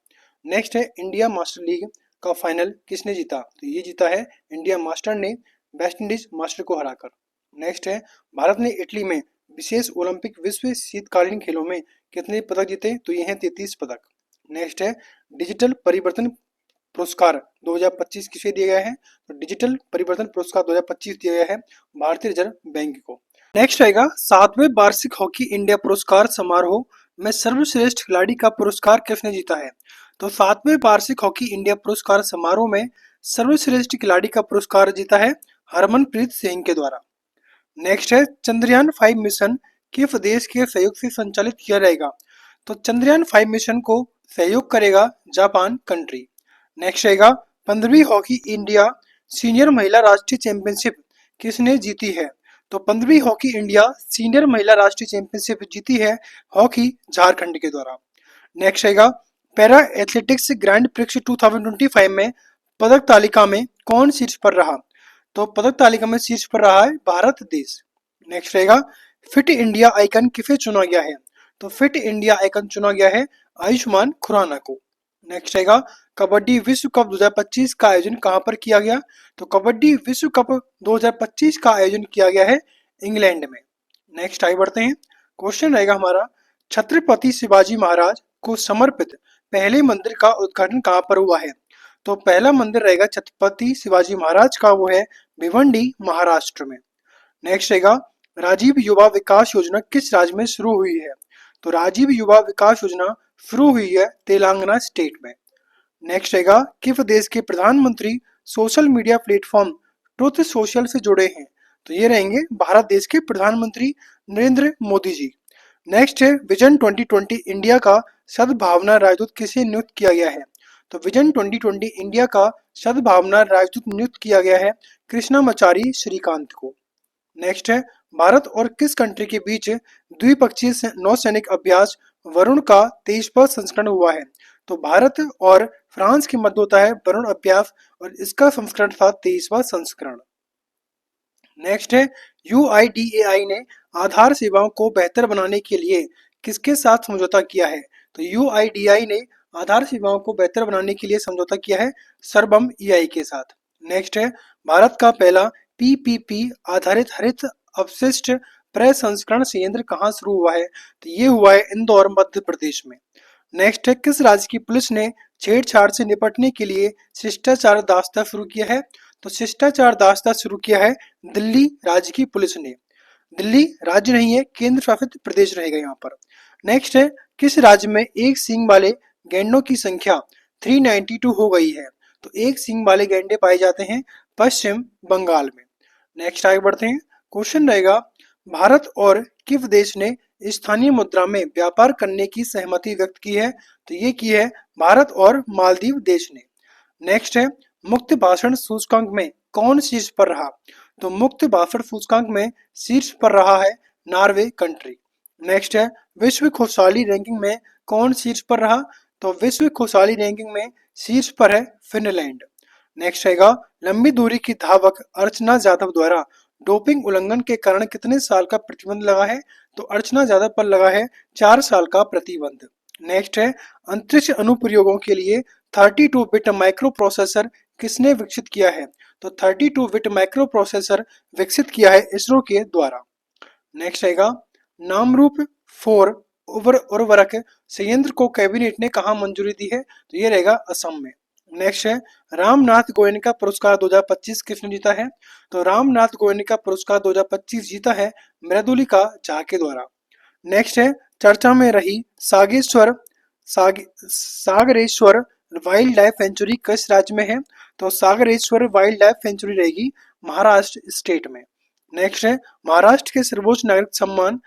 नेक्स्ट है इंडिया मास्टर लीग का फाइनल किसने जीता? तो ये जीता है इंडिया मास्टर ने वेस्ट इंडीज मास्टर को हराकर। नेक्स्ट है भारत ने इटली में विशेष ओलंपिक विश्व शीतकालीन खेलों में कितने पदक जीते? तो ये हैं 33 पदक। नेक्स्ट है डिजिटल परिवर्तन पुरस्कार 2025 किसे दिया गया है? तो डिजिटल परिवर्तन पुरस्कार 2025 दिया गया है भारतीय रिजर्व बैंक को। नेक्स्ट आएगा 7वें वार्षिक हॉकी इंडिया पुरस्कार समारोह में सर्वश्रेष्ठ खिलाड़ी का पुरस्कार किसने जीता है? तो 7वें वार्षिक हॉकी इंडिया पुरस्कार समारोह में सर्वश्रेष्ठ खिलाड़ी का पुरस्कार जीता है हरमनप्रीत सिंह के द्वारा। नेक्स्ट है चंद्रयान 5 मिशन किस देश के सहयोग से संचालित किया जाएगा? तो चंद्रयान 5 मिशन को सहयोग करेगा जापान कंट्री। नेक्स्ट रहेगा 15वीं हॉकी इंडिया सीनियर महिला राष्ट्रीय चैंपियनशिप किसने जीती है? तो 15वीं हॉकी इंडिया सीनियर महिला राष्ट्रीय चैंपियनशिप जीती है हॉकी झारखंड के द्वारा। नेक्स्ट रहेगा पैरा एथलेटिक्स ग्रैंड प्रिक्स 2025 में पदक तालिका में कौन शीर्ष पर रहा? तो पदक तालिका में शीर्ष पर रहा है भारत देश। नेक्स्ट रहेगा फिट इंडिया आइकन किसे चुना गया है? तो फिट इंडिया आइकन चुना गया है आयुष्मान खुराना को। नेक्स्ट रहेगा कबड्डी विश्व कप 2025 का आयोजन कहां पर किया गया? तो कबड्डी विश्व कप 2025 का आयोजन किया गया है इंग्लैंड में। नेक्स्ट आगे बढ़ते हैं। क्वेश्चन रहेगा हमारा छत्रपति शिवाजी महाराज को समर्पित पहले मंदिर का उद्घाटन कहां पर हुआ है? तो पहला मंदिर रहेगा छत्रपति शिवाजी महाराज का, वो है भिवंडी महाराष्ट्र में। नेक्स्ट रहेगा राजीव युवा विकास योजना किस राज्य में शुरू हुई है? तो राजीव युवा विकास योजना शुरू हुई है तेलंगाना स्टेट में। नेक्स्ट रहेगा किस देश के प्रधानमंत्री social media platform truth social से जुड़े हैं? तो ये रहेंगे भारत देश के प्रधानमंत्री नरेंद्र मोदी जी। नेक्स्ट है विजन 2020 इंडिया का सद्भावना राजदूत किसे नियुक्त किया गया है? तो विजन 2020 इंडिया का सद्भावना राजदूत नियुक्त किया गया है कृष्णामाचारी श्रीकांत को। नेक्स्ट है भारत और किस कंट्री के बीच द्विपक्षीय नौसैनिक अभ्यास वरुण का 23वां संस्करण हुआ है? तो भारत और फ्रांस के मध्य होता है वरुण अभ्यास और इसका संस्करण था 23वां संस्करण। नेक्स्ट है UIDAI ने आधार सेवाओं को बेहतर बनाने के लिए किसके साथ समझौता किया है? तो यूआईडीआई ने आधार सेवाओं को बेहतर बनाने के लिए समझौता किया है सरबम ईआई के साथ। नेक्स्ट है, भारत का पहला पीपीपी आधारित हरित अपशिष्ट प्रसंस्करण संयंत्र कहाँ शुरू हुआ है? तो ये हुआ है इंदौर, मध्य प्रदेश में। नेक्स्ट है, किस राज्य की पुलिस ने छेड़छाड़ से निपटने के लिए शिष्टाचार दास्ता शुरू किया है? तो शिष्टाचार दास्ता शुरू किया है दिल्ली राज्य की पुलिस ने। दिल्ली राज्य नहीं है, केंद्र शासित प्रदेश रहेगा यहाँ पर। नेक्स्ट है, किस राज्य में एक सींग वाले गैंडों की संख्या 392 हो गई है? तो एक सींग वाले गैंडे पाए जाते हैं पश्चिम बंगाल में। नेक्स्ट आगे बढ़ते हैं। क्वेश्चन रहेगा, भारत और किस देश ने स्थानीय मुद्रा में व्यापार करने की सहमति व्यक्त की है? तो ये की है भारत और मालदीव देश ने। नेक्स्ट है, मुक्त भाषण सूचकांक में कौन शीर्ष पर रहा? तो मुक्त भाषण सूचकांक में शीर्ष पर रहा है नॉर्वे कंट्री। नेक्स्ट है, विश्व खुशहाली रैंकिंग में कौन शीर्ष पर रहा? तो विश्व खुशहाली रैंकिंग में शीर्ष पर है फिनलैंड। नेक्स्ट रहेगा, लंबी दूरी की धावक अर्चना जाधव द्वारा डोपिंग उल्लंघन के कारण कितने साल का प्रतिबंध लगा है? तो अर्चना जाधव पर लगा है 4 साल का प्रतिबंध। नेक्स्ट है, अंतरिक्ष अनुप्रयोगों के लिए 32 बिट माइक्रो प्रोसेसर किसने विकसित किया है? तो 32 बिट माइक्रो प्रोसेसर विकसित किया है इसरो के द्वारा। नेक्स्ट आएगा, नामरूप 4 उर्वरक संयंत्र को कैबिनेट ने कहा मंजूरी दी है? तो ये रहेगा असम में। नेक्स्ट है, रामनाथ गोयनका पुरस्कार 2025 किसने जीता है? तो रामनाथ गोयनका पुरस्कार 2025 जीता है मृदुलिका झा के द्वारा। नेक्स्ट है, चर्चा में रही सागरेश्वर वाइल्ड लाइफ सेंचुरी किस राज्य में है? तो सागरेश्वर वाइल्ड लाइफ सेंचुरी रहेगी महाराष्ट्र स्टेट में। नेक्स्ट है, महाराष्ट्र के सर्वोच्च नागरिक सम्मान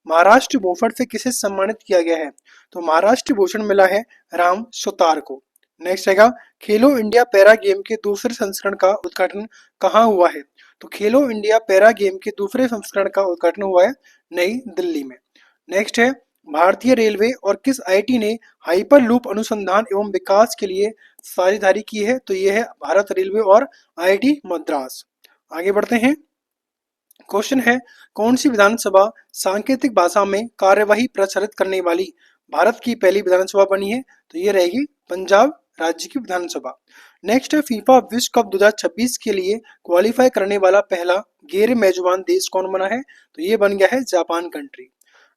महाराष्ट्र भूषण से किसे सम्मानित किया गया है? तो महाराष्ट्र भूषण मिला है राम सुतार को। नेक्स्ट रहेगा, खेलो इंडिया पैरा गेम के दूसरे संस्करण का उद्घाटन कहाँ हुआ है? तो खेलो इंडिया पैरा गेम के दूसरे संस्करण का उद्घाटन हुआ है नई दिल्ली में। नेक्स्ट है, भारतीय रेलवे और किस आईटी ने हाइपर लूप अनुसंधान एवं विकास के लिए साझेदारी की है? तो ये है भारत रेलवे और आईआईटी मद्रास। आगे बढ़ते हैं। क्वेश्चन है, कौन सी विधानसभा सांकेतिक भाषा में कार्यवाही प्रसारित करने वाली भारत की पहली विधानसभा बनी है? तो ये रहेगी पंजाब राज्य की विधानसभा। नेक्स्ट है, फीफा विश्व कप 2026 के लिए क्वालिफाई करने वाला पहला गैर मेजबान देश कौन बना है? तो ये बन गया है जापान कंट्री।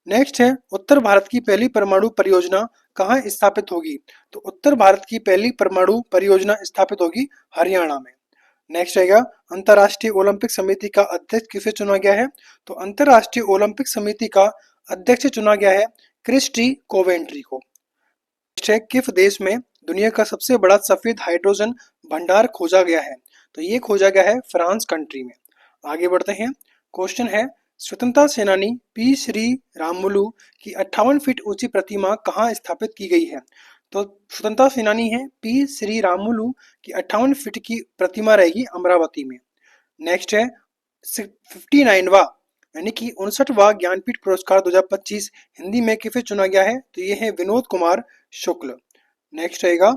नेक्स्ट है, उत्तर भारत की पहली परमाणु परियोजना कहाँ स्थापित होगी? तो उत्तर भारत की पहली परमाणु परियोजना स्थापित होगी हरियाणा में। नेक्स्ट आएगा, अंतर्राष्ट्रीय ओलंपिक समिति का अध्यक्ष किसे चुना गया है? तो अंतर्राष्ट्रीय ओलंपिक समिति का अध्यक्ष चुना गया है क्रिस्टी कोवेंट्री को। नेक्स्ट है, किस देश में दुनिया का सबसे बड़ा सफेद हाइड्रोजन भंडार खोजा गया है? तो ये खोजा गया है फ्रांस कंट्री में। आगे बढ़ते हैं। क्वेश्चन है, स्वतंत्रता सेनानी पी श्री रामुलु की 58 फीट ऊंची प्रतिमा कहाँ स्थापित की गई है? तो स्वतंत्रता सेनानी है पी श्री रामुलु की 58 फीट की प्रतिमा रहेगी अमरावती में। नेक्स्ट है, 59वां यानी कि 59वां ज्ञानपीठ पुरस्कार 2025 हिंदी में किसे चुना गया है? तो ये है विनोद कुमार शुक्ल। नेक्स्ट रहेगा,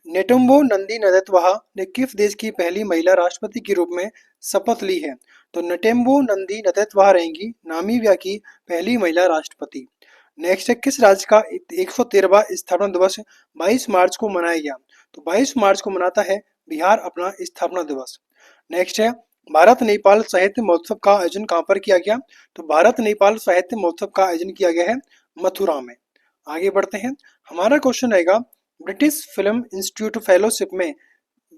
नेटुम्बो नंदी नदैत्वाहा ने किस देश की पहली महिला राष्ट्रपति के रूप में शपथ ली है? तो नेटेम्बो नंदी नदैत्वाहा रहेंगी नामीबिया की पहली महिला राष्ट्रपति। नेक्स्ट है, किस राज्य का 113वां स्थापना दिवस 22 मार्च को मनाया गया? तो 22 मार्च को मनाता है बिहार अपना स्थापना दिवस। नेक्स्ट है, भारत नेपाल साहित्य महोत्सव का आयोजन कहाँ पर किया गया? तो भारत नेपाल साहित्य महोत्सव का आयोजन किया गया है मथुरा में। आगे बढ़ते हैं। हमारा क्वेश्चन रहेगा, ब्रिटिश फिल्म इंस्टीट्यूट फेलोशिप में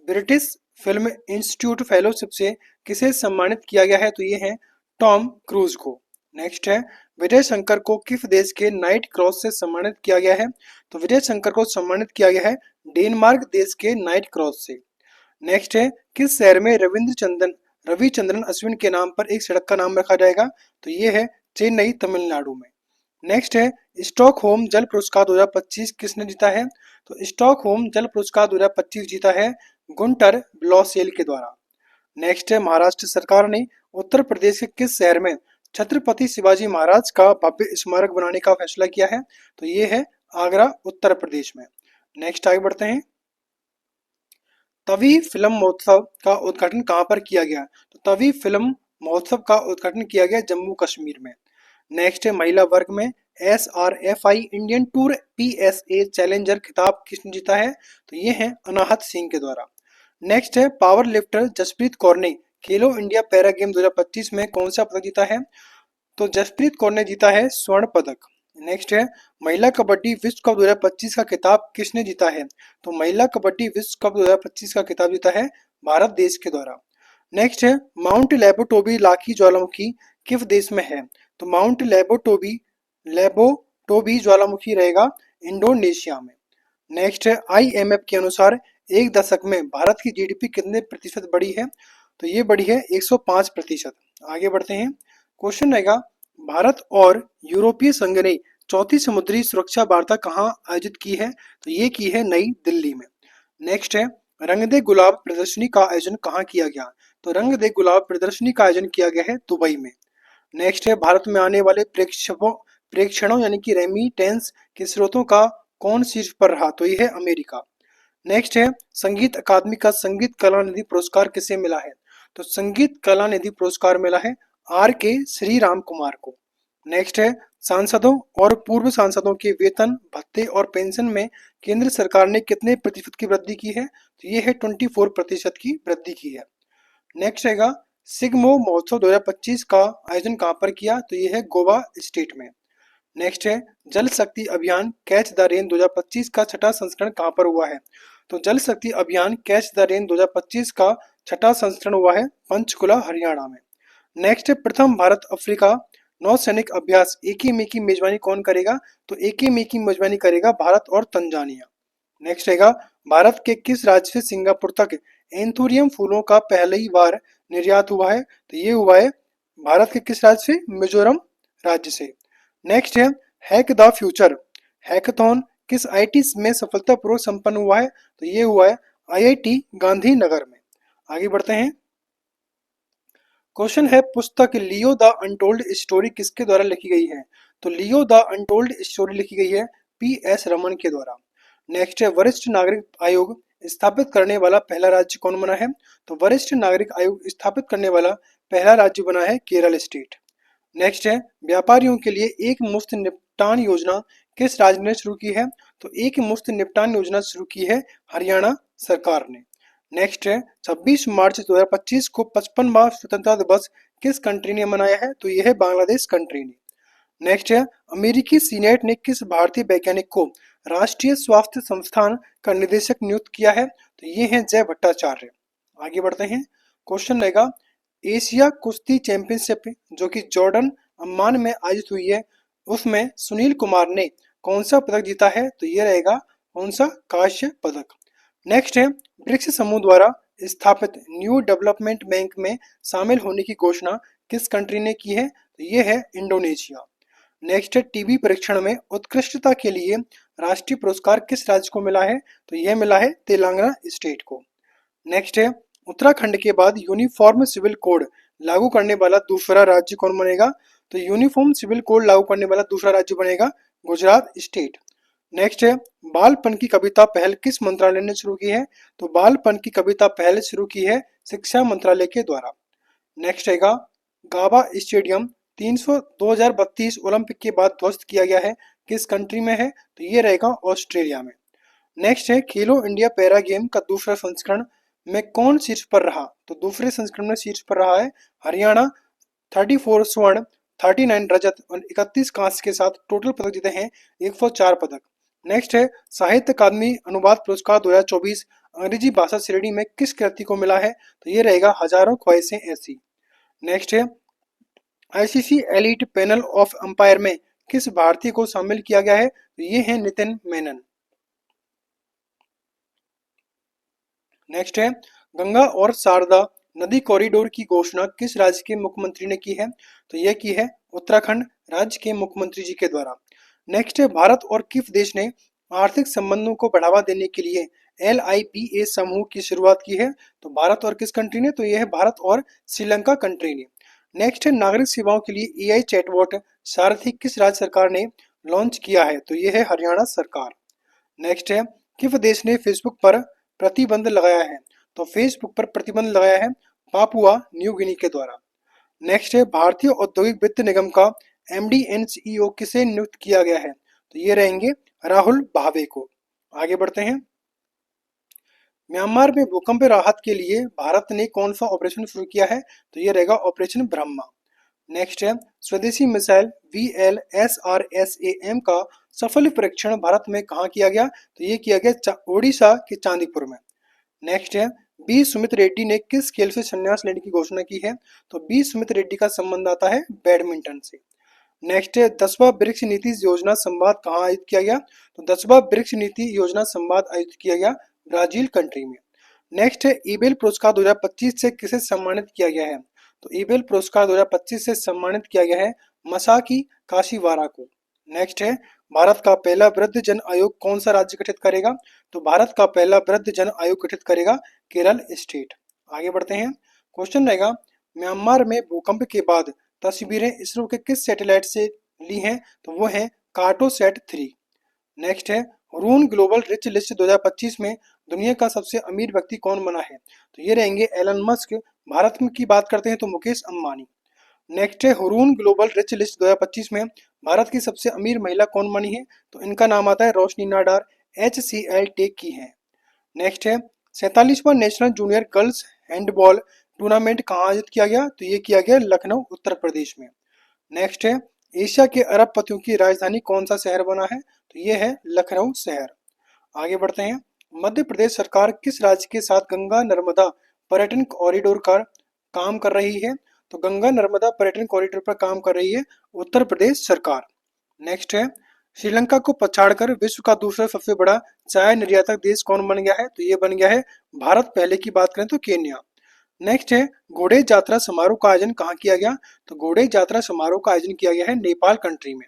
ब्रिटिश फिल्म इंस्टीट्यूट फेलोशिप से किसे सम्मानित किया गया है? तो ये है टॉम क्रूज को। नेक्स्ट है, विजय शंकर को किस देश के नाइट क्रॉस से सम्मानित किया गया है? तो विजय शंकर को सम्मानित किया गया है डेनमार्क देश के नाइट क्रॉस से। नेक्स्ट है, किस शहर में रविचंद्रन अश्विन के नाम पर एक सड़क का नाम रखा जाएगा? तो ये है चेन्नई तमिलनाडु में। नेक्स्ट है, स्टॉकहोम जल पुरस्कार 2025 किसने जीता है? तो स्टॉकहोम जल पुरस्कार 2025 जीता है गुंटर ब्लॉसेल के द्वारा। नेक्स्ट है, महाराष्ट्र सरकार ने उत्तर प्रदेश के किस शहर में छत्रपति शिवाजी महाराज का भव्य स्मारक बनाने का फैसला किया है? तो ये है आगरा उत्तर प्रदेश में। नेक्स्ट आगे बढ़ते हैं। तवी फिल्म महोत्सव का उद्घाटन कहाँ पर किया गया? तो तवी फिल्म महोत्सव का उद्घाटन किया गया जम्मू कश्मीर में। नेक्स्ट है महिला वर्ग में SRFI Indian tour PSA challenger खिताब किसने जीता है? तो ये है अनाहत सिंह के द्वारा। नेक्स्ट है पावर लिफ्टर जसप्रीत कौर ने खेलो इंडिया पैरा गेम 2025 में कौन सा पदक जीता है? तो जसप्रीत कौर ने जीता है स्वर्ण पदक। नेक्स्ट है महिला कबड्डी विश्व कप 2025 का खिताब किसने जीता है? तो महिला कबड्डी विश्व कप 2025 का खिताब जीता है भारत देश के द्वारा। नेक्स्ट है माउंट लेबोटोबी लाकी ज्वालामुखी किस देश में है? तो माउंट लेबोटोबी ज्वालामुखी रहेगा इंडोनेशिया में। नेक्स्ट है IMF के अनुसार एक दशक में भारत की GDP कितने प्रतिशत बढ़ी है? तो ये बढ़ी है 105%। आगे बढ़ते हैं। क्वेश्चन रहेगा भारत और यूरोपीय संघ ने चौथी समुद्री सुरक्षा वार्ता कहाँ आयोजित की है? तो ये की है नई दिल्ली में। नेक्स्ट है रंग दे गुलाब प्रदर्शनी का आयोजन कहाँ किया गया? तो रंग दे गुलाब प्रदर्शनी का आयोजन किया गया है दुबई में। नेक्स्ट है भारत में आने वाले प्रेक्षणों यानी कि रेमिटेंस के स्रोतों का कौन शीर्ष पर रहा? तो ये है अमेरिका। नेक्स्ट है संगीत अकादमी का संगीत कला निधि पुरस्कार किसे मिला है? तो संगीत कला निधि पुरस्कार मिला है RK श्री राम कुमार को। नेक्स्ट है सांसदों और पूर्व सांसदों के वेतन भत्ते और पेंशन में केंद्र सरकार ने कितने प्रतिशत की वृद्धि की है? तो ये है 24% की वृद्धि की है। नेक्स्ट रहेगा सिग्मो महोत्सव 2025 का आयोजन कहाँ पर किया? तो ये है गोवा स्टेट में। नेक्स्ट है जल शक्ति अभियान कैच द रेन 2025 का छठा संस्करण कहाँ पर हुआ है? तो जल शक्ति अभियान कैच द रेन 2025 का छठा संस्करण हुआ है पंचकुला हरियाणा में। नेक्स्ट है प्रथम भारत अफ्रीका नौसैनिक अभ्यास एकीमे की मेजबानी कौन करेगा? तो एकीमे की मेजबानी करेगा भारत और तंजानिया। नेक्स्ट रहेगा भारत के किस राज्य से सिंगापुर तक एंथोरियम फूलों का पहली बार निर्यात हुआ है? तो ये हुआ है भारत के किस राज्य से? मिजोरम राज्य से। नेक्स्ट है हैक द फ्यूचर हैकाथॉन किस IIT में सफलतापूर्वक संपन्न हुआ है? तो ये हुआ है IIT गांधीनगर में। आगे बढ़ते हैं। क्वेश्चन है पुस्तक लियो द अनटोल्ड स्टोरी किसके द्वारा लिखी गई है? तो लियो द अनटोल्ड स्टोरी लिखी गई है PS रमन के द्वारा। नेक्स्ट है वरिष्ठ नागरिक आयोग स्थापित करने वाला पहला राज्य कौन बना है? तो वरिष्ठ नागरिक आयोग स्थापित करने वाला पहला राज्य बना है केरल स्टेट। नेक्स्ट है व्यापारियों के लिए एक मुफ्त निपटान योजना किस राज्य ने शुरू की है? तो एक मुफ्त निपटान योजना शुरू की है हरियाणा सरकार ने। नेक्स्ट है 26 मार्च 2025 को 55वां स्वतंत्रता दिवस किस कंट्री ने मनाया है? तो यह है बांग्लादेश कंट्री ने। नेक्स्ट है अमेरिकी सीनेट ने किस भारतीय वैज्ञानिक को राष्ट्रीय स्वास्थ्य संस्थान का निदेशक नियुक्त किया है? तो ये है जय भट्टाचार्य। आगे बढ़ते हैं। क्वेश्चन रहेगा एशिया कुश्ती चैंपियनशिप जो कि जॉर्डन अम्मान में आयोजित हुई है उसमें सुनील कुमार ने कौन सा पदक जीता है? तो ये रहेगा कौन सा? कांस्य पदक। नेक्स्ट है ब्रिक्स समूह द्वारा स्थापित न्यू डेवलपमेंट बैंक में शामिल होने की घोषणा किस कंट्री ने की है? तो ये है इंडोनेशिया। नेक्स्ट है टीबी परीक्षण में उत्कृष्टता के लिए राष्ट्रीय पुरस्कार किस राज्य को मिला है? तो यह मिला है तेलंगाना स्टेट को। नेक्स्ट है उत्तराखंड के बाद यूनिफॉर्म सिविल कोड लागू करने वाला दूसरा राज्य कौन बनेगा? तो यूनिफॉर्म सिविल कोड लागू करने वाला दूसरा राज्य बनेगा गुजरात स्टेट। नेक्स्ट है बालपन की कविता पहल किस मंत्रालय ने शुरू की है? तो बालपन की कविता पहल शुरू की है शिक्षा मंत्रालय के द्वारा। नेक्स्ट रहेगा गाबा स्टेडियम 2032 ओलंपिक के बाद ध्वस्त किया गया है किस कंट्री में है? तो ये रहेगा ऑस्ट्रेलिया में। नेक्स्ट है खेलो इंडिया पैरा गेम का दूसरा संस्करण में कौन शीर्ष पर रहा? तो दूसरे संस्करण में शीर्ष पर रहा है हरियाणा 34 स्वर्ण 39 रजत और 31 कांस्य के साथ टोटल पदक जीते हैं 104 पदक। नेक्स्ट है साहित्य अकादमी अनुवाद पुरस्कार 2024 अंग्रेजी भाषा श्रेणी में किस कृति को मिला है? तो ये रहेगा हजारों ख्वाहिशें ऐसी। नेक्स्ट है ICC elite panel of umpire में किस भारतीय को शामिल किया गया है? तो ये है नितिन मेनन। नेक्स्ट है गंगा और शारदा नदी कॉरिडोर की घोषणा किस राज्य के मुख्यमंत्री ने की है? तो यह की है उत्तराखंड राज्य के मुख्यमंत्री जी के द्वारा। नेक्स्ट है भारत और किस देश ने आर्थिक संबंधों को बढ़ावा देने के लिए LIPA समूह की शुरुआत की है? तो भारत और किस कंट्री ने? तो यह है भारत और श्रीलंका कंट्री ने। नेक्स्ट है नागरिक सेवाओं के लिए AI चैटबॉट सारथी किस राज्य सरकार ने लॉन्च किया है? तो यह है हरियाणा सरकार। नेक्स्ट है किस देश ने फेसबुक पर प्रतिबंध लगाया है? तो फेसबुक पर प्रतिबंध लगाया है पापुआ न्यू गिनी के द्वारा। नेक्स्ट है भारतीय औद्योगिक वित्त निगम का एमडी एंड सीईओ किसे नियुक्त किया गया है? तो ये रहेंगे राहुल भावे को। आगे बढ़ते हैं। म्यांमार में भूकंप राहत के लिए भारत ने कौन सा ऑपरेशन शुरू किया है? तो ये रहेगा ऑपरेशन ब्रह्मा। नेक्स्ट है, स्वदेशी मिसाइल VLSRSAM का सफल परीक्षण भारत में कहाँ किया गया? तो ये किया गया ओडिशा के चांदीपुर में। नेक्स्ट है, बी सुमित रेड्डी ने किस खेल से संन्यास लेने की घोषणा की है? तो बी सुमित रेड्डी का संबंध आता है बैडमिंटन से। नेक्स्ट है, 10वां ब्रिक्स नीति योजना संवाद कहाँ आयोजित किया गया? तो 10वां ब्रिक्स नीति योजना संवाद आयोजित किया गया ब्राजील कंट्री में। नेक्स्ट है, ईबेल पुरस्कार 2025 से किसे सम्मानित किया गया है? तो ईबेल पुरस्कार 2025 से सम्मानित किया गया है मसाकी काशीवारा को। नेक्स्ट है, भारत का पहला वृद्ध जन आयोग कौन सा राज्य गठित करेगा? तो भारत का पहला वृद्ध जन आयोग गठित करेगा केरल स्टेट। आगे बढ़ते हैं। क्वेश्चन रहेगा, म्यांमार में भूकंप के बाद तस्वीरें इसरो के किस सैटेलाइट से ली हैं? तो वो है कार्टोसैट 3। नेक्स्ट है, रून ग्लोबल रिच लिस्ट 2025 में दुनिया का सबसे अमीर व्यक्ति कौन बना है? तो ये रहेंगे एलन मस्क। भारत में की बात करते हैं तो मुकेश अंबानी। नेक्स्ट है, हुरून ग्लोबल रिच लिस्ट 2025 में भारत की सबसे अमीर महिला कौन बनी है? तो इनका नाम आता है रोशनी नाडार, HCL टेक की है। नेक्स्ट है, 47वां national junior girls handball tournament कहाँ आयोजित किया गया? तो ये किया गया लखनऊ उत्तर प्रदेश में। नेक्स्ट है, एशिया के अरबपतियों की राजधानी कौन सा शहर बना है? तो ये है लखनऊ शहर। आगे बढ़ते हैं। मध्य प्रदेश सरकार किस राज्य के साथ गंगा नर्मदा पर्यटन कॉरिडोर का काम कर रही है? तो गंगा नर्मदा पर्यटन कॉरिडोर पर काम कर रही है उत्तर प्रदेश सरकार। नेक्स्ट है, श्रीलंका को पछाड़कर विश्व का दूसरा सबसे बड़ा चाय निर्यातक देश कौन बन गया है? तो ये बन गया है भारत। पहले की बात करें तो केन्या। नेक्स्ट है, घोड़े यात्रा समारोह का आयोजन कहाँ किया गया? तो घोड़े यात्रा समारोह का आयोजन किया गया है नेपाल कंट्री में।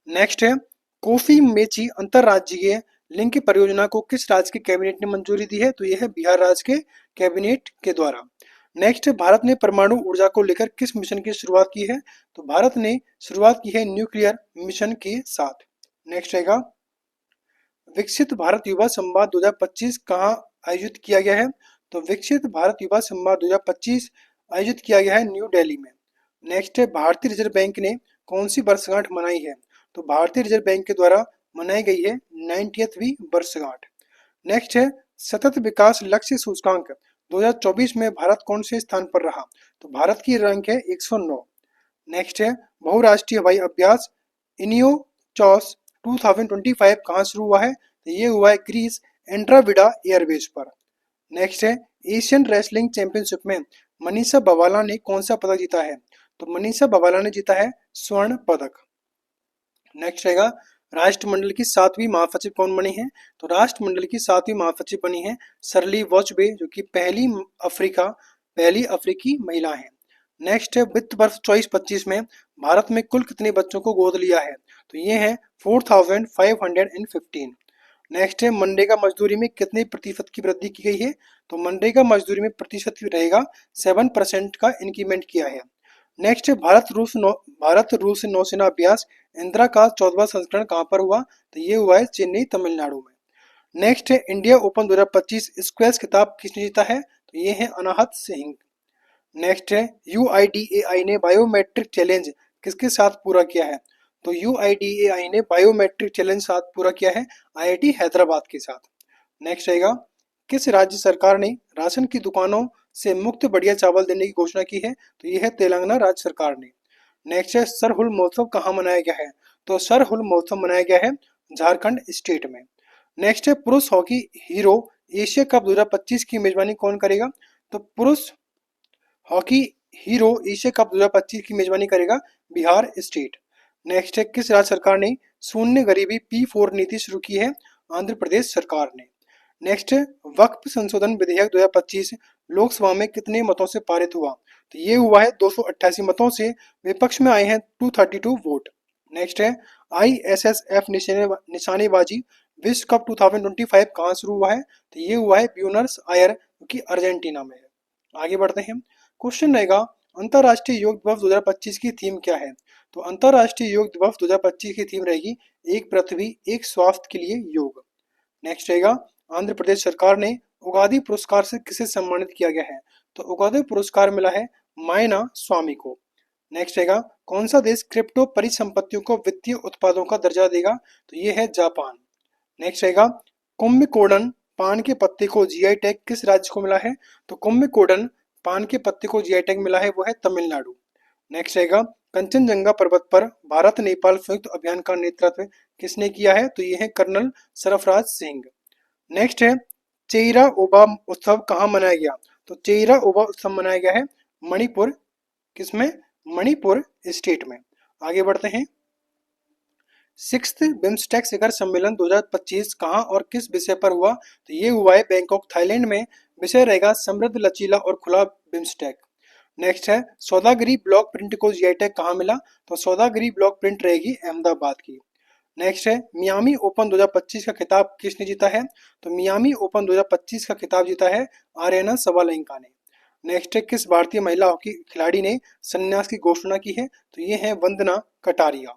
नेक्स्ट है, कोफी मेची अंतरराज्यीय लिंक परियोजना को किस राज्य के कैबिनेट ने मंजूरी दी है? तो यह है बिहार राज्य के कैबिनेट के द्वारा। नेक्स्ट, भारत ने परमाणु ऊर्जा को लेकर किस मिशन की शुरुआत की है? तो भारत ने शुरुआत की है न्यूक्लियर मिशन के साथ। नेक्स्ट रहेगा, विकसित भारत युवा संवाद 2025 कहाँ आयोजित किया गया है? तो विकसित भारत युवा संवाद 2025 आयोजित किया गया है न्यू दिल्ली में। नेक्स्ट है, भारतीय रिजर्व बैंक ने कौन सी वर्षगांठ मनाई है? तो भारतीय रिजर्व बैंक के द्वारा मनाई गई है 90वीं वर्षगांठ। नेक्स्ट है, सतत विकास लक्ष्य सूचकांक 2024 में भारत कौन से स्थान पर रहा? तो भारत की रैंक है 109। नेक्स्ट है, बहुराष्ट्रीय हवाई अभ्यास इनियोचॉस 2025 कहाँ शुरू हुआ है? तो ये हुआ है ग्रीस एंड्राविडा एयरबेस पर। नेक्स्ट है, एशियन रेसलिंग चैंपियनशिप में मनीषा बवाला ने कौन सा पदक जीता है? तो मनीषा बवाला ने जीता है स्वर्ण पदक। नेक्स्ट रहेगा, राष्ट्रमंडल की 7वीं महासचिव कौन बनी है? तो राष्ट्रमंडल की 7वीं महासचिव बनी है सरली वाजपेयी, जो कि पहली अफ्रीकी महिला है। नेक्स्ट है, वित्त वर्ष 24-25 में भारत में कुल कितने बच्चों को गोद लिया है? तो ये है 4515। नेक्स्ट है, मनरेगा मजदूरी में कितने प्रतिशत की वृद्धि की गई है? तो मनरेगा मजदूरी में प्रतिशत रहेगा 7% का इंक्रीमेंट किया है। नेक्स्ट है, भारत रूस नौसेना अभ्यास इंदिरा का 14वां संस्करण कहाँ पर हुआ? तो ये हुआ है चेन्नई तमिलनाडु में। नेक्स्ट है, इंडिया ओपन 2025 स्क्वैश खिताब किसने जीता है? तो ये है अनाहत सिंह। नेक्स्ट है, UIDAI ने बायोमेट्रिक चैलेंज किसके साथ पूरा किया है? तो UIDAI ने बायोमेट्रिक चैलेंज साथ पूरा किया है IIT हैदराबाद के साथ। नेक्स्ट रहेगा, किस राज्य सरकार ने राशन की दुकानों से मुफ्त बढ़िया चावल देने की घोषणा की है? तो यह है तेलंगाना राज्य सरकार ने। नेक्स्ट है, सरहुल महोत्सव कहाँ मनाया गया है? तो सरहुल महोत्सव मनाया गया है झारखंड स्टेट में। नेक्स्ट है, पुरुष हॉकी हीरो एशिया कप 2025 की मेजबानी कौन करेगा? तो पुरुष हॉकी हीरो एशिया कप 2025 की मेजबानी करेगा बिहार स्टेट। नेक्स्ट है, किस राज्य सरकार ने शून्य गरीबी P4 नीति शुरू की है? आंध्र प्रदेश सरकार ने। नेक्स्ट है, वक्फ संशोधन विधेयक 2025 लोकसभा में कितने मतों से पारित हुआ? तो ये हुआ है 288 मतों से, विपक्ष में आए हैं 232 वोट। नेक्स्ट है, ISSF निशानेबाजी विश्व कप 2025 कहाँ शुरू हुआ है? तो ये हुआ है ब्यूनस आयर, जो कि अर्जेंटीना में है। आगे बढ़ते हैं। क्वेश्चन रहेगा, अंतरराष्ट्रीय योग दिवस 2025 की थीम क्या है? तो अंतरराष्ट्रीय योग दिवस 2025 की थीम रहेगी एक पृथ्वी एक स्वास्थ्य के लिए योग। नेक्स्ट रहेगा, आंध्र प्रदेश सरकार ने उगादी पुरस्कार से किसे सम्मानित किया गया है? तो उगादी पुरस्कार मिला है मायना स्वामी को। नेक्स्ट रहेगा कौन सा देश क्रिप्टो परिसंपत्तियों को वित्तीय उत्पादों का दर्जा देगा, तो ये है जापान। नेक्स्ट रहेगा कुम्भकोणम पान के पत्ते को जीआई टैग किस राज्य को मिला है, तो कुम्भकोणम पान के पत्ते को जीआई टैग मिला है वो है तमिलनाडु। नेक्स्ट रहेगा कंचनजंगा पर्वत पर भारत नेपाल संयुक्त अभियान का नेतृत्व किसने किया है, तो ये है कर्नल सरफराज सिंह। नेक्स्ट है चेइरा ओबा उत्सव कहाँ मनाया गया, तो चेइरा ओबा उत्सव मनाया गया है मणिपुर, किसमें, मणिपुर स्टेट में। आगे बढ़ते हैं। सिक्स्थ बिम्स्टेक शिखर सम्मेलन 2025 कहाँ और किस विषय पर हुआ, तो ये हुआ है बैंकॉक थाईलैंड में। विषय रहेगा समृद्ध लचीला और खुला बिम्स्टेक। नेक्स्ट है सौदागरी ब्लॉक प्रिंट को जीआई टैग कहाँ मिला, तो सौदागरी ब्लॉक प्रिंट रहेगी अहमदाबाद की। नेक्स्ट है मियामी ओपन 2025 का खिताब किसने जीता है, तो मियामी ओपन 2025 का खिताब जीता है आर्यना सबालेंका ने। नेक्स्ट है किस भारतीय महिला हॉकी खिलाड़ी ने संन्यास की घोषणा की है, तो ये है वंदना कटारिया।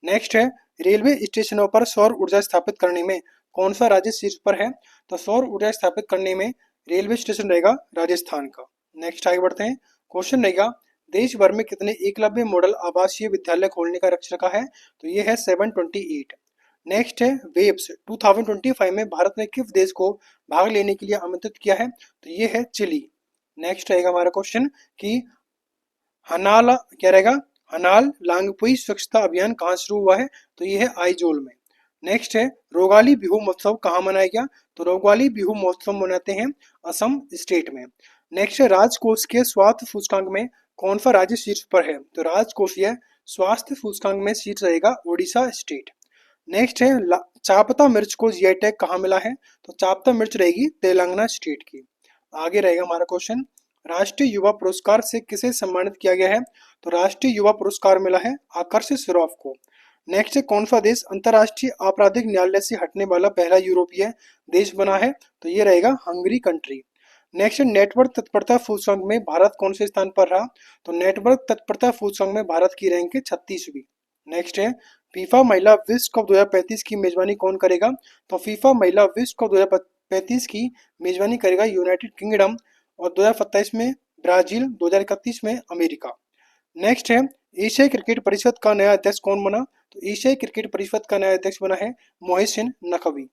नेक्स्ट है रेलवे स्टेशनों पर सौर ऊर्जा स्थापित करने में कौन सा राज्य शीर्ष पर है, तो सौर ऊर्जा स्थापित करने में रेलवे स्टेशन रहेगा राजस्थान का। नेक्स्ट आगे बढ़ते हैं। क्वेश्चन रहेगा देश भर में कितने एकलव्य मॉडल आवासीय विद्यालय खोलने का लक्ष्य रखा है, तो ये है 728। नेक्स्ट है वेब्स 2025 में भारत ने किस देश को भाग लेने के लिए आमंत्रित किया है, तो ये है चिली। नेक्स्ट रहेगा हमारा क्वेश्चन कि हनाला क्या रहेगा, हनाल लांगपुई स्वच्छता अभियान कहाँ शुरू हुआ है, तो ये है आइजोल में। नेक्स्ट है रोगाली बिहू महोत्सव कहाँ मनाया गया, तो रोगाली बिहू महोत्सव मनाते हैं असम स्टेट में। नेक्स्ट है राजकोष के स्वास्थ्य सूचकांक में कौन सा राज्य शीर्ष पर है, तो राजकोषीय स्वास्थ्य सूचकांक में शीर्ष रहेगा उड़ीसा स्टेट। नेक्स्ट है चापता मिर्च को जीआई टैग कहाँ मिला है, तो चापता मिर्च रहेगी तेलंगाना स्टेट की। आगे रहेगा हमारा क्वेश्चन राष्ट्रीय युवा पुरस्कार से किसे सम्मानित किया गया है, तो राष्ट्रीय युवा पुरस्कार मिला है आकर्ष श्रॉफ को। नेक्स्ट है कौन सा देश अंतर्राष्ट्रीय आपराधिक न्यायालय से हटने वाला पहला यूरोपीय देश बना है, तो ये रहेगा हंगरी कंट्री। नेक्स्ट नेटवर्क तत्परता सूचकांक में भारत कौन से स्थान पर रहा, तो नेटवर्क तत्परता सूचकांक में भारत की रैंक है 36वीं। नेक्स्ट है फीफा महिला विश्व कप 2035 की मेजबानी कौन करेगा, तो फीफा महिला विश्व कप 2035 की मेजबानी करेगा यूनाइटेड किंगडम, और 2027 में ब्राजील, 2031 में अमेरिका। नेक्स्ट है एशियाई क्रिकेट परिषद का नया अध्यक्ष कौन बना, तो एशियाई क्रिकेट परिषद का नया अध्यक्ष बना है मोहसिन नकवी।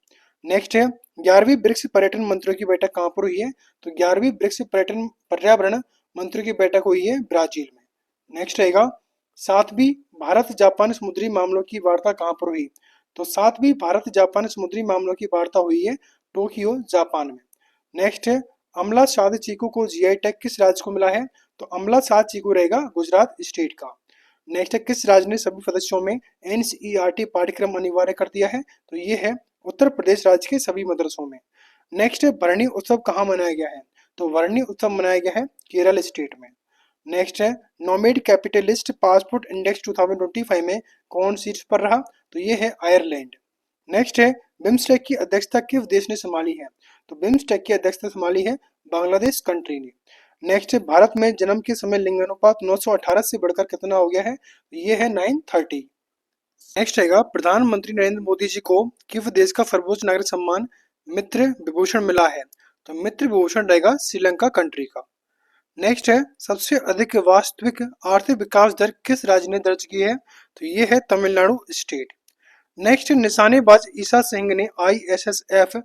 नेक्स्ट है 11वीं ब्रिक्स पर्यटन मंत्रियों की बैठक कहाँ पर हुई है, तो 11वीं ब्रिक्स पर्यटन पर्यावरण मंत्रियों की बैठक हुई है ब्राजील में। नेक्स्ट रहेगा 7वीं भारत जापान समुद्री मामलों की वार्ता कहाँ पर हुई, तो 7वीं भारत जापान समुद्री मामलों की वार्ता हुई है टोक्यो जापान में। नेक्स्ट है अमला साध चीकू को जीआई टैग किस राज्य को मिला है, तो अमला साध चीकू रहेगा गुजरात स्टेट का। नेक्स्ट है किस राज्य ने सभी सदस्यों में एनसीईआरटी पाठ्यक्रम अनिवार्य कर दिया है, तो ये है उत्तर प्रदेश राज्य के सभी मदरसों में। नेक्स्ट है भरणी उत्सव कहाँ मनाया गया है, तो भरणी उत्सव मनाया गया है केरल स्टेट में। नेक्स्ट है नोमेड कैपिटलिस्ट पासपोर्ट इंडेक्स 2025 में कौन शीर्ष पर रहा, तो ये है आयरलैंड। नेक्स्ट है बिम्स्टेक की अध्यक्षता किस देश ने संभाली है, तो बिम्स्टेक की अध्यक्षता संभाली है बांग्लादेश कंट्री ने। नेक्स्ट है भारत में जन्म के समय लिंगानुपात 918 से बढ़कर कितना हो गया है, तो ये है 930। नेक्स्ट रहेगा प्रधानमंत्री नरेंद्र मोदी जी को किस देश का सर्वोच्च नागरिक सम्मान मित्र विभूषण मिला है, तो मित्र विभूषण रहेगा श्रीलंका कंट्री का। नेक्स्ट है सबसे अधिक वास्तविक आर्थिक विकास दर किस राज्य ने दर्ज की है, तो ये है तमिलनाडु स्टेट। नेक्स्ट निशानेबाज ईशा सिंह ने आईएसएसएफ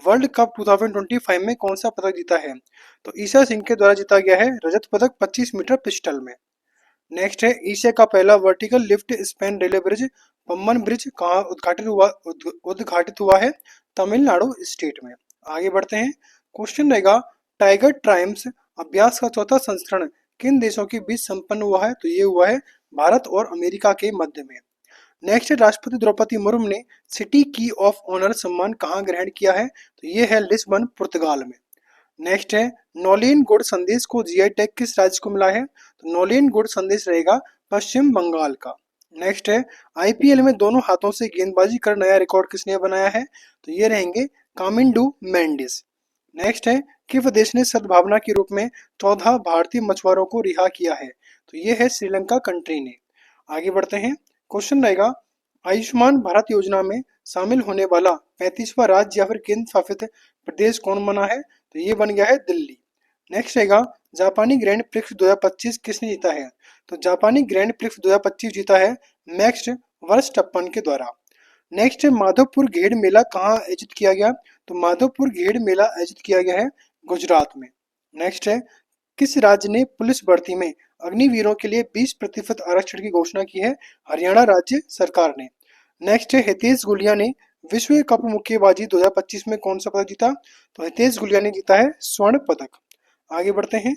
वर्ल्ड कप 2025 में कौन सा पदक जीता है, तो ईशा सिंह के द्वारा जीता गया है रजत पदक 25 मीटर पिस्टल में। नेक्स्ट है एशिया का पहला vertical lift span railway bridge Pamban bridge कहाँ उद्घाटित हुआ है, तमिलनाडु स्टेट में। आगे बढ़ते हैं। क्वेश्चन रहेगा टाइगर ट्रायम्स अभ्यास का चौथा संस्करण किन देशों के बीच संपन्न हुआ है, तो ये हुआ है भारत और अमेरिका के मध्य में। नेक्स्ट राष्ट्रपति द्रौपदी मुर्मू ने सिटी की ऑफ ऑनर सम्मान कहाँ ग्रहण किया है, तो ये है लिस्बन पुर्तगाल में। नेक्स्ट है नौलीन गुड़ संदेश को जीआई टैग किस राज्य को मिला है, तो नौलीन गुड़ संदेश रहेगा पश्चिम बंगाल का। नेक्स्ट है आईपीएल में दोनों हाथों से गेंदबाजी कर नया रिकॉर्ड किसने बनाया है, तो ये रहेंगे कामिंडू मेंडिस। नेक्स्ट है किस देश ने सद्भावना के रूप में 14 भारतीय मछुआरों को रिहा किया है, तो ये है श्रीलंका कंट्री ने। आगे बढ़ते हैं। क्वेश्चन रहेगा आयुष्मान भारत योजना में शामिल होने वाला 35वां राज्य या फिर केंद्र शासित प्रदेश कौन बना है, तो ये बन गया है दिल्ली। नेक्स्ट रहेगा जापानी ग्रैंड प्रिक्स 2025 किसने जीता है, तो जापानी ग्रैंड प्रिक्स 2025 जीता है मैक्स वर्स्टप्पन के द्वारा। नेक्स्ट है माधवपुर घेड़ मेला कहाँ आयोजित किया गया? तो माधवपुर घेड़ मेला आयोजित किया गया है गुजरात में। नेक्स्ट है किस राज्य ने पुलिस भर्ती में अग्निवीरों के लिए 20% आरक्षण की घोषणा की है? हरियाणा राज्य सरकार ने। नेक्स्ट है हितेश गुलिया ने विश्व कप मुक्केबाजी 2025 में कौन सा पदक जीता? तो हितेश गुलिया ने जीता है स्वर्ण पदक। आगे बढ़ते हैं।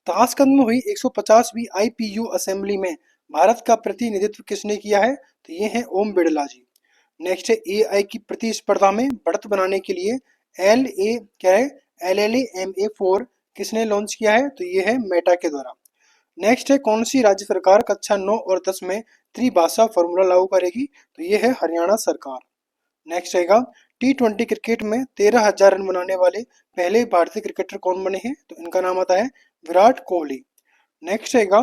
ताशकंद में हुई 150वीं आईपीयू असेंबली में भारत का प्रतिनिधित्व किसने किया है? तो ये है ओम बिड़ला जी। नेक्स्ट है एआई की प्रतिस्पर्धा में बढ़त बनाने के लिए एल ए क्या है LLAMA4 किसने लॉन्च किया है? तो ये है मेटा के द्वारा। नेक्स्ट है कौन सी राज्य सरकार कक्षा 9 और 10 में त्रिभाषा फॉर्मूला लागू करेगी? तो ये है हरियाणा सरकार। नेक्स्ट रहेगा T20 क्रिकेट में 13,000 रन बनाने वाले पहले भारतीय क्रिकेटर कौन बने हैं? तो इनका नाम आता है विराट कोहली। नेक्स्ट रहेगा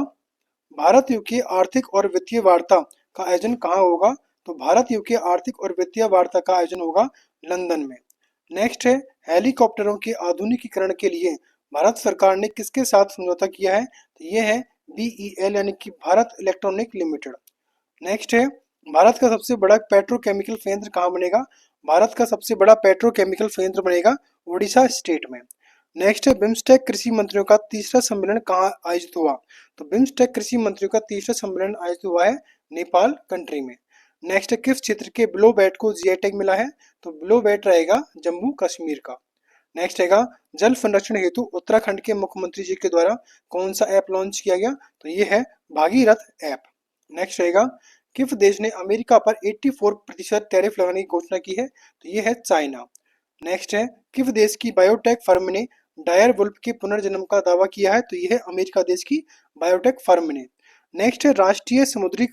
भारत यूके आर्थिक और वित्तीय वार्ता का आयोजन कहाँ होगा? तो भारत यूके आर्थिक और वित्तीय वार्ता का आयोजन होगा लंदन में। नेक्स्ट है हेलीकॉप्टरों के आधुनिकीकरण के लिए भारत सरकार ने किसके साथ समझौता किया है? तो ये है BEL यानी कि भारत इलेक्ट्रॉनिक लिमिटेड। नेक्स्ट है भारत का सबसे बड़ा पेट्रोकेमिकल संयंत्र कहाँ बनेगा? भारत का सबसे बड़ा पेट्रोकेमिकल संयंत्र बनेगा उड़ीसा स्टेट में। नेक्स्ट है बिम्स्टेक कृषि मंत्रियों का तीसरा सम्मेलन कहाँ आयोजित हुआ? तो बिम्स्टेक कृषि मंत्रियों का तीसरा सम्मेलन आयोजित हुआ है नेपाल कंट्री में। नेक्स्ट है किस क्षेत्र के ब्लो बैट को जीआई टैग मिला है? तो ब्लो बैट रहेगा जम्मू कश्मीर का। नेक्स्ट रहेगा जल संरक्षण हेतु उत्तराखंड के मुख्यमंत्री जी के द्वारा कौन सा ऐप लॉन्च किया गया? तो ये है भागीरथ ऐप। नेक्स्ट रहेगा किस देश ने अमेरिका पर 84% टैरिफ लगाने की घोषणा की है? तो ये है चाइना। नेक्स्ट है किस देश की बायोटेक फर्म ने डायर वुल्फ के पुनर्जन्म का दावा किया है? तो ये है अमेरिका देश की बायोटेक फर्म ने। नेक्स्ट है राष्ट्रीय समुद्री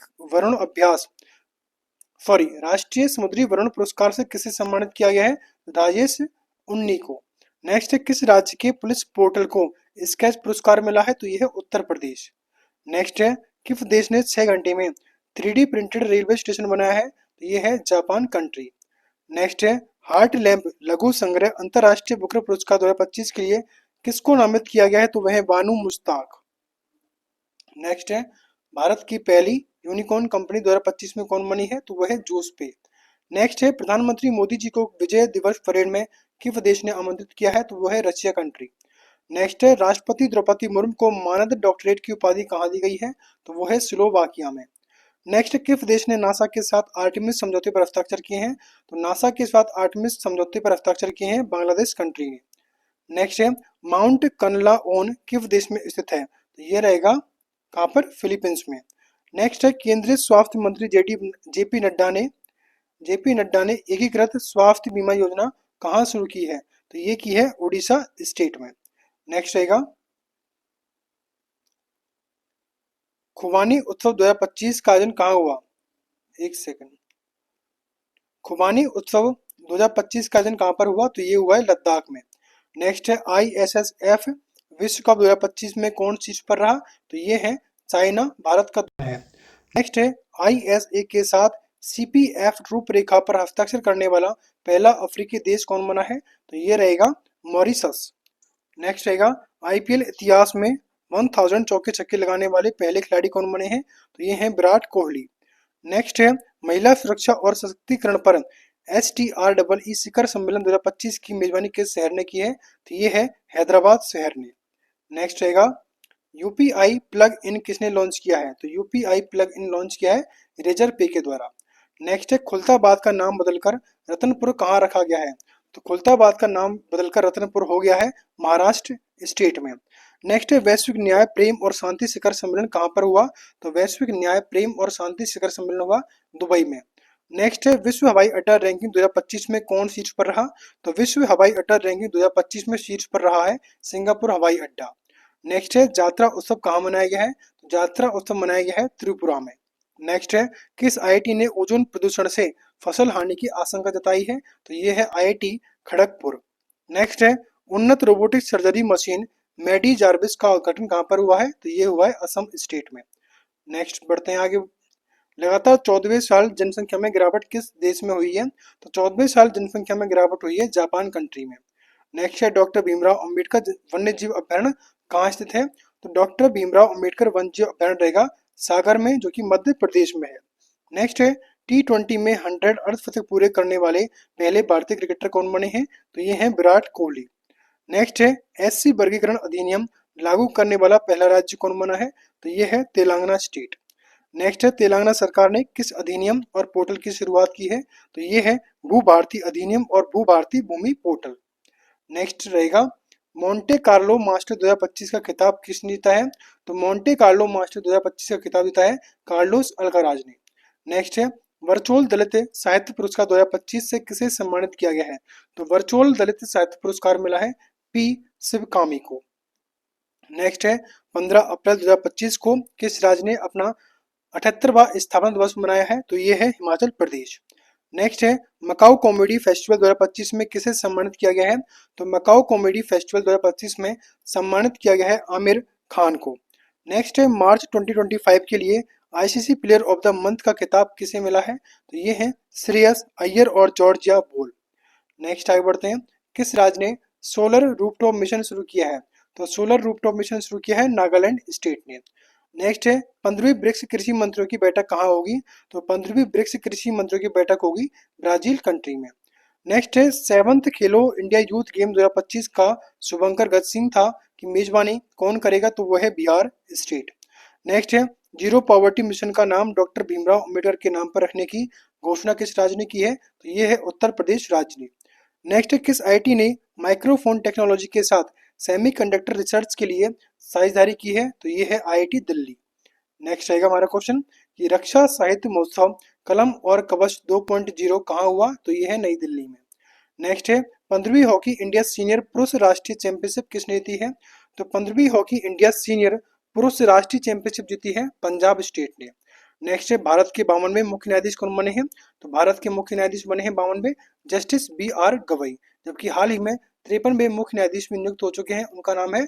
वरुण पुरस्कार से किसे सम्मानित किया गया है? राजेश उन्नी को। नेक्स्ट है किस राज्य के पुलिस पोर्टल को स्केच पुरस्कार मिला है? तो यह है उत्तर प्रदेश। नेक्स्ट है किस देश ने 6 घंटे में 3D प्रिंटेड रेलवे स्टेशन बनाया है? तो यह है जापान कंट्री। नेक्स्ट है हार्ट लैम्प लघु संग्रह अंतरराष्ट्रीय बुकर पुरस्कार 2025 के लिए किसको नामित किया गया है? तो वह है बानू मुश्ताक। नेक्स्ट है भारत की पहली यूनिकॉर्न कंपनी 2025 में कौन बनी है? तो वह है जूस पे। नेक्स्ट है प्रधानमंत्री मोदी जी को विजय दिवस परेड में किस देश ने आमंत्रित किया है? तो वह है रशिया कंट्री। नेक्स्ट है राष्ट्रपति द्रौपदी मुर्मू को मानद डॉक्टरेट की उपाधि कहाँ दी गई है? तो वो है स्लोवाकिया में। नेक्स्ट किस देश ने नासा के साथ आर्टेमिस समझौते पर हस्ताक्षर किए हैं? तो नासा के साथ आर्टेमिस समझौते पर हस्ताक्षर किए हैं बांग्लादेश कंट्री ने। नेक्स्ट है माउंट कनलाओन किस देश में स्थित है? तो ये रहेगा कहाँ पर? फिलीपींस में। नेक्स्ट है केंद्रीय स्वास्थ्य मंत्री जेपी नड्डा ने एकीकृत स्वास्थ्य बीमा योजना कहाँ शुरू की है? तो ये की है उड़ीसा स्टेट में। नेक्स्ट रहेगा खुबानी उत्सव 2025 का आयोजन कहाँ हुआ? एक सेकंड। खुबानी उत्सव 2025 का आयोजन कहाँ पर हुआ? तो ये हुआ है लद्दाख में। नेक्स्ट है ISSF विश्व कप 2025 में कौन शीर्ष पर रहा? तो ये है चाइना भारत का है। नेक्स्ट है ISA के साथ CPF रूपरेखा पर हस्ताक्षर करने वाला पहला अफ्रीकी देश कौन बना है? तो ये रहेगा मॉरिशस। नेक्स्ट रहेगा IPL इतिहास में 1000 चौके छक्के लगाने वाले पहले खिलाड़ी कौन बने हैं? तो ये हैं विराट कोहली। नेक्स्ट है महिला सुरक्षा और सशक्तिकरण पर STREE शिखर सम्मेलन 2025 की मेजबानी किस शहर ने की है? तो ये है हैदराबाद शहर ने। नेक्स्ट रहेगा UPI प्लग इन किसने लॉन्च किया है? तो UPI प्लग इन लॉन्च किया है रेजर पे के द्वारा। नेक्स्ट है खुलताबाद का नाम बदलकर रतनपुर कहाँ रखा गया है? तो खुलताबाद का नाम बदलकर रतनपुर हो गया है महाराष्ट्र स्टेट में। नेक्स्ट है वैश्विक न्याय प्रेम और शांति शिखर सम्मेलन कहाँ पर हुआ? तो वैश्विक न्याय प्रेम और शांति शिखर सम्मेलन हुआ दुबई में। नेक्स्ट है विश्व हवाई अड्डा रैंकिंग 2025 में कौन शीर्ष पर रहा? तो विश्व हवाई अड्डा रैंकिंग 2025 में शीर्ष पर रहा है सिंगापुर हवाई अड्डा। नेक्स्ट है यात्रा उत्सव कहाँ मनाया गया है? तो यात्रा उत्सव मनाया गया है त्रिपुरा में। नेक्स्ट है किस IIT ने ओजोन प्रदूषण से फसल हानि की आशंका जताई है? तो ये है IIT खड़गपुर। नेक्स्ट है उन्नत रोबोटिक सर्जरी मशीन मेडी जार्विस का उद्घाटन कहाँ पर हुआ है? तो ये हुआ है असम स्टेट में। नेक्स्ट बढ़ते हैं आगे। लगातार 14वें साल जनसंख्या में गिरावट किस देश में हुई है? तो 14वें साल जनसंख्या में गिरावट हुई है जापान कंट्री में। नेक्स्ट है डॉक्टर भीमराव अंबेडकर वन्य जीव अभ्यारण्य कहाँ स्थित है? तो डॉक्टर भीमराव अंबेडकर वन्य अभ्यारण्य रहेगा सागर में, जो कि मध्य प्रदेश में है। नेक्स्ट है T20 में 100 अर्धशतक पूरे करने वाले पहले भारतीय क्रिकेटर कौन बने हैं? तो ये हैं विराट कोहली। नेक्स्ट है SC वर्गीकरण अधिनियम लागू करने वाला पहला राज्य कौन बना है? तो ये है तेलंगाना स्टेट। नेक्स्ट है तेलंगाना सरकार ने किस अधिनियम और पोर्टल की शुरुआत की है? तो ये है भू भारती अधिनियम और भू भारती भूमि पोर्टल। नेक्स्ट रहेगा मोंटे कार्लो मास्टर 2025 का खिताब किसने जीता है? तो मोंटे कार्लो मास्टर 2025 का खिताब जीता है कार्लोस अल्काराज ने। नेक्स्ट है वर्चुअल दलित साहित्य पुरस्कार 2025 से किसे सम्मानित किया गया है? तो वर्चुअल दलित साहित्य पुरस्कार मिला है P शिवकामी को। नेक्स्ट है 15 अप्रैल 2025 को किस राज्य ने अपना 78वां स्थापना दिवस मनाया है? तो ये है हिमाचल प्रदेश। नेक्स्ट है मकाऊ कॉमेडी फेस्टिवल 2025 में किसे सम्मानित किया गया है? तो मकाऊ कॉमेडी फेस्टिवल 2025 में सम्मानित किया गया है आमिर खान को। नेक्स्ट है मार्च 2025 के लिए ICC player of the month का खिताब किसे मिला है? तो ये है श्रेयस अय्यर और जॉर्जिया बोल। नेक्स्ट आगे बढ़ते हैं, किस राज्य ने सोलर रूफटॉप मिशन शुरू किया है? तो सोलर रूफटॉप मिशन शुरू किया है नागालैंड स्टेट ने। नेक्स्ट है 15वीं ब्रिक्स कृषि मंत्रियों की बैठक कहाँ होगी? तो 15वीं ब्रिक्स कृषि मंत्रियों की बैठक होगी ब्राजील कंट्री में। नेक्स्ट है 7th खेलो इंडिया यूथ गेम 2025 का शुभंकर गत सिंह था कि मेजबानी कौन करेगा? तो वो है बिहार स्टेट। नेक्स्ट है जीरो पॉवर्टी मिशन का नाम डॉक्टर भीमराव अंबेडकर के नाम पर रखने की घोषणा किस राज्य ने की है? तो ये है उत्तर प्रदेश राज्य ने। नेक्स्ट है किस IIT ने माइक्रोफोन टेक्नोलॉजी के साथ सेमीकंडक्टर रिसर्च के लिए साझेदारी की है? तो ये है IIT दिल्ली। नेक्स्ट रहेगा हमारा क्वेश्चन कि रक्षा साहित्य महोत्सव कलम और कवच 2.0 कहाँ हुआ? तो ये है नई दिल्ली में। नेक्स्ट है 15वीं हॉकी इंडिया सीनियर पुरुष राष्ट्रीय चैंपियनशिप किसने जीती है? तो 15वीं हॉकी इंडिया सीनियर पुरुष राष्ट्रीय चैंपियनशिप जीती है पंजाब स्टेट ने। नेक्स्ट है भारत के 52वें मुख्य न्यायाधीश कौन बने हैं? तो भारत के मुख्य न्यायाधीश बने हैं 52वें जस्टिस BR गवई, जबकि हाल ही में 53वें मुख्य न्यायाधीश भी नियुक्त हो चुके हैं, उनका नाम है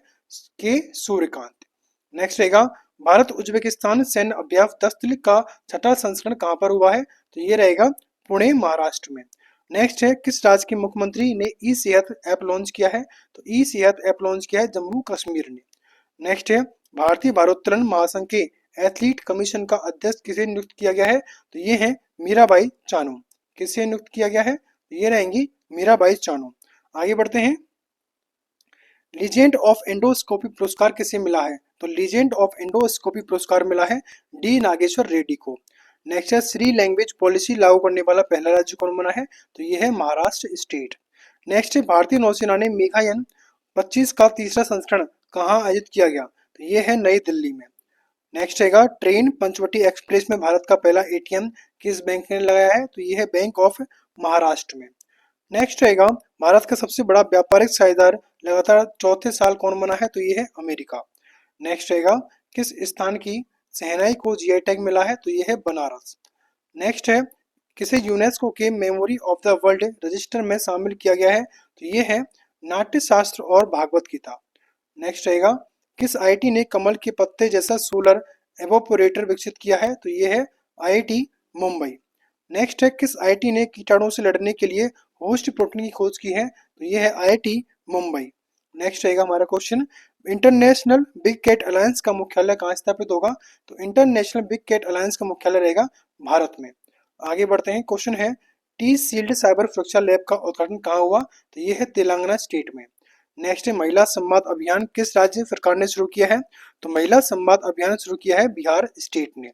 के सूर्यकांत। नेक्स्ट रहेगा भारत उज्बेकिस्तान सैन्य अभ्यास दस्तल का छठा संस्करण कहाँ पर हुआ है? तो ये रहेगा पुणे महाराष्ट्र में। नेक्स्ट है किस राज्य के मुख्यमंत्री ने ई सेहत ऐप लॉन्च किया है? तो ई सेहत ऐप लॉन्च किया है जम्मू कश्मीर ने। नेक्स्ट है भारतीय भारोत्तोलन महासंघ के एथलीट कमीशन का अध्यक्ष किसे नियुक्त किया गया है? तो ये है मीराबाई चानू। किसे नियुक्त किया गया है? तो ये रहेंगी मीराबाई चानू। आगे बढ़ते हैं, लीजेंड ऑफ एंडोस्कोपी पुरस्कार किसे मिला है? तो लीजेंड ऑफ एंडोस्कोपी पुरस्कार मिला है D नागेश्वर रेड्डी को। नेक्स्ट है श्री लैंग्वेज पॉलिसी लागू करने वाला पहला राज्य कौन बना है? तो ये है महाराष्ट्र स्टेट। नेक्स्ट है भारतीय नौसेना ने मेघायन 25 का तीसरा संस्करण कहाँ आयोजित किया गया? तो ये है नई दिल्ली में। नेक्स्ट रहेगा ट्रेन पंचवटी एक्सप्रेस में भारत का पहला ATM किस बैंक ने लगाया है? तो ये है बैंक ऑफ महाराष्ट्र में। नेक्स्ट रहेगा भारत का सबसे बड़ा व्यापारिक साझेदार लगातार चौथे साल कौन बना है? तो ये है अमेरिका। नेक्स्ट रहेगा किस स्थान की शहनाई को GI टैग मिला है? तो ये है बनारस। नेक्स्ट है किसे यूनेस्को के memory of the world register में शामिल किया गया है? तो ये है नाट्य शास्त्र और भागवत गीता। नेक्स्ट रहेगा किस IIT ने कमल के पत्ते जैसा सोलर एवोपोरेटर विकसित किया है? तो ये है IIT मुंबई। नेक्स्ट है किस IIT ने कीटाणुओं से लड़ने के लिए होस्ट प्रोटीन की खोज की है? तो ये है IIT मुंबई। नेक्स्ट रहेगा हमारा question, international big cat alliance का मुख्यालय कहाँ स्थापित होगा? तो इंटरनेशनल बिग कैट अलायंस का मुख्यालय रहेगा भारत में। आगे बढ़ते हैं, क्वेश्चन है टी सील्ड साइबर सुरक्षा लैब का उद्घाटन कहाँ हुआ? तो ये है तेलंगाना स्टेट में। नेक्स्ट है महिला संवाद अभियान किस राज्य सरकार ने शुरू किया है? तो महिला संवाद अभियान शुरू किया है बिहार स्टेट ने।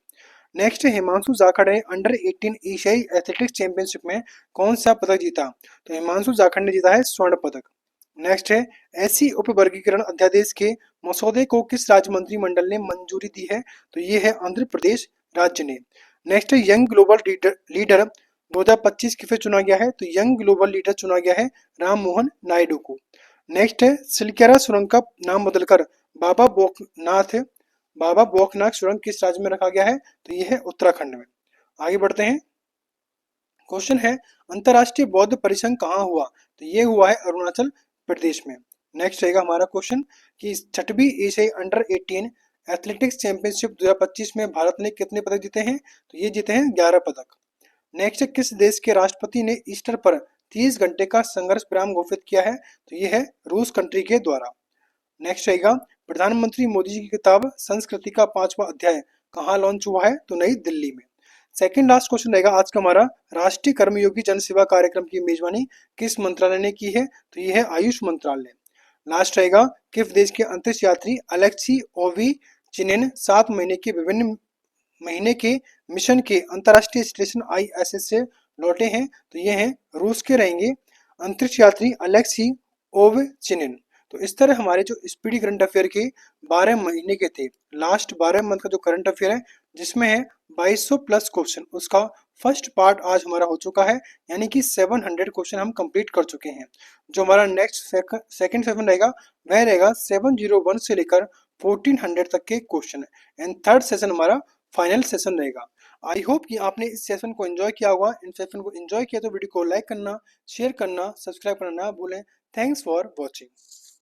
नेक्स्ट है हिमांशु जाखड़ ने अंडर 18 एशियाई एथलेटिक्स चैंपियनशिप में कौन सा पदक जीता? तो हिमांशु जाखड़ ने जीता है स्वर्ण पदक। नेक्स्ट है ऐसी उपवर्गीकरण अध्यादेश के मसौदे को किस राज्य मंत्रिमंडल ने मंजूरी दी है? तो ये है आंध्र प्रदेश राज्य ने। नेक्स्ट है यंग ग्लोबल लीडर 2025 किसे चुना गया है? तो यंग ग्लोबल लीडर चुना गया है राम मोहन नायडू को। नेक्स्ट है सिलकेरा सुरंग का नाम बदलकर बाबा बोकनाथ सुरंग किस राज्य में रखा गया है? तो यह है उत्तराखंड में। आगे बढ़ते हैं, क्वेश्चन है अंतरराष्ट्रीय बौद्ध परिसंघ कहाँ हुआ? तो ये हुआ है अरुणाचल प्रदेश में। नेक्स्ट रहेगा हमारा क्वेश्चन कि छठवीं एशियाई अंडर 18 एथलेटिक्स चैंपियनशिप 2025 में भारत ने कितने पदक जीते हैं? तो ये जीते हैं 11 पदक। नेक्स्ट किस देश के राष्ट्रपति ने ईस्टर पर 30 घंटे का संघर्ष विराम घोषित किया है? तो ये है रूस कंट्री के द्वारा। नेक्स्ट रहेगा प्रधानमंत्री मोदी जी की किताब संस्कृति का 5वां अध्याय कहाँ लॉन्च हुआ है? तो नई दिल्ली में। सेकंड लास्ट क्वेश्चन रहेगा आज का हमारा, राष्ट्रीय कर्मयोगी जन सेवा कार्यक्रम की मेजबानी किस मंत्रालय ने की है? तो ये है आयुष मंत्रालय। लास्ट रहेगा, किस देश के अंतरिक्ष यात्री अलेक्सी ओविचिनिन 7 महीने के मिशन के अंतर्राष्ट्रीय स्टेशन आईएसएस से लौटे हैं? तो ये हैं रूस के रहेंगे अंतरिक्ष यात्री अलेक्सी ओवचिनिन। तो इस तरह हमारे जो स्पीडी करंट अफेयर के 12 महीने के थे, लास्ट 12 मंथ का जो करंट अफेयर है जिसमें है 2200 प्लस क्वेश्चन, उसका फर्स्ट पार्ट आज हमारा हो चुका है, यानी कि 700 क्वेश्चन हम कंप्लीट कर चुके हैं। जो हमारा नेक्स्ट सेकंड सेशन रहेगा वह रहेगा 701 से लेकर 1400 तक के क्वेश्चन है, एंड थर्ड सेशन हमारा फाइनल सेशन रहेगा। आई होप कि आपने इस सेशन को एंजॉय किया होगा। इन सेशन को एंजॉय किया तो वीडियो को लाइक करना, शेयर करना, सब्सक्राइब करना ना भूलें। Thanks for watching.